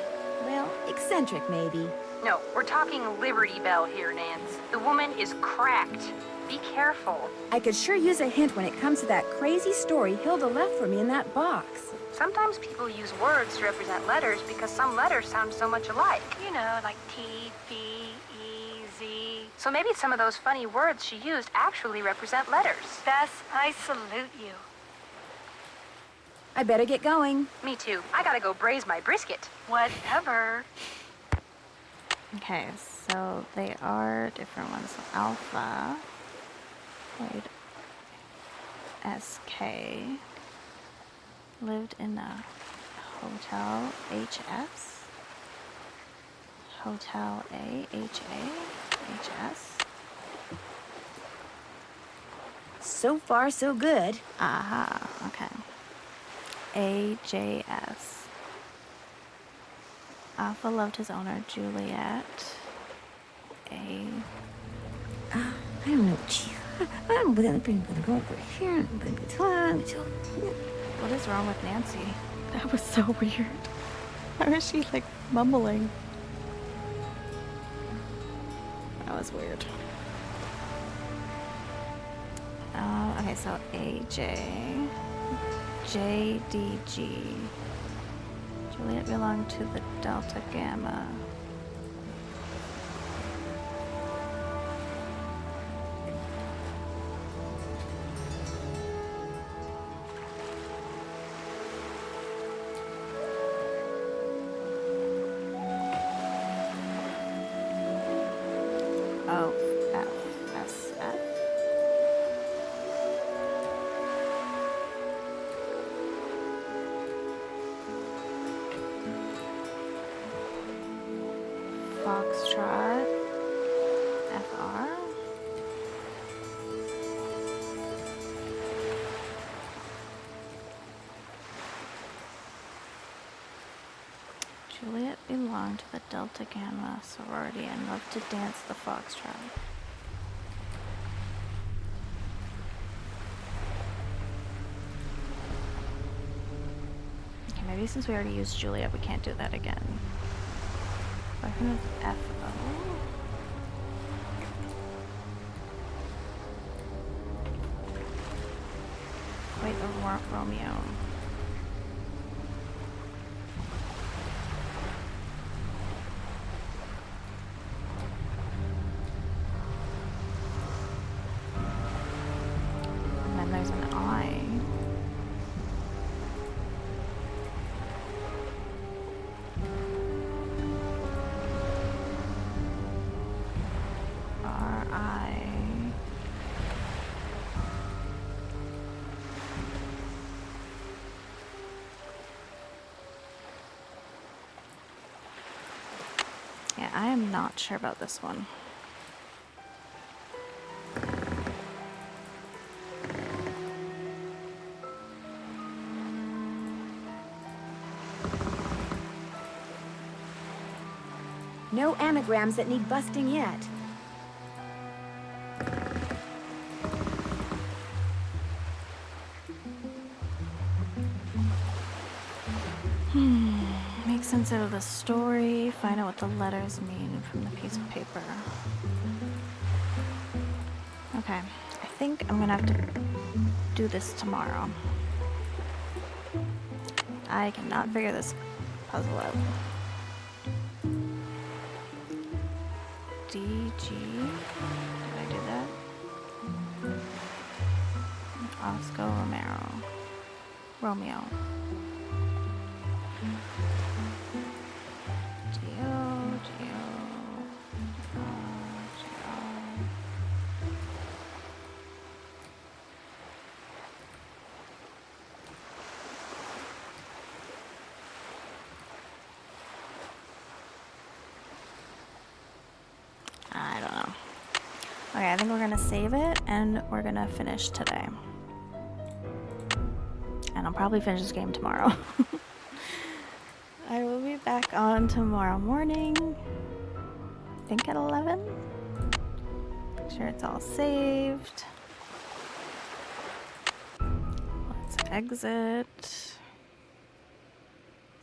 Well, eccentric maybe. No, we're talking Liberty Bell here, Nance. The woman is cracked. Be careful. I could sure use a hint when it comes to that crazy story Hilda left for me in that box. Sometimes people use words to represent letters because some letters sound so much alike. You know, like T, B, E, Z. So maybe some of those funny words she used actually represent letters. Bess, I salute you. I better get going. Me too. I gotta go braise my brisket. Whatever. Okay, so they are different ones. So Alpha, played SK, lived in a hotel, HS, hotel A, HA, HS. So far, so good. Aha, okay. AJS. Alpha loved his owner, Juliet. A. I don't know. I'm gonna go over here. What is wrong with Nancy? That was so weird. Why was she like mumbling? That was weird. Okay, so AJ. JDG. Juliet belonged to the Delta Gamma. O F S F. Foxtrot, FR. Juliet belonged to the Delta Gamma sorority and loved to dance the foxtrot. Okay, maybe since we already used Juliet, we can't do that again. Boyfriend of FO. Wait, Romeo. And then there's an I. R-I. Yeah, I am not sure about this one. No anagrams that need busting yet. sense out of the story, find out what the letters mean from the piece of paper. Okay, I think I'm gonna have to do this tomorrow. I cannot figure this puzzle out. DG. Did I do that? Oscar Romeo. I don't know. Okay, I think we're gonna save it and we're gonna finish today. And I'll probably finish this game tomorrow. I will be back on tomorrow morning. I think at 11. Make sure it's all saved. Let's exit.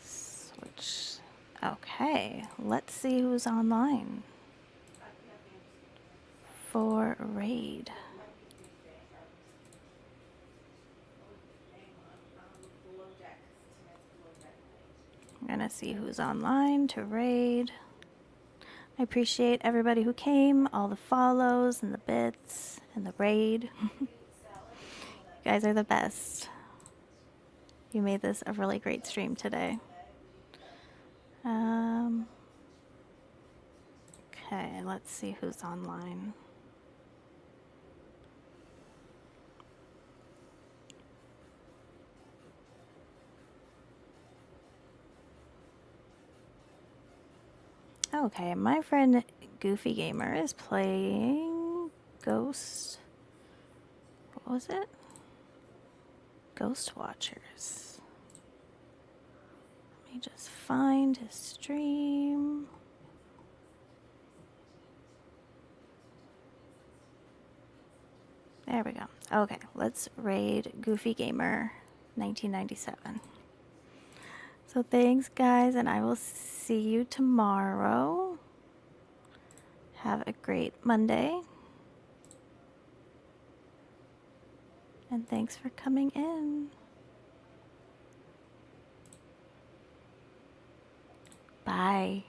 Switch. Okay, let's see who's online for raid. I'm gonna see who's online to raid. I appreciate everybody who came, all the follows and the bits and the raid. You guys are the best. You made this a really great stream today. Okay, let's see who's online. Okay, my friend Goofy Gamer is playing Ghost. What was it? Ghost Watchers. Let me just find his stream. There we go. Okay, let's raid Goofy Gamer 1997. So thanks, guys, and I will see you tomorrow. Have a great Monday. And thanks for coming in. Bye.